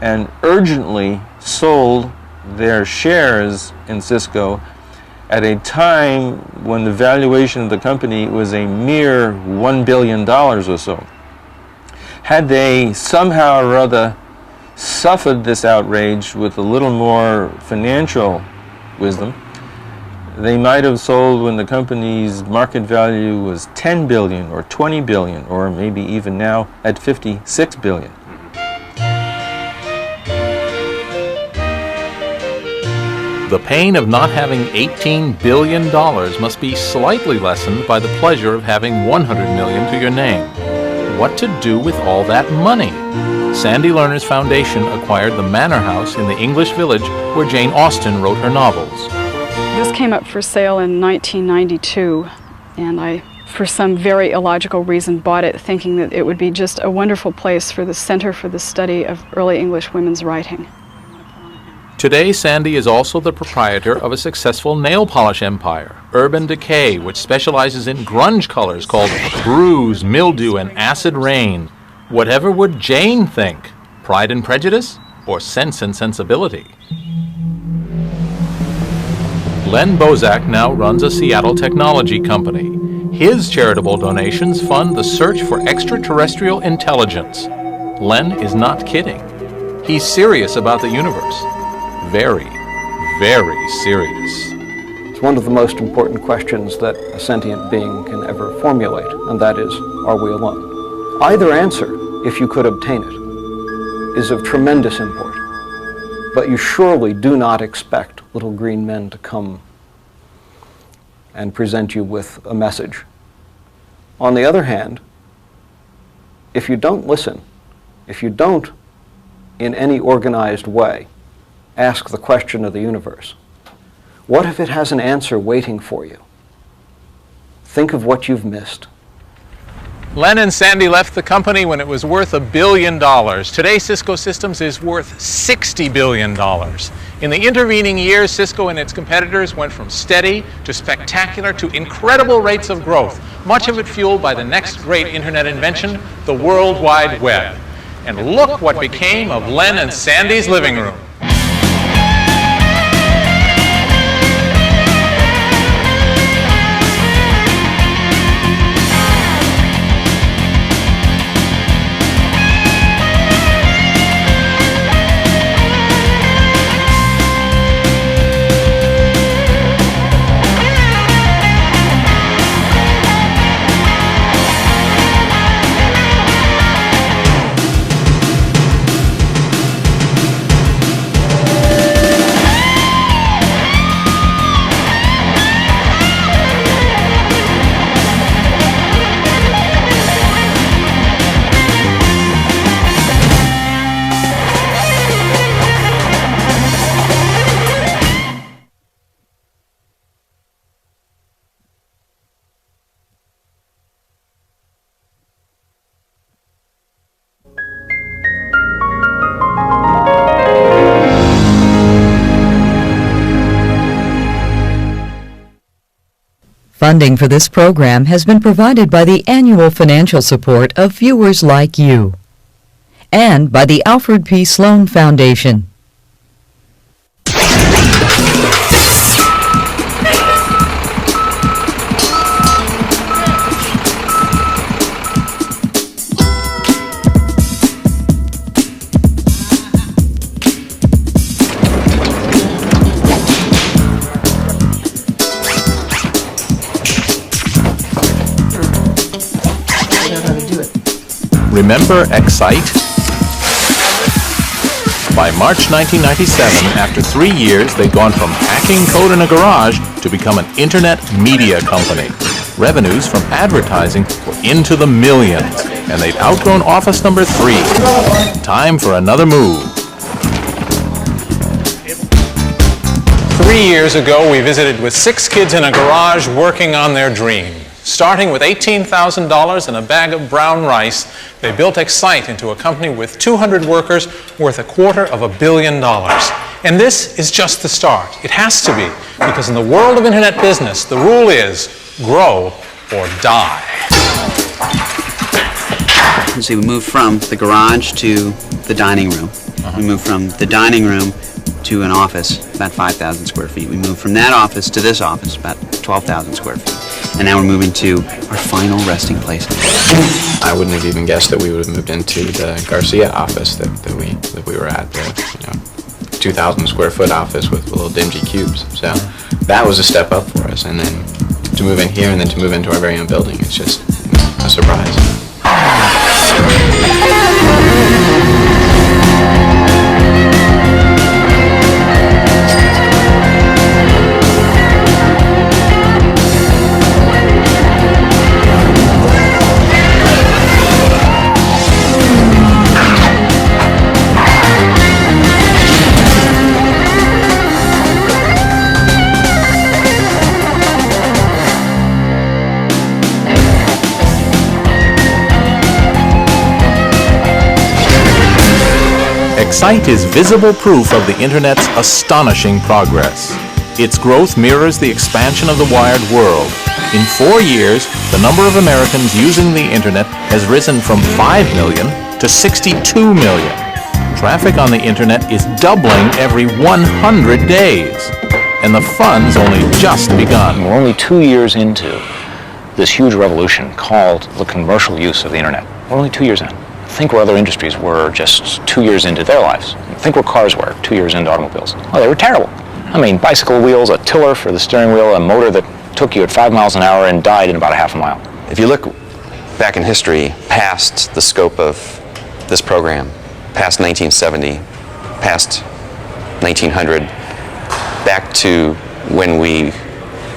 and urgently sold their shares in Cisco at a time when the valuation of the company was a mere $1 billion or so. Had they somehow or other suffered this outrage with a little more financial wisdom, they might have sold when the company's market value was 10 billion or 20 billion, or maybe even now at 56 billion. The pain of not having $18 billion must be slightly lessened by the pleasure of having $100 million to your name. What to do with all that money? Sandy Lerner's foundation acquired the Manor House in the English Village where Jane Austen wrote her novels. This came up for sale in 1992, and I, for some very illogical reason, bought it thinking that it would be just a wonderful place for the Center for the Study of Early English Women's Writing. Today, Sandy is also the proprietor of a successful nail polish empire, Urban Decay, which specializes in grunge colors called Bruise, Mildew, and Acid Rain. Whatever would Jane think? Pride and Prejudice or Sense and Sensibility? Len Bozak now runs a Seattle technology company. His charitable donations fund the search for extraterrestrial intelligence. Len is not kidding. He's serious about the universe. Very, very serious. It's one of the most important questions that a sentient being can ever formulate, and that is, are we alone? Either answer, if you could obtain it, is of tremendous import. But you surely do not expect little green men to come and present you with a message. On the other hand, if you don't listen, if you don't, in any organized way, ask the question of the universe, what if it has an answer waiting for you? Think of what you've missed. Len and Sandy left the company when it was worth $1 billion. Today, Cisco Systems is worth $60 billion. In the intervening years, Cisco and its competitors went from steady to spectacular to incredible rates of growth, much of it fueled by the next great internet invention, the World Wide Web. And look what became of Len and Sandy's living room. Funding for this program has been provided by the annual financial support of viewers like you and by the Alfred P. Sloan Foundation. Remember Excite? By March 1997, after 3 years, they'd gone from hacking code in a garage to become an internet media company. Revenues from advertising were into the millions, and they'd outgrown office number 3. Time for another move. years ago, we visited with 6 kids in a garage working on their dream. Starting with $18,000 and a bag of brown rice, they built Excite into a company with 200 workers worth $250 million. And this is just the start. It has to be, because in the world of internet business, the rule is grow or die. See, we moved from the garage to the dining room. We moved from the dining room to an office, about 5,000 square feet. We moved from that office to this office, about 12,000 square feet. And now we're moving to our final resting place. I wouldn't have even guessed that we would have moved into the Garcia office that we were at, the 2,000 square foot office with little dingy cubes. So that was a step up for us. And then to move in here and then to move into our very own building, it's just a surprise. Excite is visible proof of the Internet's astonishing progress. Its growth mirrors the expansion of the wired world. In 4 years, the number of Americans using the Internet has risen from 5 million to 62 million. Traffic on the Internet is doubling every 100 days. And the fun's only just begun. We're only 2 years into this huge revolution called the commercial use of the Internet. We're only 2 years in. Think where other industries were just 2 years into their lives. Think where cars were 2 years into automobiles. Oh, they were terrible. I mean, bicycle wheels, a tiller for the steering wheel, a motor that took you at 5 miles an hour and died in about a half a mile. If you look back in history, past the scope of this program, past 1970, past 1900, back to when we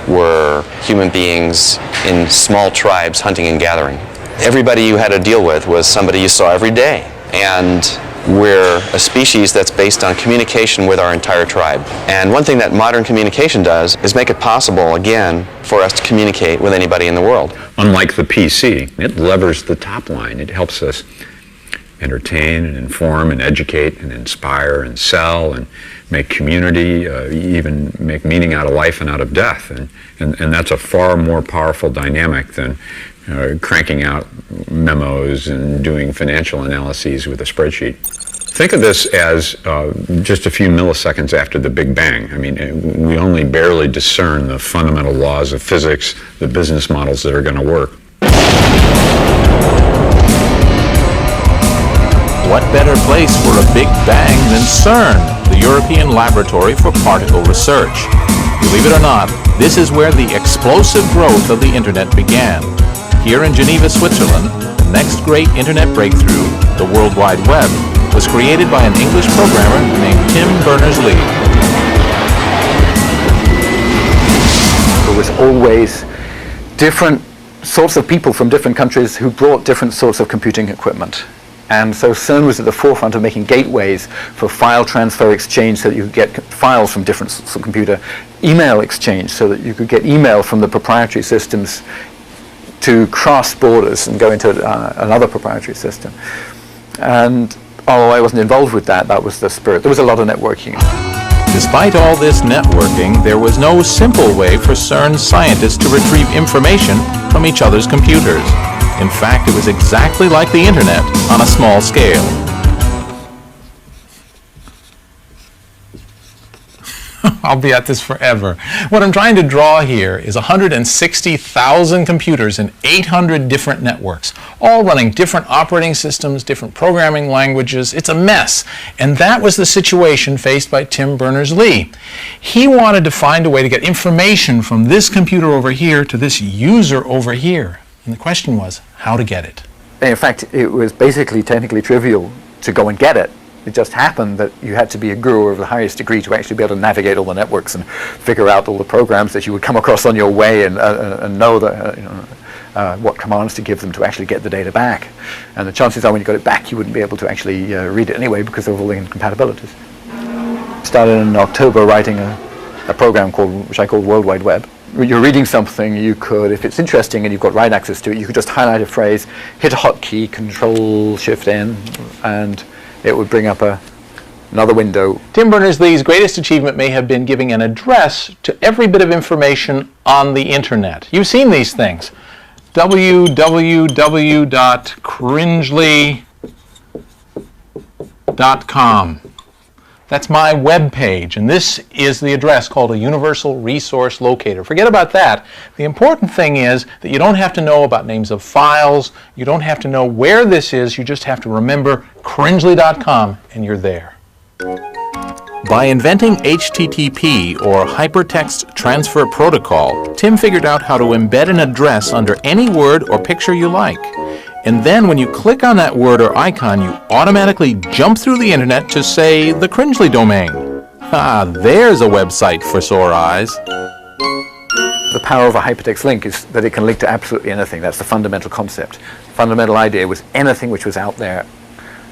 were human beings in small tribes hunting and gathering. Everybody you had to deal with was somebody you saw every day. And we're a species that's based on communication with our entire tribe. And one thing that modern communication does is make it possible, again, for us to communicate with anybody in the world. Unlike the PC, it levers the top line. It helps us entertain and inform and educate and inspire and sell and make community, even make meaning out of life and out of death. And that's a far more powerful dynamic than cranking out memos and doing financial analyses with a spreadsheet. Think of this as just a few milliseconds after the Big Bang. I mean, we only barely discern the fundamental laws of physics, the business models that are going to work. What better place for a Big Bang than CERN, the European Laboratory for Particle Research? Believe it or not, this is where the explosive growth of the Internet began. Here in Geneva, Switzerland, the next great Internet breakthrough, the World Wide Web, was created by an English programmer named Tim Berners-Lee. There was always different sorts of people from different countries who brought different sorts of computing equipment. And so CERN was at the forefront of making gateways for file transfer exchange so that you could get files from different sorts of computer, email exchange so that you could get email from the proprietary systems to cross borders and go into another proprietary system. And although I wasn't involved with that, that was the spirit. There was a lot of networking. Despite all this networking, there was no simple way for CERN scientists to retrieve information from each other's computers. In fact, it was exactly like the Internet on a small scale. I'll be at this forever. What I'm trying to draw here is 160,000 computers in 800 different networks, all running different operating systems, different programming languages. It's a mess. And that was the situation faced by Tim Berners-Lee. He wanted to find a way to get information from this computer over here to this user over here. And the question was, how to get it? In fact, it was basically technically trivial to go and get it. It just happened that you had to be a guru of the highest degree to actually be able to navigate all the networks and figure out all the programs that you would come across on your way and know that, what commands to give them to actually get the data back. And the chances are when you got it back, you wouldn't be able to actually read it anyway because of all the incompatibilities. Started in October writing a a program which I call World Wide Web. You're reading something, you could, if it's interesting and you've got write access to it, you could just highlight a phrase, hit a hotkey, Control-Shift-N, and it would bring up another window. Tim Berners-Lee's greatest achievement may have been giving an address to every bit of information on the internet. You've seen these things. www.cringely.com. That's my web page, and this is the address called a Universal Resource Locator. Forget about that. The important thing is that you don't have to know about names of files, you don't have to know where this is, you just have to remember cringely.com and you're there. By inventing HTTP, or Hypertext Transfer Protocol, Tim figured out how to embed an address under any word or picture you like. And then when you click on that word or icon, you automatically jump through the internet to, say, the Cringely domain. Ah, there's a website for sore eyes. The power of a hypertext link is that it can link to absolutely anything. That's the fundamental concept. The fundamental idea was anything which was out there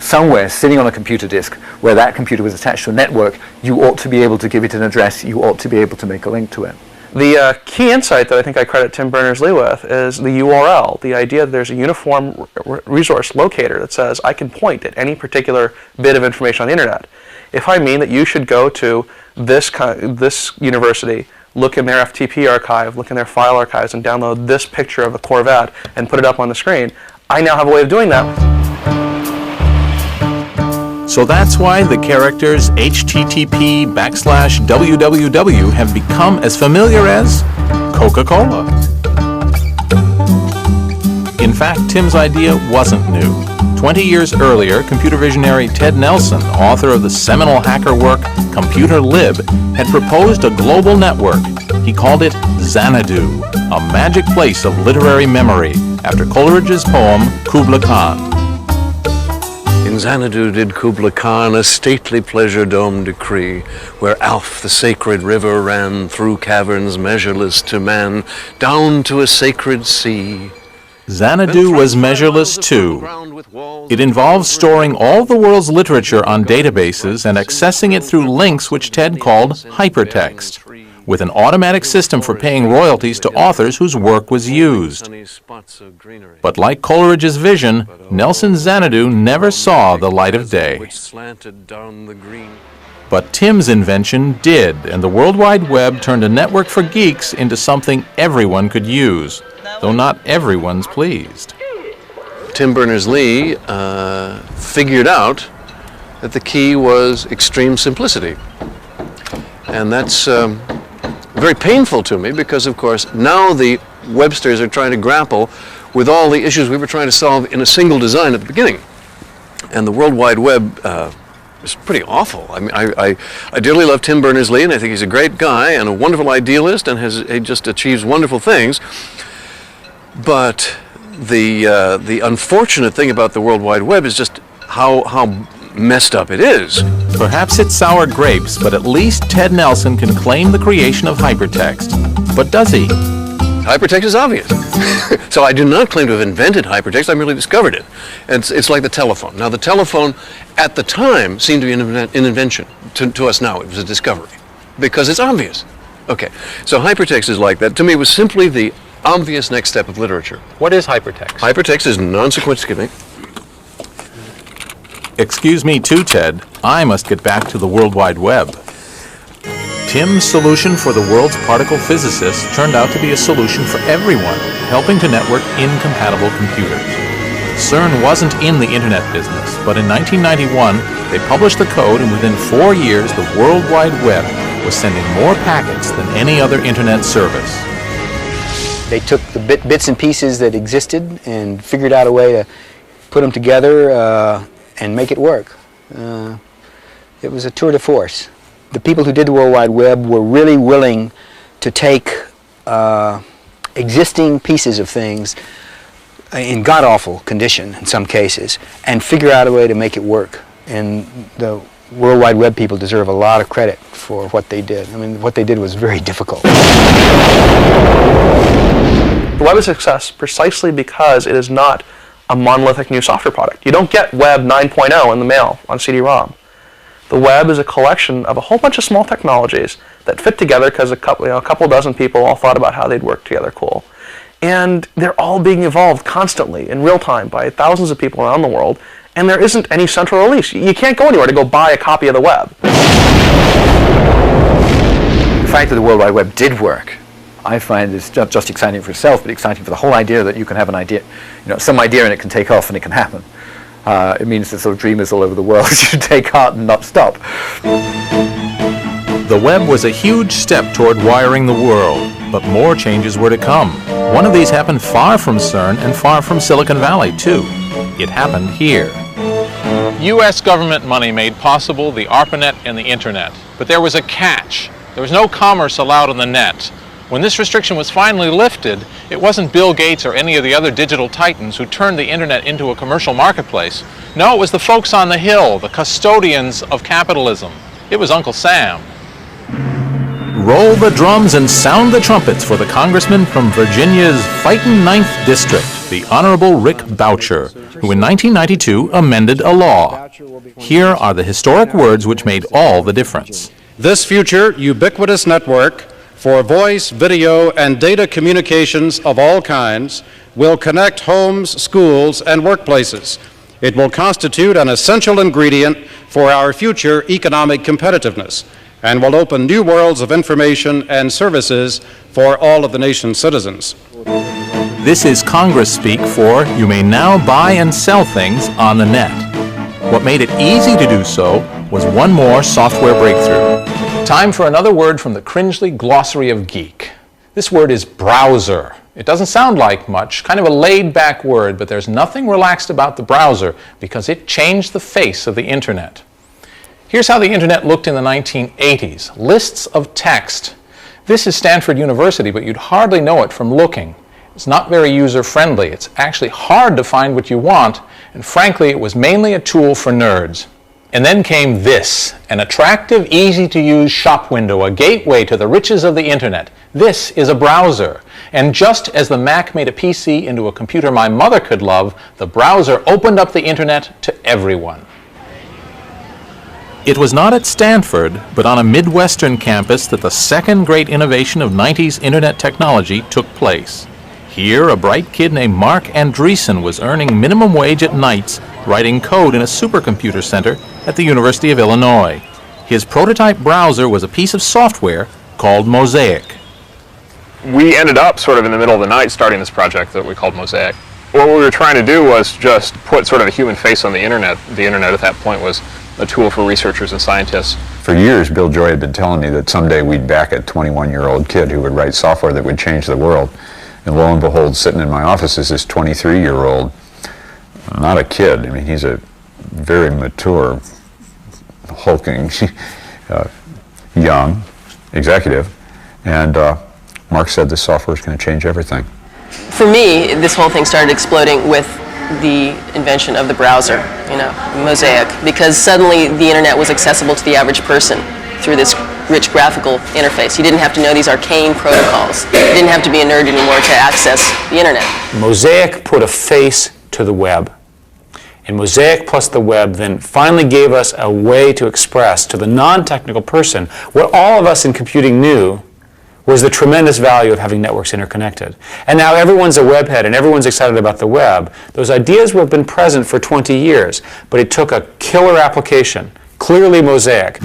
somewhere sitting on a computer disk where that computer was attached to a network, you ought to be able to give it an address, you ought to be able to make a link to it. The key insight that I think I credit Tim Berners-Lee with is the URL, the idea that there's a uniform resource locator that says I can point at any particular bit of information on the internet. If I mean that you should go to this university, look in their FTP archive, look in their file archives, and download this picture of a Corvette and put it up on the screen, I now have a way of doing that. So that's why the characters HTTP/www have become as familiar as Coca-Cola. In fact, Tim's idea wasn't new. 20 years earlier, computer visionary Ted Nelson, author of the seminal hacker work Computer Lib, had proposed a global network. He called it Xanadu, a magic place of literary memory, after Coleridge's poem Kubla Khan. In Xanadu did Kubla Khan a stately pleasure-dome decree, where Alph the sacred river ran through caverns measureless to man, down to a sacred sea. Xanadu was measureless too. It involves storing all the world's literature on databases and accessing it through links which Ted called hypertext, with an automatic system for paying royalties to authors whose work was used. But like Coleridge's vision, Nelson's Xanadu never saw the light of day. But Tim's invention did, and the World Wide Web turned a network for geeks into something everyone could use, though not everyone's pleased. Tim Berners-Lee figured out that the key was extreme simplicity. And that's very painful to me because, of course, now the Websters are trying to grapple with all the issues we were trying to solve in a single design at the beginning. And the World Wide Web is pretty awful. I mean, I dearly love Tim Berners-Lee, and I think he's a great guy and a wonderful idealist, and he just achieves wonderful things. But the unfortunate thing about the World Wide Web is just how messed up it is. Perhaps it's sour grapes, but at least Ted Nelson can claim the creation of hypertext. But does he? Hypertext is obvious. So I do not claim to have invented hypertext, I merely discovered it. And it's like the telephone. Now the telephone at the time seemed to be an invention. To us now it was a discovery because it's obvious. Okay, so hypertext is like that. To me it was simply the obvious next step of literature. What is hypertext? Hypertext is non-sequential. Excuse me too, Ted. I must get back to the World Wide Web. Tim's solution for the world's particle physicists turned out to be a solution for everyone, helping to network incompatible computers. CERN wasn't in the internet business, but in 1991, they published the code, and within 4 years, the World Wide Web was sending more packets than any other internet service. They took the bits and pieces that existed and figured out a way to put them together and make it work. It was a tour de force. The people who did the World Wide Web were really willing to take existing pieces of things in god-awful condition in some cases and figure out a way to make it work. And the World Wide Web people deserve a lot of credit for what they did. I mean, what they did was very difficult. The web is a success precisely because it is not a monolithic new software product. You don't get Web 9.0 in the mail on CD-ROM. The web is a collection of a whole bunch of small technologies that fit together because a couple dozen people all thought about how they'd work together cool. And they're all being evolved constantly in real time by thousands of people around the world, and there isn't any central release. You can't go anywhere to go buy a copy of the web. The fact that the World Wide Web did work, I find is not just exciting for itself, but exciting for the whole idea that you can have an idea, some idea and it can take off and it can happen. It means that sort of dreamers all over the world should take heart and not stop. The web was a huge step toward wiring the world, but more changes were to come. One of these happened far from CERN and far from Silicon Valley, too. It happened here. U.S. government money made possible the ARPANET and the Internet. But there was a catch. There was no commerce allowed on the net. When this restriction was finally lifted, it wasn't Bill Gates or any of the other digital titans who turned the Internet into a commercial marketplace. No, it was the folks on the Hill, the custodians of capitalism. It was Uncle Sam. Roll the drums and sound the trumpets for the congressman from Virginia's fightin' 9th District, the Honorable Rick Boucher, who in 1992 amended a law. Here are the historic words which made all the difference. This future ubiquitous network for voice, video, and data communications of all kinds will connect homes, schools, and workplaces. It will constitute an essential ingredient for our future economic competitiveness and will open new worlds of information and services for all of the nation's citizens. This is Congress speak for you may now buy and sell things on the net. What made it easy to do so was one more software breakthrough. Time for another word from the Cringely Glossary of Geek. This word is browser. It doesn't sound like much, kind of a laid-back word, but there's nothing relaxed about the browser because it changed the face of the Internet. Here's how the Internet looked in the 1980s. Lists of text. This is Stanford University, but you'd hardly know it from looking. It's not very user-friendly. It's actually hard to find what you want, and frankly, it was mainly a tool for nerds. And then came this, an attractive, easy-to-use shop window, a gateway to the riches of the Internet. This is a browser. And just as the Mac made a PC into a computer my mother could love, the browser opened up the Internet to everyone. It was not at Stanford, but on a Midwestern campus that the second great innovation of 90s Internet technology took place. Here, a bright kid named Mark Andreessen was earning minimum wage at nights, writing code in a supercomputer center at the University of Illinois. His prototype browser was a piece of software called Mosaic. We ended up sort of in the middle of the night starting this project that we called Mosaic. What we were trying to do was just put sort of a human face on the Internet. The Internet at that point was a tool for researchers and scientists. For years, Bill Joy had been telling me that someday we'd back a 21-year-old kid who would write software that would change the world. And lo and behold, sitting in my office is this 23-year-old, not a kid. I mean, he's a very mature, hulking, young executive. And Mark said this software is going to change everything. For me, this whole thing started exploding with the invention of the browser, Mosaic, because suddenly the Internet was accessible to the average person through this rich graphical interface. You didn't have to know these arcane protocols. You didn't have to be a nerd anymore to access the Internet. Mosaic put a face to the web. And Mosaic plus the web then finally gave us a way to express to the non-technical person what all of us in computing knew was the tremendous value of having networks interconnected. And now everyone's a webhead and everyone's excited about the web. Those ideas have been present for 20 years, but it took a killer application, clearly Mosaic.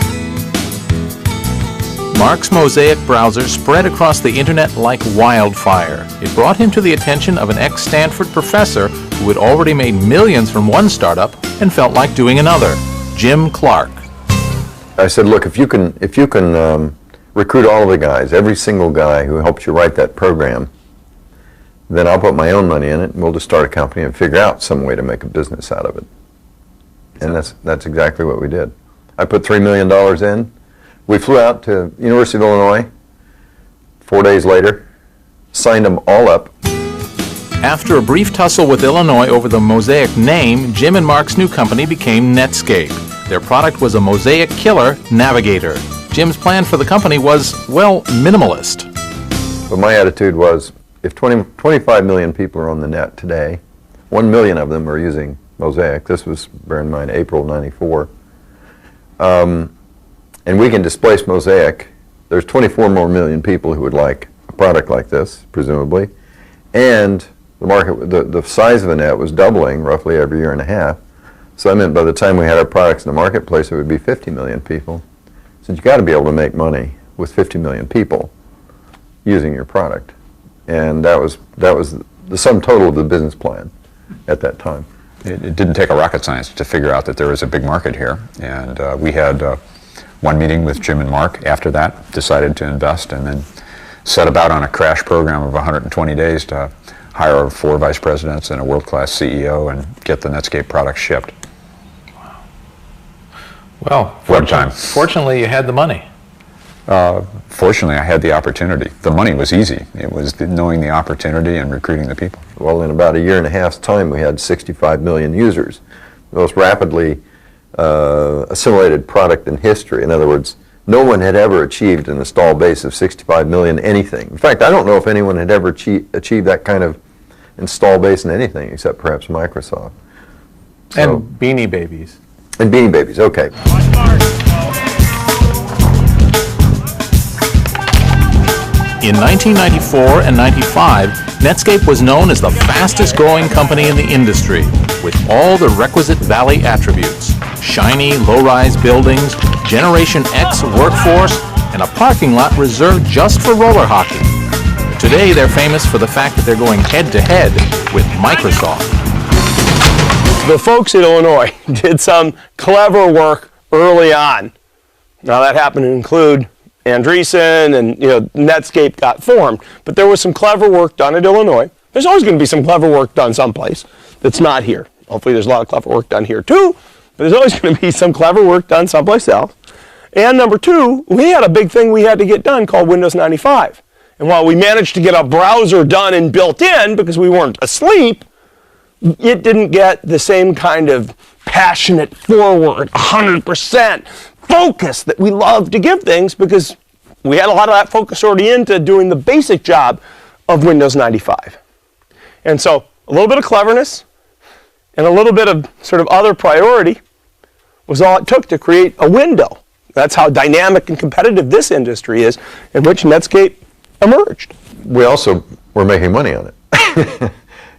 Mark's Mosaic browser spread across the Internet like wildfire. It brought him to the attention of an ex-Stanford professor who had already made millions from one startup and felt like doing another, Jim Clark. I said, look, if you can recruit all of the guys, every single guy who helped you write that program, then I'll put my own money in it and we'll just start a company and figure out some way to make a business out of it. And that's exactly what we did. I put $3 million in. We flew out to University of Illinois 4 days later, signed them all up. After a brief tussle with Illinois over the Mosaic name, Jim and Mark's new company became Netscape. Their product was a Mosaic killer Navigator. Jim's plan for the company was, well, minimalist. But my attitude was, if 25 million people are on the net today, 1 million of them are using Mosaic. This was, bear in mind, April of '94. and we can displace Mosaic. There's 24 more million people who would like a product like this, presumably, and the market, the size of the net was doubling roughly every year and a half. So I meant by the time we had our products in the marketplace, it would be 50 million people. So you got to be able to make money with 50 million people using your product, and that was the sum total of the business plan at that time. It didn't take a rocket science to figure out that there was a big market here, and we had one meeting with Jim and Mark after that, decided to invest, and then set about on a crash program of 120 days to hire 4 vice presidents and a world-class CEO and get the Netscape product shipped. Well, fortunately you had the money. Fortunately, I had the opportunity. The money was easy. It was knowing the opportunity and recruiting the people. Well, in about a year and a half's time, we had 65 million users, the most rapidly assimilated product in history. In other words, no one had ever achieved an install base of 65 million anything. In fact, I don't know if anyone had ever achieved that kind of install base in anything except perhaps Microsoft. So, and Beanie Babies. And Beanie Babies, okay. In 1994 and 95, Netscape was known as the fastest growing company in the industry, with all the requisite Valley attributes: shiny, low-rise buildings, Generation X workforce, and a parking lot reserved just for roller hockey. Today, they're famous for the fact that they're going head-to-head with Microsoft. The folks in Illinois did some clever work early on. Now that happened to include Andreessen, and Netscape got formed. But there was some clever work done at Illinois. There's always going to be some clever work done someplace that's not here. Hopefully there's a lot of clever work done here too, but there's always going to be some clever work done someplace else. And number two, we had a big thing we had to get done called Windows 95. And while we managed to get a browser done and built in because we weren't asleep, it didn't get the same kind of passionate forward, 100% focus that we love to give things, because we had a lot of that focus already into doing the basic job of Windows 95. And so a little bit of cleverness and a little bit of sort of other priority was all it took to create a window. That's how dynamic and competitive this industry is, in which Netscape emerged. We also were making money on it.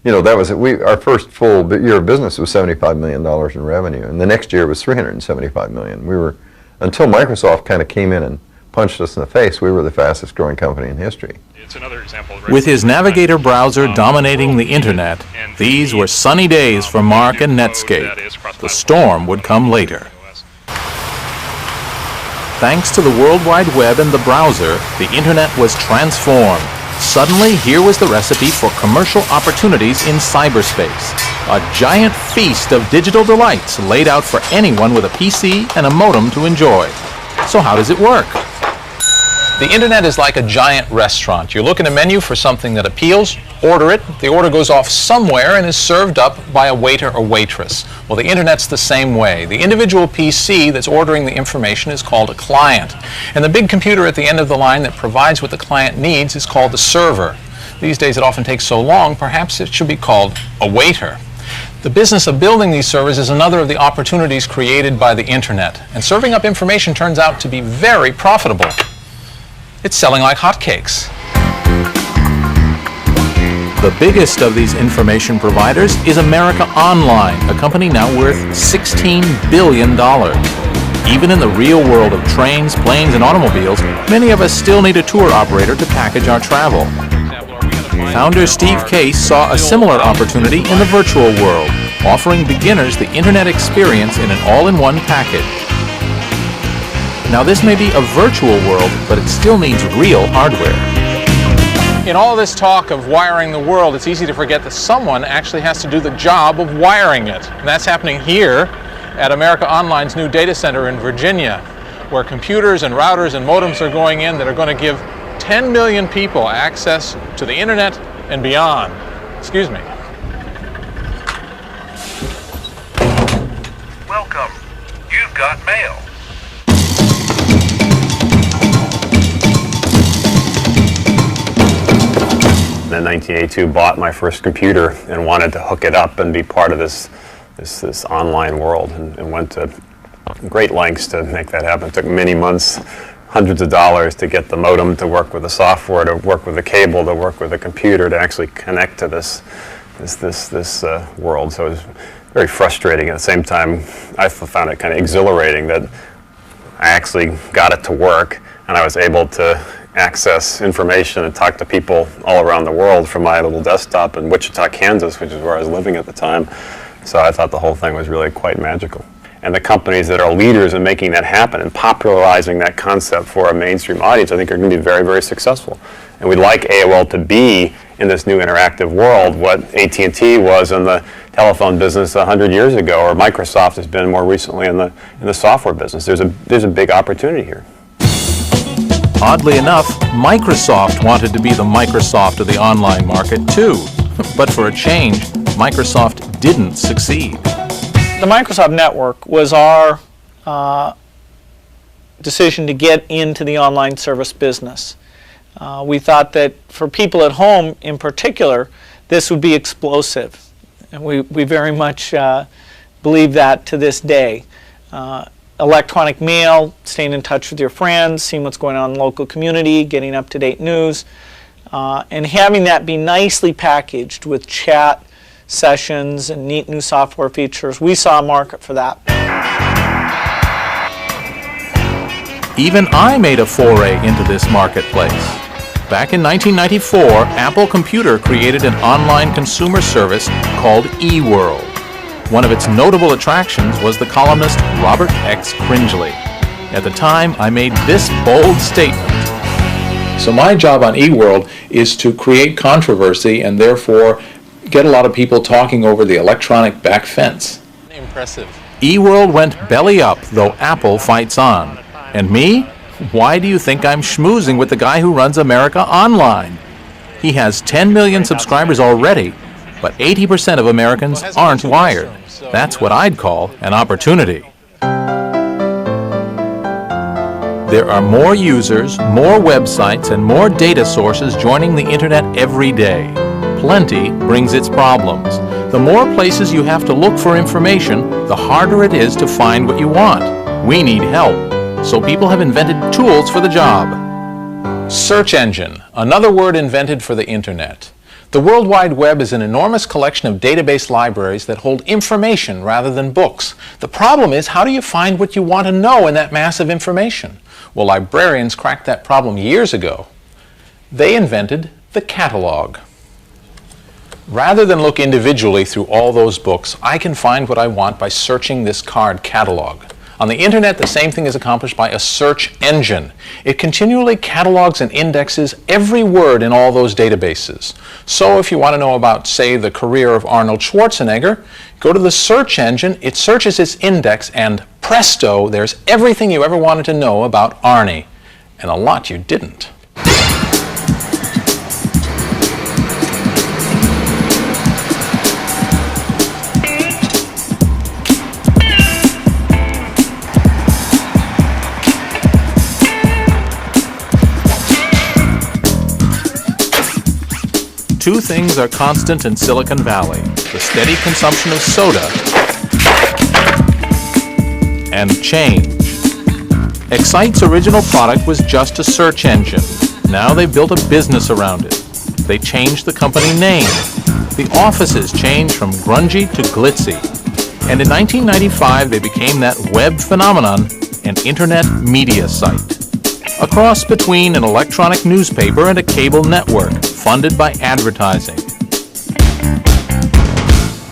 That was it. Our first full year of business was $75 million in revenue, and the next year was $375 million. We were, until Microsoft kind of came in and punched us in the face, we were the fastest growing company in history. It's another example. With his Navigator browser dominating the internet, these were sunny days for Mark and Netscape. The storm would come later. Thanks to the World Wide Web and the browser, the internet was transformed. Suddenly, here was the recipe for commercial opportunities in cyberspace. A giant feast of digital delights laid out for anyone with a PC and a modem to enjoy. So how does it work? The internet is like a giant restaurant. You look in a menu for something that appeals, order it, the order goes off somewhere and is served up by a waiter or waitress. Well, the internet's the same way. The individual PC that's ordering the information is called a client. And the big computer at the end of the line that provides what the client needs is called the server. These days it often takes so long, perhaps it should be called a waiter. The business of building these servers is another of the opportunities created by the internet. And serving up information turns out to be very profitable. It's selling like hotcakes. The biggest of these information providers is America Online, a company now worth $16 billion. Even in the real world of trains, planes, and automobiles, many of us still need a tour operator to package our travel. Founder Steve Case saw a similar opportunity in the virtual world, offering beginners the internet experience in an all-in-one package. Now, this may be a virtual world, but it still needs real hardware. In all this talk of wiring the world, it's easy to forget that someone actually has to do the job of wiring it. And that's happening here at America Online's new data center in Virginia, where computers and routers and modems are going in that are going to give 10 million people access to the internet and beyond. Excuse me. Welcome. You've got mail. In 1982, bought my first computer and wanted to hook it up and be part of this online world, and went to great lengths to make that happen. It took many months, hundreds of dollars to get the modem to work with the software, to work with the cable, to work with the computer, to actually connect to this world. So it was very frustrating. At the same time, I found it kind of exhilarating that I actually got it to work, and I was able to access information and talk to people all around the world from my little desktop in Wichita, Kansas, which is where I was living at the time. So I thought the whole thing was really quite magical. And the companies that are leaders in making that happen and popularizing that concept for a mainstream audience, I think are going to be very, very successful. And we'd like AOL to be in this new interactive world what AT&T was in the telephone business 100 years ago, or Microsoft has been more recently in the software business. There's a big opportunity here. Oddly enough, Microsoft wanted to be the Microsoft of the online market too. But for a change, Microsoft didn't succeed. The Microsoft Network was our decision to get into the online service business. We thought that for people at home in particular, this would be explosive. And we very much believe that to this day. Electronic mail, staying in touch with your friends, seeing what's going on in the local community, getting up-to-date news, and having that be nicely packaged with chat sessions and neat new software features. We saw a market for that. Even I made a foray into this marketplace. Back in 1994, Apple Computer created an online consumer service called eWorld. One of its notable attractions was the columnist Robert X. Cringely. At the time, I made this bold statement. So my job on eWorld is to create controversy and therefore get a lot of people talking over the electronic back fence. Impressive. eWorld went belly up, though Apple fights on. And me? Why do you think I'm schmoozing with the guy who runs America Online? He has 10 million subscribers already, but 80% of Americans aren't wired. That's what I'd call an opportunity. There are more users, more websites, and more data sources joining the internet every day. Plenty brings its problems. The more places you have to look for information, the harder it is to find what you want. We need help. So people have invented tools for the job. Search engine, another word invented for the internet. The World Wide Web is an enormous collection of database libraries that hold information rather than books. The problem is, how do you find what you want to know in that mass of information? Well, librarians cracked that problem years ago. They invented the catalog. Rather than look individually through all those books, I can find what I want by searching this card catalog. On the internet, the same thing is accomplished by a search engine. It continually catalogs and indexes every word in all those databases. So if you want to know about, say, the career of Arnold Schwarzenegger, go to the search engine, it searches its index, and presto, there's everything you ever wanted to know about Arnie, and a lot you didn't. Two things are constant in Silicon Valley: the steady consumption of soda and change. Excite's original product was just a search engine. Now they've built a business around it. They changed the company name. The offices changed from grungy to glitzy. And in 1995, they became that web phenomenon, an internet media site. A cross between an electronic newspaper and a cable network, funded by advertising.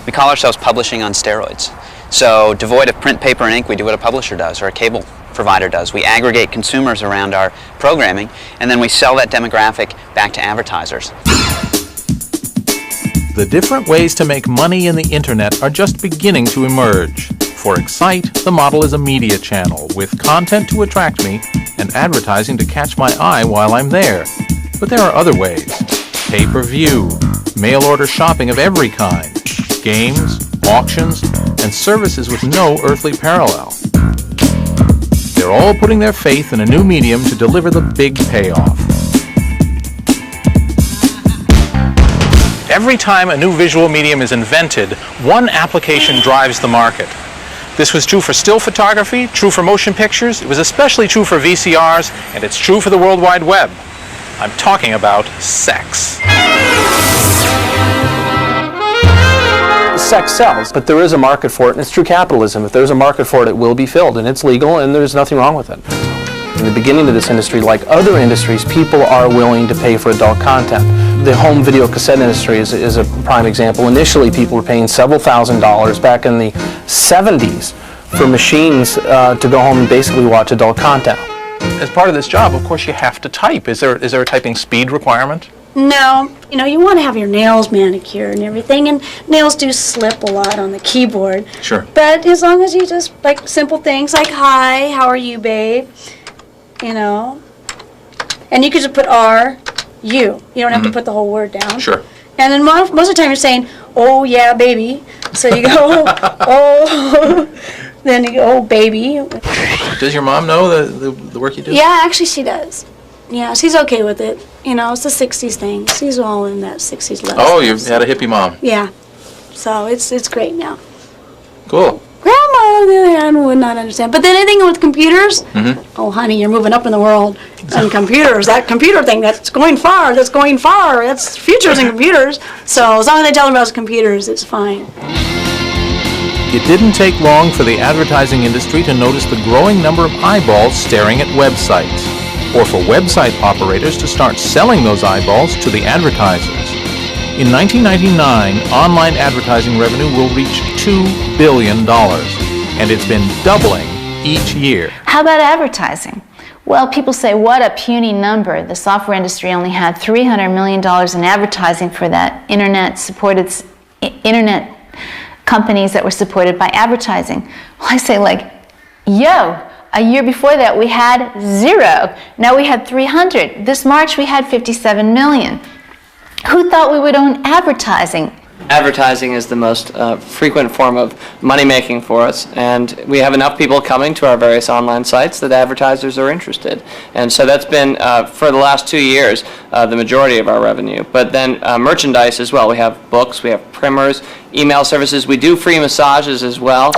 We call ourselves publishing on steroids. So devoid of print, paper, and ink, we do what a publisher does or a cable provider does. We aggregate consumers around our programming, and then we sell that demographic back to advertisers. The different ways to make money in the internet are just beginning to emerge. For Excite, the model is a media channel with content to attract me and advertising to catch my eye while I'm there. But there are other ways. Pay-per-view, mail-order shopping of every kind, games, auctions, and services with no earthly parallel. They're all putting their faith in a new medium to deliver the big payoff. Every time a new visual medium is invented, one application drives the market. This was true for still photography, true for motion pictures, it was especially true for VCRs, and it's true for the World Wide Web. I'm talking about sex. Sex sells, but there is a market for it, and it's true capitalism. If there's a market for it, it will be filled, and it's legal, and there's nothing wrong with it. In the beginning of this industry, like other industries, people are willing to pay for adult content. The home video cassette industry is a prime example. Initially, people were paying several $1,000s back in the 70s for machines to go home and basically watch adult content. As part of this job, of course, you have to type. Is there a typing speed requirement? No, you know, you want to have your nails manicured and everything, and nails do slip a lot on the keyboard. Sure. But as long as you just, like, simple things like, hi, how are you, babe? You know? And you could just put R, you. You don't have to put the whole word down. Sure. And then most of the time you're saying, oh, yeah, baby. So you go, oh, then you go, oh, baby. Does your mom know the work you do? Yeah, actually she does. Yeah, she's okay with it. You know, it's the 60s thing. She's all in that 60s level. Oh, you had a hippie mom. Yeah. So it's great now. Cool. Grandma, on the other hand, would not understand. But then anything with computers, oh, honey, you're moving up in the world. And computers, that computer thing, that's going far, that's futures in computers. So as long as they tell them about computers, it's fine. It didn't take long for the advertising industry to notice the growing number of eyeballs staring at websites, or for website operators to start selling those eyeballs to the advertisers. In 1999, online advertising revenue will reach $2 billion, and it's been doubling each year. How about advertising? Well, people say, what a puny number. The software industry only had $300 million in advertising for that internet companies that were supported by advertising. Well, I say, like, yo, a year before that we had 0. Now we had 300. This March we had 57 million. Who thought we would own advertising? Advertising is the most frequent form of money making for us, and we have enough people coming to our various online sites that advertisers are interested. And so that's been, for the last 2 years, the majority of our revenue. But then merchandise as well. We have books, we have primers, email services. We do free massages as well.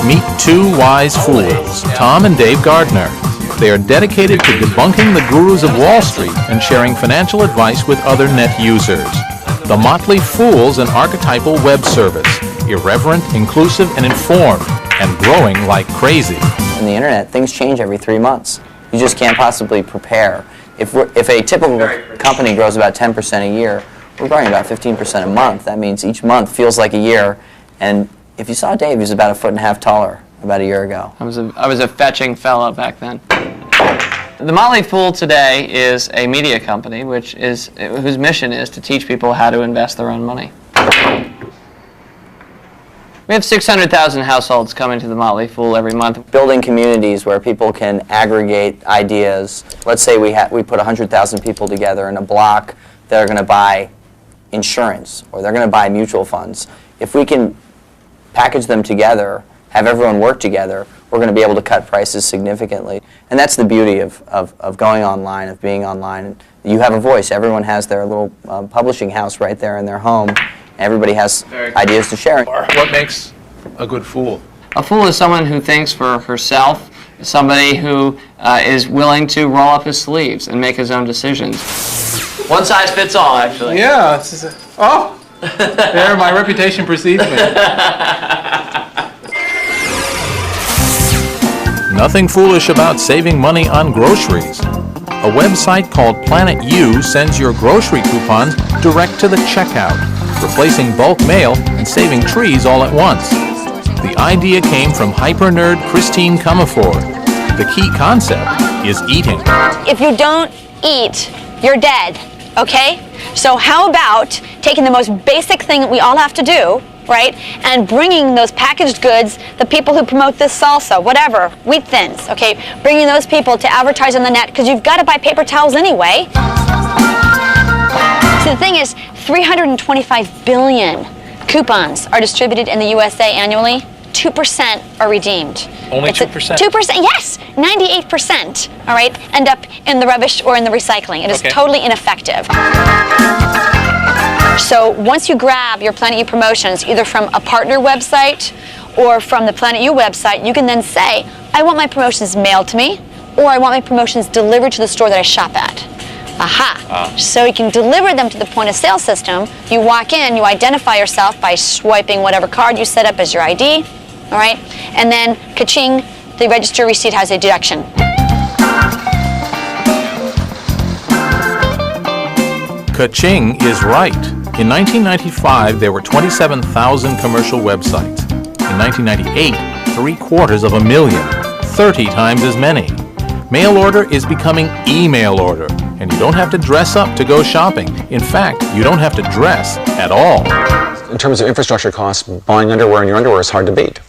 Meet two wise fools, Tom and Dave Gardner. They are dedicated to debunking the gurus of Wall Street and sharing financial advice with other net users. The Motley Fool's an archetypal web service, irreverent, inclusive, and informed, and growing like crazy. On the internet, things change every 3 months. You just can't possibly prepare. If a typical company grows about 10% a year, we're growing about 15% a month. That means each month feels like a year. And if you saw Dave, he was about 1.5 feet taller about a year ago. I was a fetching fella back then. The Motley Fool today is a media company whose mission is to teach people how to invest their own money. We have 600,000 households coming to the Motley Fool every month. Building communities where people can aggregate ideas. Let's say we put 100,000 people together in a block that are going to buy insurance or they're going to buy mutual funds. If we can package them together, have everyone work together, we're going to be able to cut prices significantly. And that's the beauty of going online, of being online. You have a voice. Everyone has their little publishing house right there in their home. Everybody has ideas to share. What makes a good fool? A fool is someone who thinks for herself, somebody who is willing to roll up his sleeves and make his own decisions. One size fits all, actually. Yeah. There, my reputation precedes me. Nothing foolish about saving money on groceries. A website called Planet U sends your grocery coupons direct to the checkout, replacing bulk mail and saving trees all at once. The idea came from hyper-nerd Christine Comerford. The key concept is eating. If you don't eat, you're dead, okay? So how about taking the most basic thing that we all have to do, right, and bringing those packaged goods, the people who promote this salsa, whatever, wheat thins, okay, bringing those people to advertise on the net, because you've got to buy paper towels anyway. So the thing is, 325 billion coupons are distributed in the USA annually. 2% are redeemed. Only 2%? 2%, yes! 98%, all right, end up in the rubbish or in the recycling. It is totally ineffective. So once you grab your Planet U promotions, either from a partner website or from the Planet U website, you can then say, I want my promotions mailed to me, or I want my promotions delivered to the store that I shop at. Aha. So you can deliver them to the point of sale system. You walk in, you identify yourself by swiping whatever card you set up as your ID, all right? And then, ka-ching, the register receipt has a deduction. Ka-ching is right. In 1995, there were 27,000 commercial websites. In 1998, 750,000, 30 times as many. Mail order is becoming email order, and you don't have to dress up to go shopping. In fact, you don't have to dress at all. In terms of infrastructure costs, buying underwear in your underwear is hard to beat.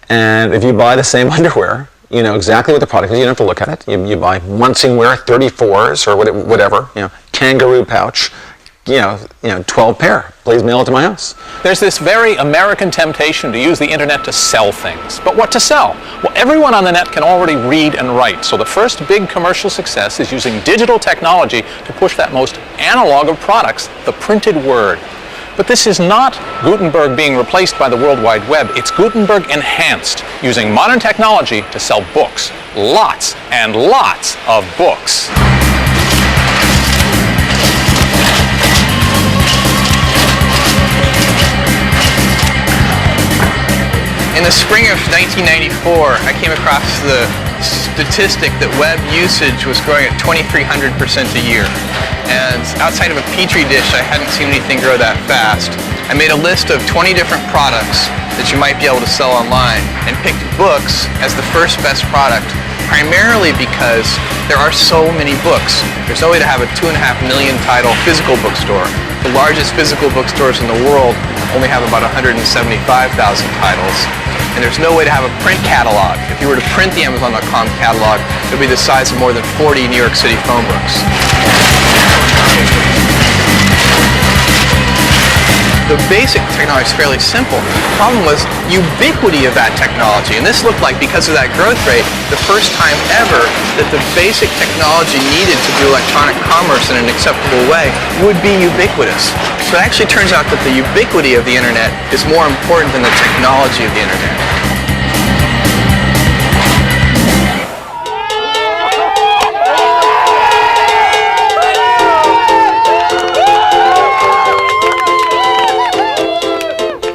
And if you buy the same underwear, you know exactly what the product is. You don't have to look at it. You buy Munsingwear 34s or whatever, kangaroo pouch, 12 pair. Please mail it to my house. There's this very American temptation to use the internet to sell things. But what to sell? Well, everyone on the net can already read and write. So the first big commercial success is using digital technology to push that most analog of products, the printed word. But this is not Gutenberg being replaced by the World Wide Web. It's Gutenberg enhanced, using modern technology to sell books. Lots and lots of books. In the spring of 1994, I came across the statistic that web usage was growing at 2,300% a year. And outside of a petri dish, I hadn't seen anything grow that fast. I made a list of 20 different products that you might be able to sell online and picked books as the first best product, primarily because there are so many books. There's no way to have a 2.5 million title physical bookstore. The largest physical bookstores in the world only have about 175,000 titles. And there's no way to have a print catalog. If you were to print the Amazon.com catalog, it would be the size of more than 40 New York City phone books. The basic technology is fairly simple. The problem was ubiquity of that technology. And this looked like, because of that growth rate, the first time ever that the basic technology needed to do electronic commerce in an acceptable way would be ubiquitous. So it actually turns out that the ubiquity of the internet is more important than the technology of the internet.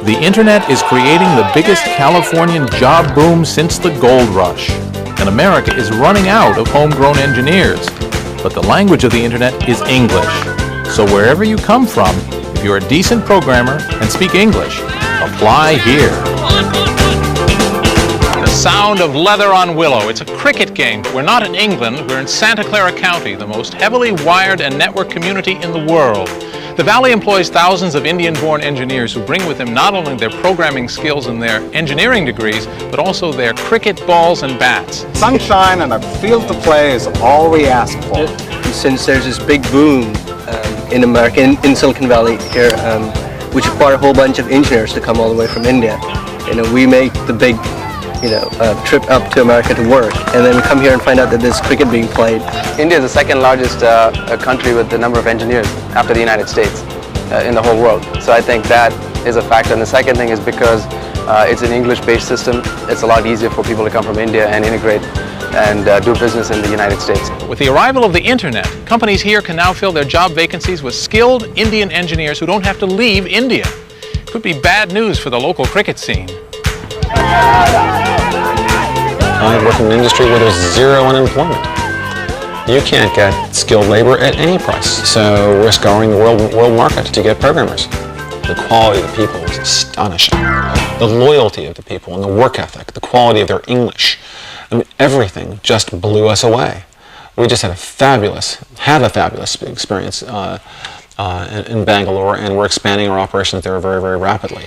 The internet is creating the biggest Californian job boom since the gold rush. And America is running out of homegrown engineers. But the language of the internet is English. So wherever you come from, if you're a decent programmer and speak English, apply here. The sound of leather on willow. It's a cricket game. We're not in England, we're in Santa Clara County, the most heavily wired and networked community in the world. The Valley employs thousands of Indian-born engineers who bring with them not only their programming skills and their engineering degrees, but also their cricket balls and bats. Sunshine and a field to play is all we ask for. Since there's this big boom in America, in Silicon Valley here, which require a whole bunch of engineers to come all the way from India, we make the big trip up to America to work, and then we come here and find out that there's cricket being played. India is the second largest country with the number of engineers after the United States in the whole world. So I think that is a factor. And the second thing is because it's an English-based system, it's a lot easier for people to come from India and integrate and do business in the United States. With the arrival of the internet, companies here can now fill their job vacancies with skilled Indian engineers who don't have to leave India. Could be bad news for the local cricket scene. I work in an industry where there's zero unemployment. You can't get skilled labor at any price. So we're scouring the world market to get programmers. The quality of the people is astonishing. The loyalty of the people and the work ethic, the quality of their English. I mean, everything just blew us away. We just have a fabulous experience in Bangalore, and we're expanding our operations there very, very rapidly.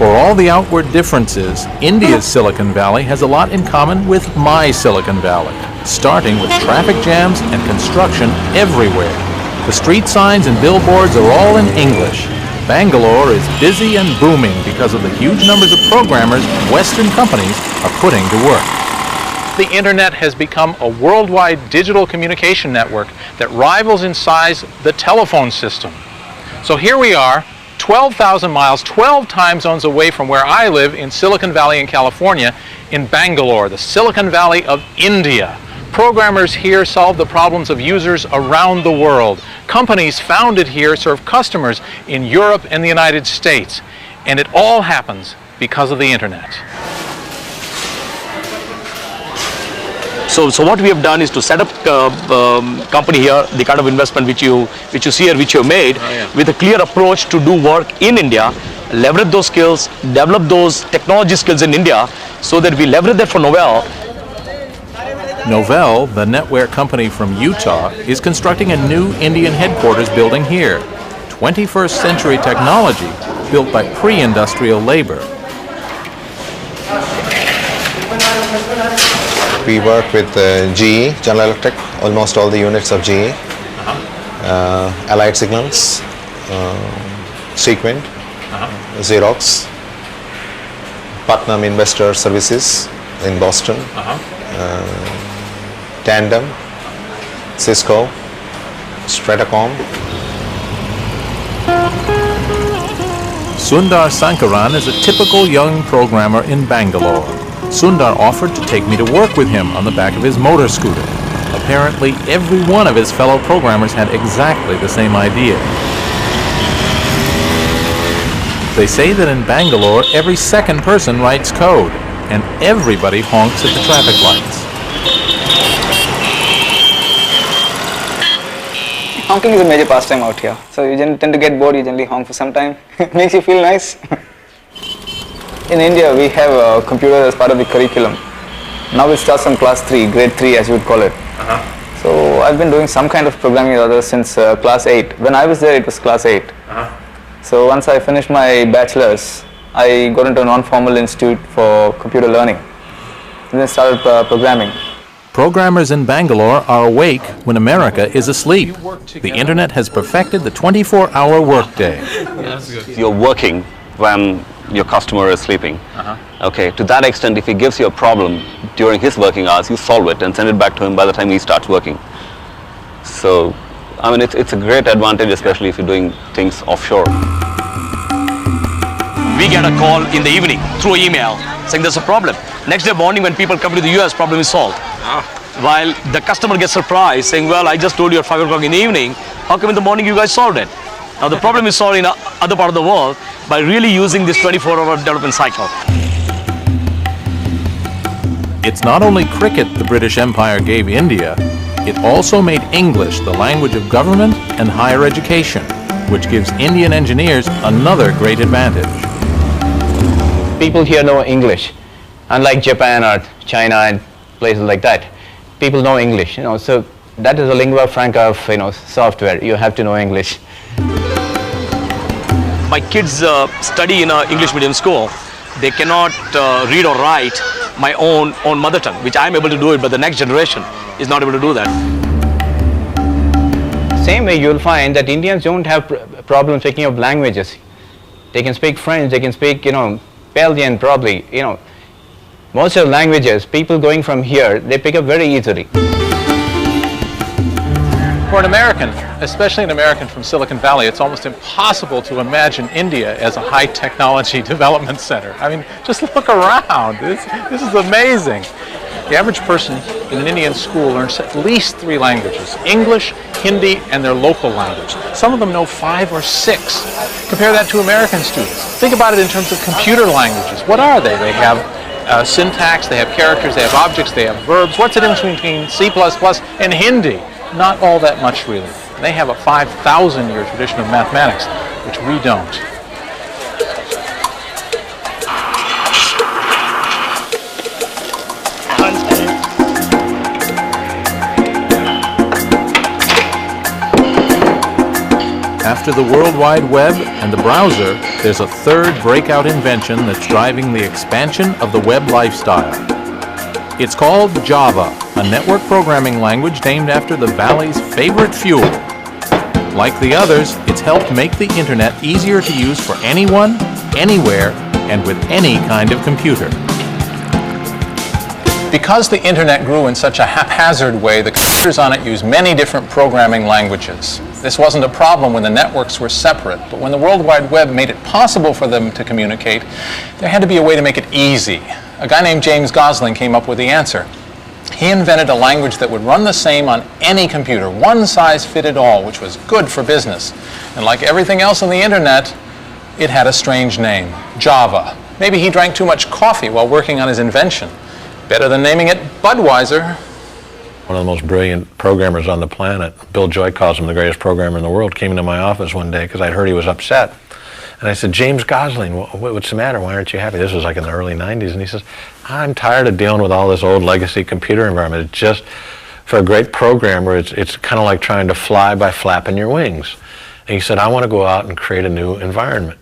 For all the outward differences, India's Silicon Valley has a lot in common with my Silicon Valley, starting with traffic jams and construction everywhere. The street signs and billboards are all in English. Bangalore is busy and booming because of the huge numbers of programmers Western companies are putting to work. The internet has become a worldwide digital communication network that rivals in size the telephone system. So here we are, 12,000 miles, 12 time zones away from where I live in Silicon Valley in California, in Bangalore, the Silicon Valley of India. Programmers here solve the problems of users around the world. Companies founded here serve customers in Europe and the United States. And it all happens because of the internet. So what we have done is to set up company here, the kind of investment which you see here, which you made, with a clear approach to do work in India, leverage those skills, develop those technology skills in India, so that we leverage that for Novell. Novell, the netware company from Utah, is constructing a new Indian headquarters building here. 21st century technology built by pre-industrial labor. We work with GE, General Electric, almost all the units of GE, Allied Signals, Sequent, Xerox, Putnam Investor Services in Boston, Tandem, Cisco, Stratacom. Sundar Sankaran is a typical young programmer in Bangalore. Sundar offered to take me to work with him on the back of his motor scooter. Apparently, every one of his fellow programmers had exactly the same idea. They say that in Bangalore, every second person writes code, and everybody honks at the traffic lights. Honking is a major pastime out here. So you tend to get bored, you generally honk for some time. It makes you feel nice. In India, we have a computer as part of the curriculum. Now it starts from class 3, grade 3 as you would call it. So I've been doing some kind of programming or other since class 8. When I was there, it was class 8. So once I finished my bachelor's, I got into a non-formal institute for computer learning. And then started programming. Programmers in Bangalore are awake when America is asleep. The internet has perfected the 24-hour workday. You're working when your customer is sleeping. Okay, to that extent, if he gives you a problem during his working hours, you solve it and send it back to him by the time he starts working. So, I mean, it's a great advantage, especially if you're doing things offshore. We get a call in the evening through email saying there's a problem. Next day morning when people come to the US, problem is solved. While the customer gets surprised saying, well, I just told you at 5 o'clock in the evening, how come in the morning you guys solved it? Now the problem is solved in other part of the world by really using this 24-hour development cycle. It's not only cricket the British Empire gave India, it also made English the language of government and higher education, which gives Indian engineers another great advantage. People here know English, unlike Japan or China and places like that. People know English, so that is a lingua franca of software. You have to know English. My kids study in an English medium school. They cannot read or write my own mother tongue, which I'm able to do it, but the next generation is not able to do that. Same way you'll find that Indians don't have problems picking up languages. They can speak French, they can speak, Belgian probably, Most of the languages, people going from here, they pick up very easily. For an American, especially an American from Silicon Valley, it's almost impossible to imagine India as a high technology development center. I mean, just look around. This is amazing. The average person in an Indian school learns at least 3 languages: English, Hindi, and their local language. Some of them know 5 or 6. Compare that to American students. Think about it in terms of computer languages. What are they? They have syntax, they have characters, they have objects, they have verbs. What's the difference between C++ and Hindi? Not all that much, really. They have a 5,000-year tradition of mathematics, which we don't. After the World Wide Web and the browser, there's a third breakout invention that's driving the expansion of the web lifestyle. It's called Java, a network programming language named after the Valley's favorite fuel. Like the others, it's helped make the internet easier to use for anyone, anywhere, and with any kind of computer. Because the internet grew in such a haphazard way, the computers on it use many different programming languages. This wasn't a problem when the networks were separate, but when the World Wide Web made it possible for them to communicate, there had to be a way to make it easy. A guy named James Gosling came up with the answer. He invented a language that would run the same on any computer, one size fitted all, which was good for business. And like everything else on the internet, it had a strange name, Java. Maybe he drank too much coffee while working on his invention. Better than naming it Budweiser. One of the most brilliant programmers on the planet, Bill Joy calls him the greatest programmer in the world, came into my office one day because I'd heard he was upset. And I said, James Gosling, what's the matter? Why aren't you happy? This was like in the early 90s. And he says, I'm tired of dealing with all this old legacy computer environment. It's just, for a great programmer, it's kind of like trying to fly by flapping your wings. And he said, I want to go out and create a new environment.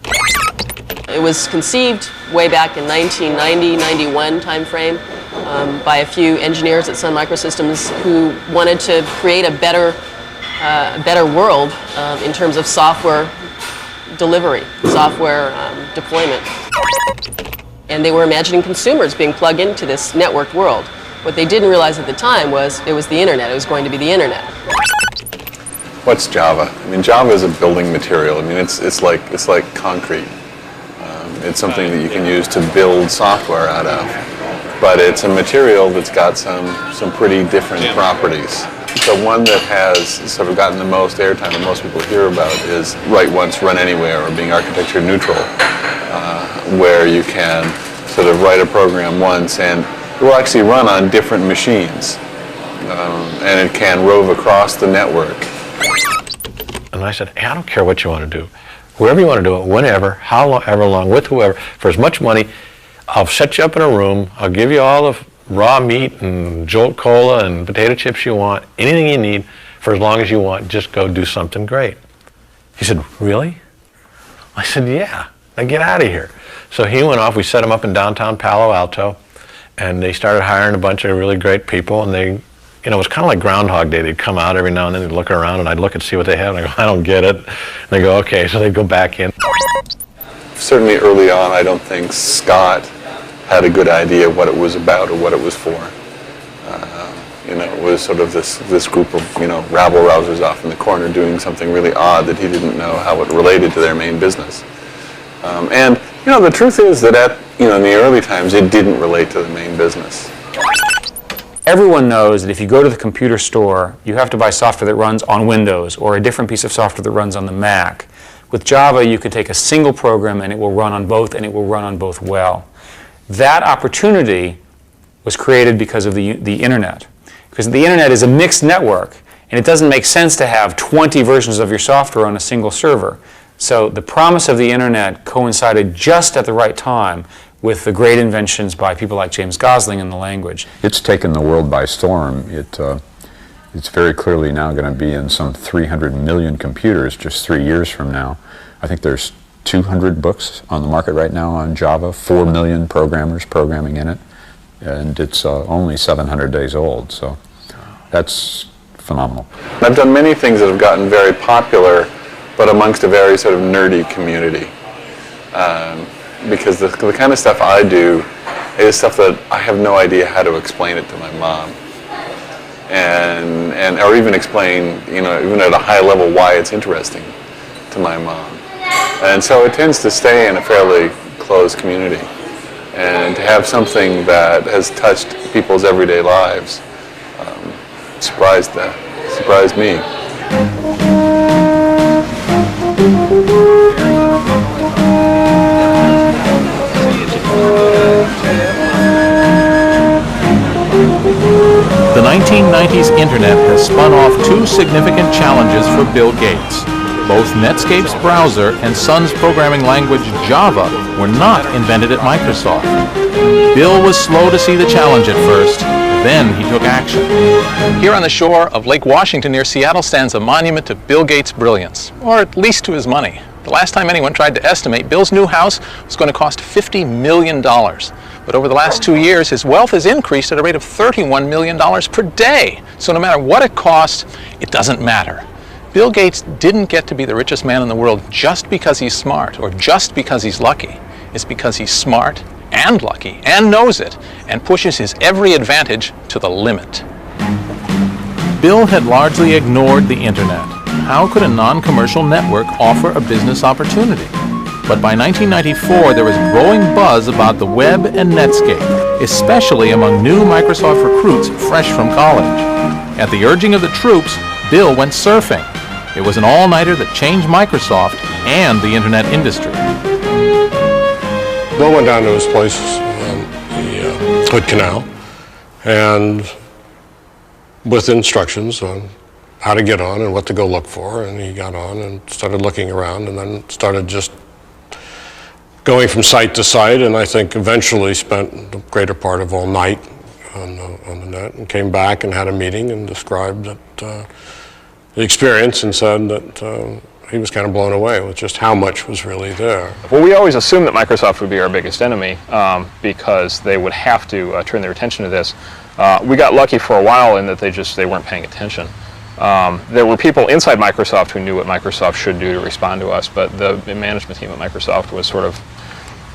It was conceived way back in 1990-91 timeframe by a few engineers at Sun Microsystems who wanted to create a better world in terms of software delivery, software deployment. And they were imagining consumers being plugged into this networked world. What they didn't realize at the time was it was the internet. It was going to be the internet. What's Java? I mean, Java is a building material. I mean, it's like concrete. It's something that you can use to build software out of. But it's a material that's got some pretty different properties. The one that has sort of gotten the most airtime and most people hear about is write once, run anywhere, or being architecture neutral, where you can sort of write a program once and it will actually run on different machines. And it can rove across the network. And I said, hey, I don't care what you want to do. Wherever you want to do it, whenever, however long, with whoever, for as much money, I'll set you up in a room, I'll give you all the raw meat and Jolt Cola and potato chips you want, anything you need, for as long as you want, just go do something great. He said, really? I said, yeah, now get out of here. So he went off, we set him up in downtown Palo Alto, and they started hiring a bunch of really great people, and they, it was kind of like Groundhog Day. They'd come out every now and then, they'd look around, and I'd look and see what they have, and I go, I don't get it. And they go, okay, so they'd go back in. Certainly early on, I don't think Scott had a good idea what it was about or what it was for. It was sort of this group of, rabble-rousers off in the corner doing something really odd that he didn't know how it related to their main business. And the truth is that in the early times, it didn't relate to the main business. Everyone knows that if you go to the computer store, you have to buy software that runs on Windows or a different piece of software that runs on the Mac. With Java, you can take a single program and it will run on both, and it will run on both well. That opportunity was created because of the internet. Because the internet is a mixed network, and it doesn't make sense to have 20 versions of your software on a single server. So the promise of the internet coincided just at the right time with the great inventions by people like James Gosling in the language. It's taken the world by storm. It's very clearly now going to be in some 300 million computers just 3 years from now. I think there's 200 books on the market right now on Java, 4 million programmers programming in it, and it's only 700 days old, so that's phenomenal. I've done many things that have gotten very popular, but amongst a very sort of nerdy community. Because the kind of stuff I do is stuff that I have no idea how to explain it to my mom. Or even explain, even at a high level why it's interesting to my mom. And so it tends to stay in a fairly closed community. And to have something that has touched people's everyday lives surprised me. The 1990s internet has spun off two significant challenges for Bill Gates. Both Netscape's browser and Sun's programming language Java were not invented at Microsoft. Bill was slow to see the challenge at first, but Then he took action. Here on the shore of Lake Washington near Seattle stands a monument to Bill Gates' brilliance, or at least to his money. The last time anyone tried to estimate, Bill's new house was going to cost $50 million. But over the last 2 years, his wealth has increased at a rate of $31 million per day. So no matter what it costs, it doesn't matter. Bill Gates didn't get to be the richest man in the world just because he's smart or just because he's lucky. It's because he's smart and lucky and knows it and pushes his every advantage to the limit. Bill had largely ignored the internet. How could a non-commercial network offer a business opportunity? But by 1994, there was growing buzz about the web and Netscape, especially among new Microsoft recruits fresh from college. At the urging of the troops, Bill went surfing. It was an all-nighter that changed Microsoft and the internet industry. Bill went down to his place on the Hood Canal and with instructions on how to get on and what to go look for, and he got on and started looking around and then started just going from site to site, and I think eventually spent the greater part of all night on the net and came back and had a meeting and described the experience and said that he was kind of blown away with just how much was really there. Well, we always assumed that Microsoft would be our biggest enemy because they would have to turn their attention to this. We got lucky for a while in that they weren't paying attention. There were people inside Microsoft who knew what Microsoft should do to respond to us, but the management team at Microsoft was sort of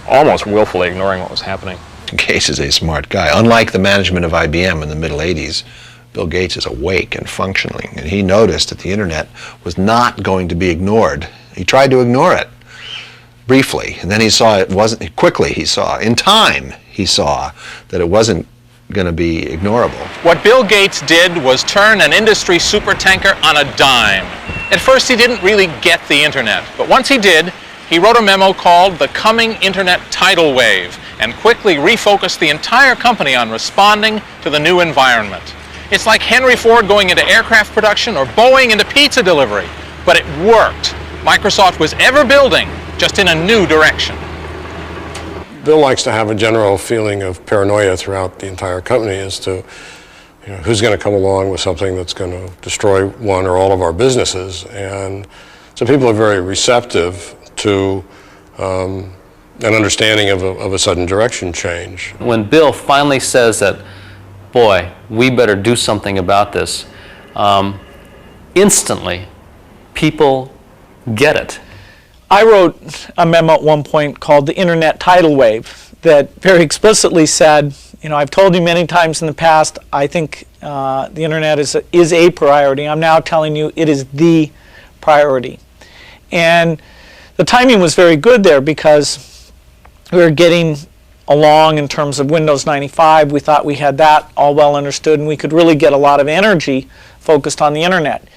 almost willfully ignoring what was happening. Gates is a smart guy. Unlike the management of IBM in the middle 80s, Bill Gates is awake and functioning, and he noticed that the internet was not going to be ignored. He tried to ignore it briefly, and then he saw it wasn't, quickly he saw, in time he saw that it wasn't going to be ignorable. What Bill Gates did was turn an industry supertanker on a dime. At first he didn't really get the internet, but once he did, he wrote a memo called The Coming Internet Tidal Wave and quickly refocused the entire company on responding to the new environment. It's like Henry Ford going into aircraft production or Boeing into pizza delivery, but it worked. Microsoft was ever building, just in a new direction. Bill likes to have a general feeling of paranoia throughout the entire company as to who's going to come along with something that's going to destroy one or all of our businesses. And so people are very receptive to an understanding of a sudden direction change. When Bill finally says that, boy, we better do something about this, instantly people get it. I wrote a memo at one point called the Internet Tidal Wave that very explicitly said, I've told you many times in the past, I think the internet is a priority. I'm now telling you it is the priority. And the timing was very good there because we were getting along in terms of Windows 95. We thought we had that all well understood, and we could really get a lot of energy focused on the internet.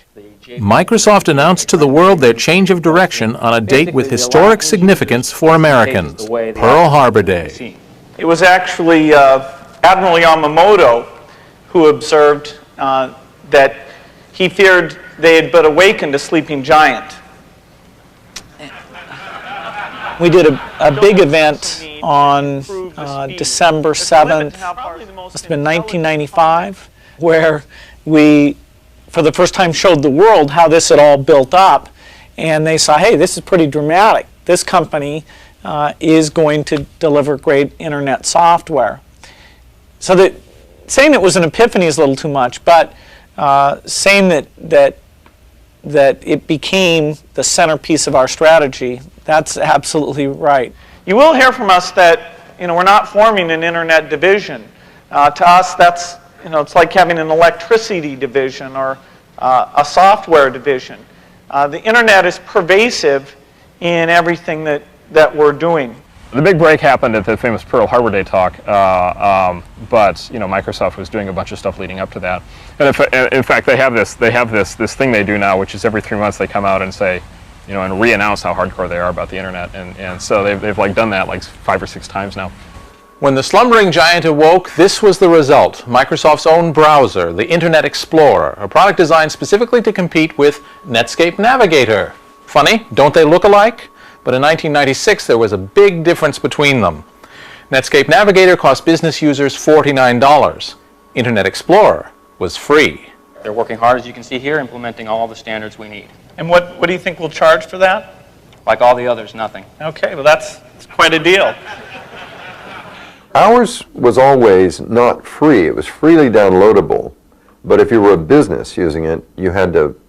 Microsoft announced to the world their change of direction on a date with historic significance for Americans, Pearl Harbor Day. It was actually Admiral Yamamoto who observed that he feared they had but awakened a sleeping giant. We did a big event on December 7th, must have been 1995, where we, for the first time, showed the world how this had all built up. And they saw, hey, this is pretty dramatic. This company is going to deliver great internet software. So that saying it was an epiphany is a little too much, but saying that it became the centerpiece of our strategy, that's absolutely right. You will hear from us that we're not forming an internet division. To us, that's it's like having an electricity division or a software division. The internet is pervasive in everything that we're doing. The big break happened at the famous Pearl Harbor Day talk, but Microsoft was doing a bunch of stuff leading up to that. And in fact, they have this thing they do now, which is every 3 months they come out and say, and re-announce how hardcore they are about the internet, and so they've like done that like 5 or 6 times now. When the slumbering giant awoke, this was the result. Microsoft's own browser, the Internet Explorer, a product designed specifically to compete with Netscape Navigator. Funny, don't they look alike? But in 1996, there was a big difference between them. Netscape Navigator cost business users $49. Internet Explorer was free. They're working hard, as you can see here, implementing all the standards we need. And what do you think we'll charge for that? Like all the others, nothing. Okay, well that's quite a deal. Ours was always not free. It was freely downloadable. But if you were a business using it, you had to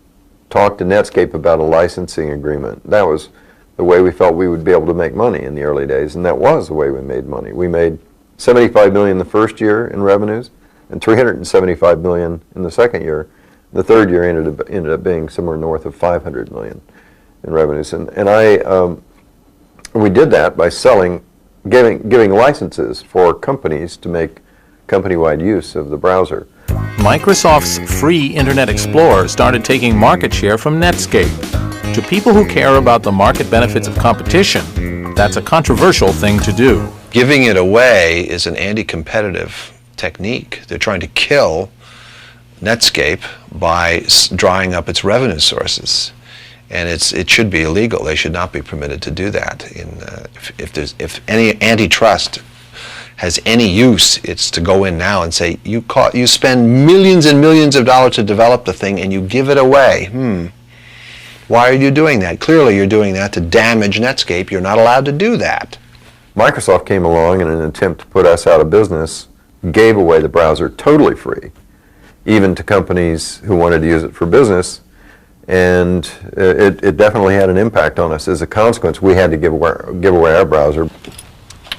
talk to Netscape about a licensing agreement. That was the way we felt we would be able to make money in the early days, and that was the way we made money. We made $75 million the first year in revenues and $375 million in the second year. The third year ended up being somewhere north of $500 million in revenues. We did that by giving licenses for companies to make company-wide use of the browser. Microsoft's free Internet Explorer started taking market share from Netscape. To people who care about the market benefits of competition, that's a controversial thing to do. Giving it away is an anti-competitive technique. They're trying to kill Netscape by drying up its revenue sources. And it should be illegal. They should not be permitted to do that. If any antitrust has any use, it's to go in now and say, you spend millions and millions of dollars to develop the thing and you give it away. Why are you doing that? Clearly you're doing that to damage Netscape. You're not allowed to do that. Microsoft came along in an attempt to put us out of business, gave away the browser totally free, even to companies who wanted to use it for business, and it definitely had an impact on us. As a consequence, we had to give away our browser.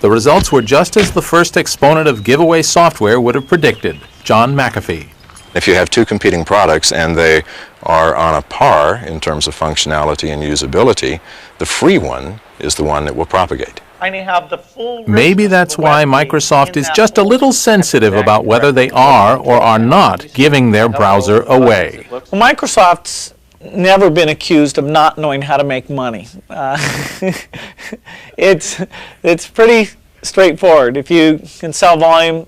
The results were just as the first exponent of giveaway software would have predicted, John McAfee. If you have two competing products and they are on a par in terms of functionality and usability, the free one is the one that will propagate. Maybe that's why Microsoft is just a little sensitive about whether they are or are not giving their browser away. Well, Microsoft's never been accused of not knowing how to make money. It's pretty straightforward. If you can sell volume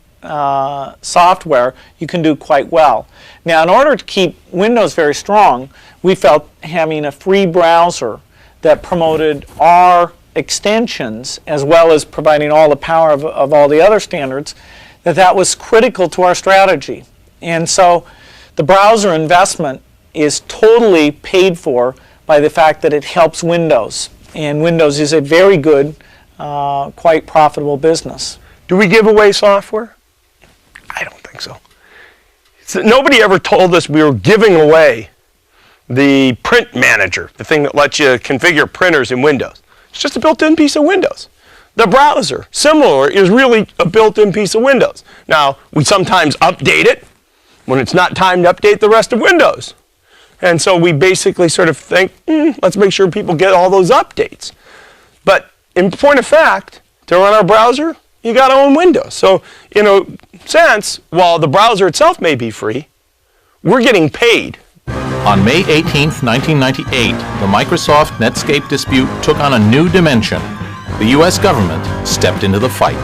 software, you can do quite well. Now, in order to keep Windows very strong, we felt having a free browser that promoted our extensions as well as providing all the power of all the other standards, that was critical to our strategy. And so the browser investment is totally paid for by the fact that it helps Windows. And Windows is a very good, quite profitable business. Do we give away software? I don't think so. Nobody ever told us we were giving away the print manager, the thing that lets you configure printers in Windows. It's just a built-in piece of Windows. The browser, similar, is really a built-in piece of Windows. Now, we sometimes update it when it's not time to update the rest of Windows. And so we basically sort of think, let's make sure people get all those updates. But in point of fact, to run our browser, you got to own Windows. So in a sense, while the browser itself may be free, we're getting paid. On May 18, 1998, the Microsoft Netscape dispute took on a new dimension. The U.S. government stepped into the fight.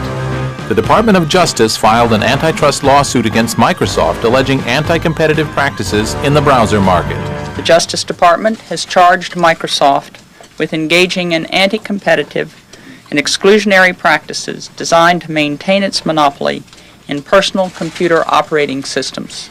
The Department of Justice filed an antitrust lawsuit against Microsoft alleging anti-competitive practices in the browser market. The Justice Department has charged Microsoft with engaging in anti-competitive and exclusionary practices designed to maintain its monopoly in personal computer operating systems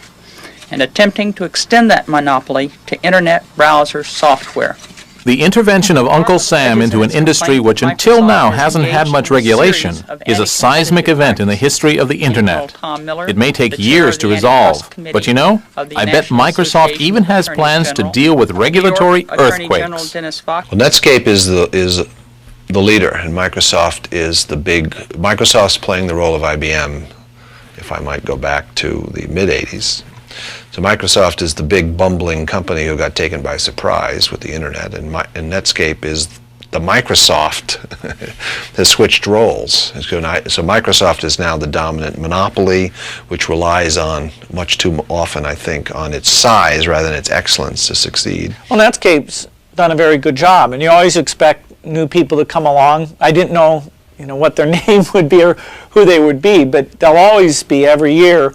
and attempting to extend that monopoly to Internet browser software. The intervention of Uncle Sam into an industry which until now hasn't had much regulation is a seismic event in the history of the Internet. It may take years to resolve, but you know, I bet Microsoft even has plans to deal with regulatory earthquakes. Well, Netscape is the leader, and Microsoft is the big. Microsoft's playing the role of IBM, if I might go back to the mid-'80s. So Microsoft is the big bumbling company who got taken by surprise with the Internet, and Netscape is the Microsoft has switched roles. So Microsoft is now the dominant monopoly, which relies on, much too often, I think, on its size rather than its excellence to succeed. Well, Netscape's done a very good job, and you always expect new people to come along. I didn't know, what their name would be or who they would be, but there'll always be every year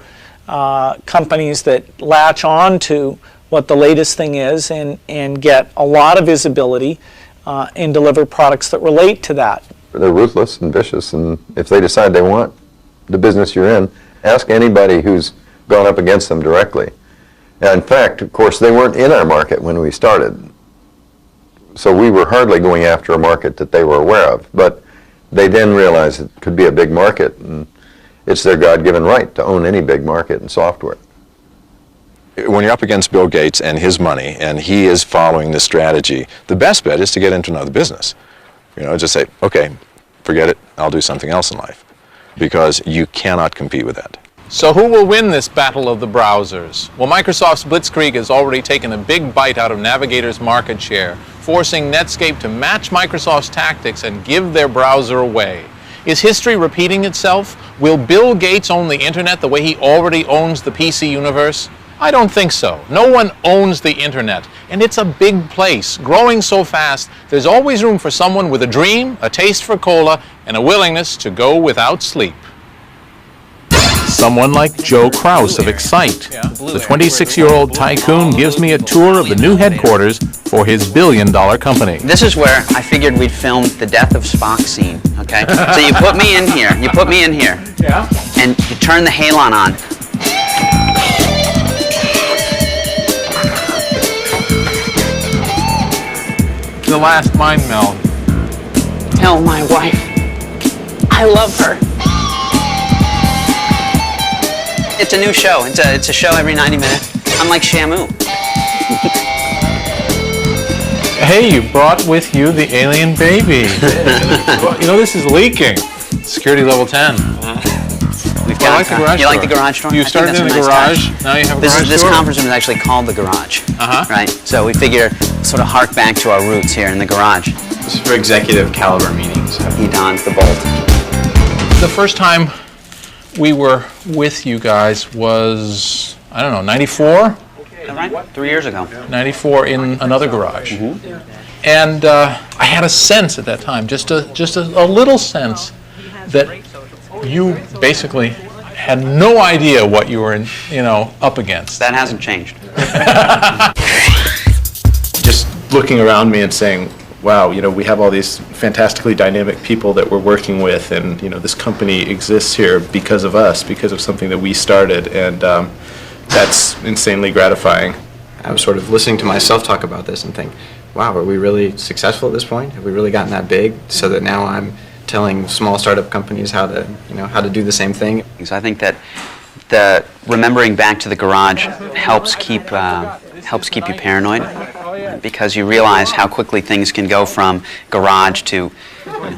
companies that latch on to what the latest thing is and get a lot of visibility and deliver products that relate to that. They're ruthless and vicious, and if they decide they want the business you're in, ask anybody who's gone up against them directly. And in fact, of course, they weren't in our market when we started. So we were hardly going after a market that they were aware of. But they then realized it could be a big market, and it's their God-given right to own any big market in software. When you're up against Bill Gates and his money, and he is following this strategy, the best bet is to get into another business. You know, just say, okay, forget it, I'll do something else in life. Because you cannot compete with that. So who will win this battle of the browsers? Well, Microsoft's Blitzkrieg has already taken a big bite out of Navigator's market share, forcing Netscape to match Microsoft's tactics and give their browser away. Is history repeating itself? Will Bill Gates own the internet the way he already owns the PC universe? I don't think so. No one owns the internet, and it's a big place, growing so fast, there's always room for someone with a dream, a taste for cola, and a willingness to go without sleep. Someone like Joe Kraus of Excite. The 26-year-old tycoon gives me a tour of the new headquarters for his billion-dollar company. This is where I figured we'd film the death of Spock scene, okay? So you put me in here, Yeah. and you turn the halon on. The last mind meld. Tell my wife I love her. It's a new show. It's a show every 90 minutes. I'm like Shamu. Hey, you brought with you the alien baby. You know, this is leaking. Security level 10. We've got, the garage you like door. the garage door? You I think started that's in a the nice garage, touch. now you have a This garage door? conference room is actually called the garage. Uh-huh. Right? So we figure sort of hark back to our roots here in the garage. This is for executive caliber meetings. He dons the bolt. The first time we were with you guys was, I don't know, 94? All right? 3 years ago. 94 in another garage. And I had a sense at that time, just a little sense, that you basically had no idea what you were, up against. That hasn't changed. Just looking around me and saying, wow, we have all these fantastically dynamic people that we're working with, and this company exists here because of us, because of something that we started, and that's insanely gratifying. I was sort of listening to myself talk about this and think, wow, are we really successful at this point? Have we really gotten that big so that now I'm telling small startup companies how to do the same thing? So I think that the remembering back to the garage helps keep you paranoid, because you realize how quickly things can go from garage to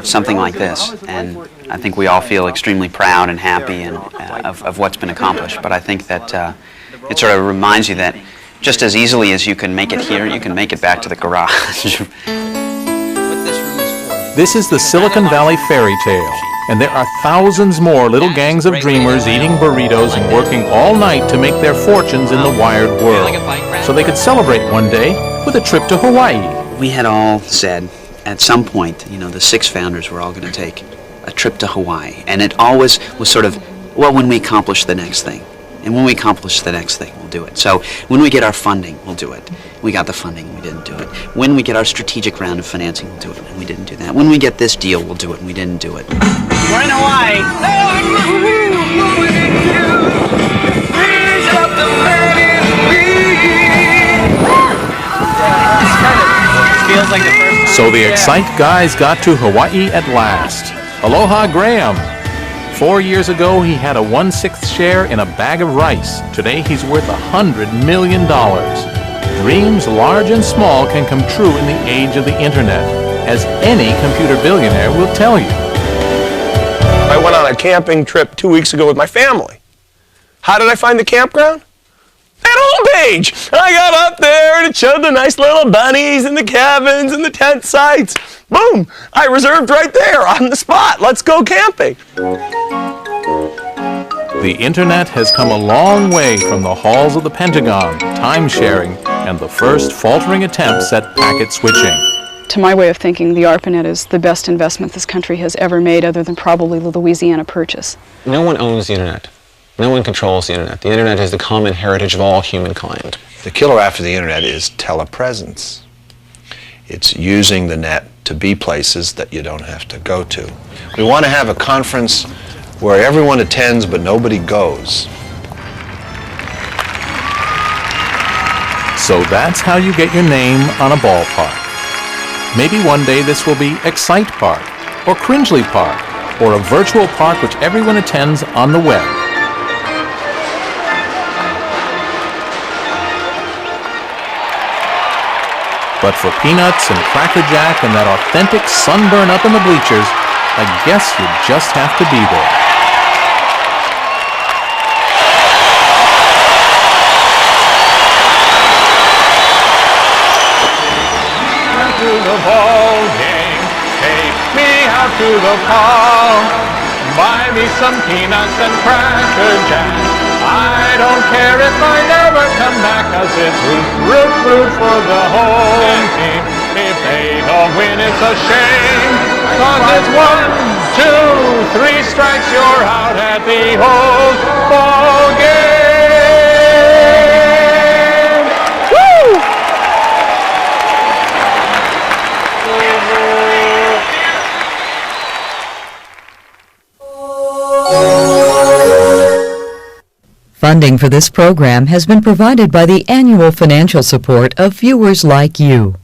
something like this. And I think we all feel extremely proud and happy and of what's been accomplished. But I think that it sort of reminds you that just as easily as you can make it here, you can make it back to the garage. This is the Silicon Valley fairy tale, and there are thousands more little gangs of dreamers eating burritos and working all night to make their fortunes in the wired world, so they could celebrate one day with a trip to Hawaii. We had all said at some point, the 6 founders were all going to take a trip to Hawaii, and it always was sort of, well, when we accomplish the next thing. And when we accomplish the next thing, we'll do it. So when we get our funding, we'll do it. We got the funding, we didn't do it. When we get our strategic round of financing, we'll do it, and we didn't do that. When we get this deal, we'll do it, and we didn't do it. We're in Hawaii. Feels like the first. So the Excite guys got to Hawaii at last. Aloha, Graham. 4 years ago, he had a 1/6 share in a bag of rice. Today, he's worth $100 million. Dreams large and small can come true in the age of the internet, as any computer billionaire will tell you. I went on a camping trip 2 weeks ago with my family. How did I find the campground? That homepage! I got up there and it showed the nice little bunnies and the cabins and the tent sites. Boom! I reserved right there on the spot. Let's go camping. The internet has come a long way from the halls of the Pentagon, time-sharing, and the first faltering attempts at packet switching. To my way of thinking, the ARPANET is the best investment this country has ever made, other than probably the Louisiana Purchase. No one owns the internet. No one controls the internet. The internet is the common heritage of all humankind. The killer after the internet is telepresence. It's using the net to be places that you don't have to go to. We want to have a conference where everyone attends but nobody goes. So that's how you get your name on a ballpark. Maybe one day this will be Excite Park, or Cringely Park, or a virtual park which everyone attends on the web. But for peanuts and Cracker Jack and that authentic sunburn up in the bleachers, I guess you just have to be there. To the ball game, take me out to the park. Buy me some peanuts and Cracker Jack. I don't care if I never come back, 'cause it's root for the home team. If they don't win, it's a shame, 'cause it's 1, 2, 3 strikes, you're out at the old ball game. Woo! Funding for this program has been provided by the annual financial support of viewers like you.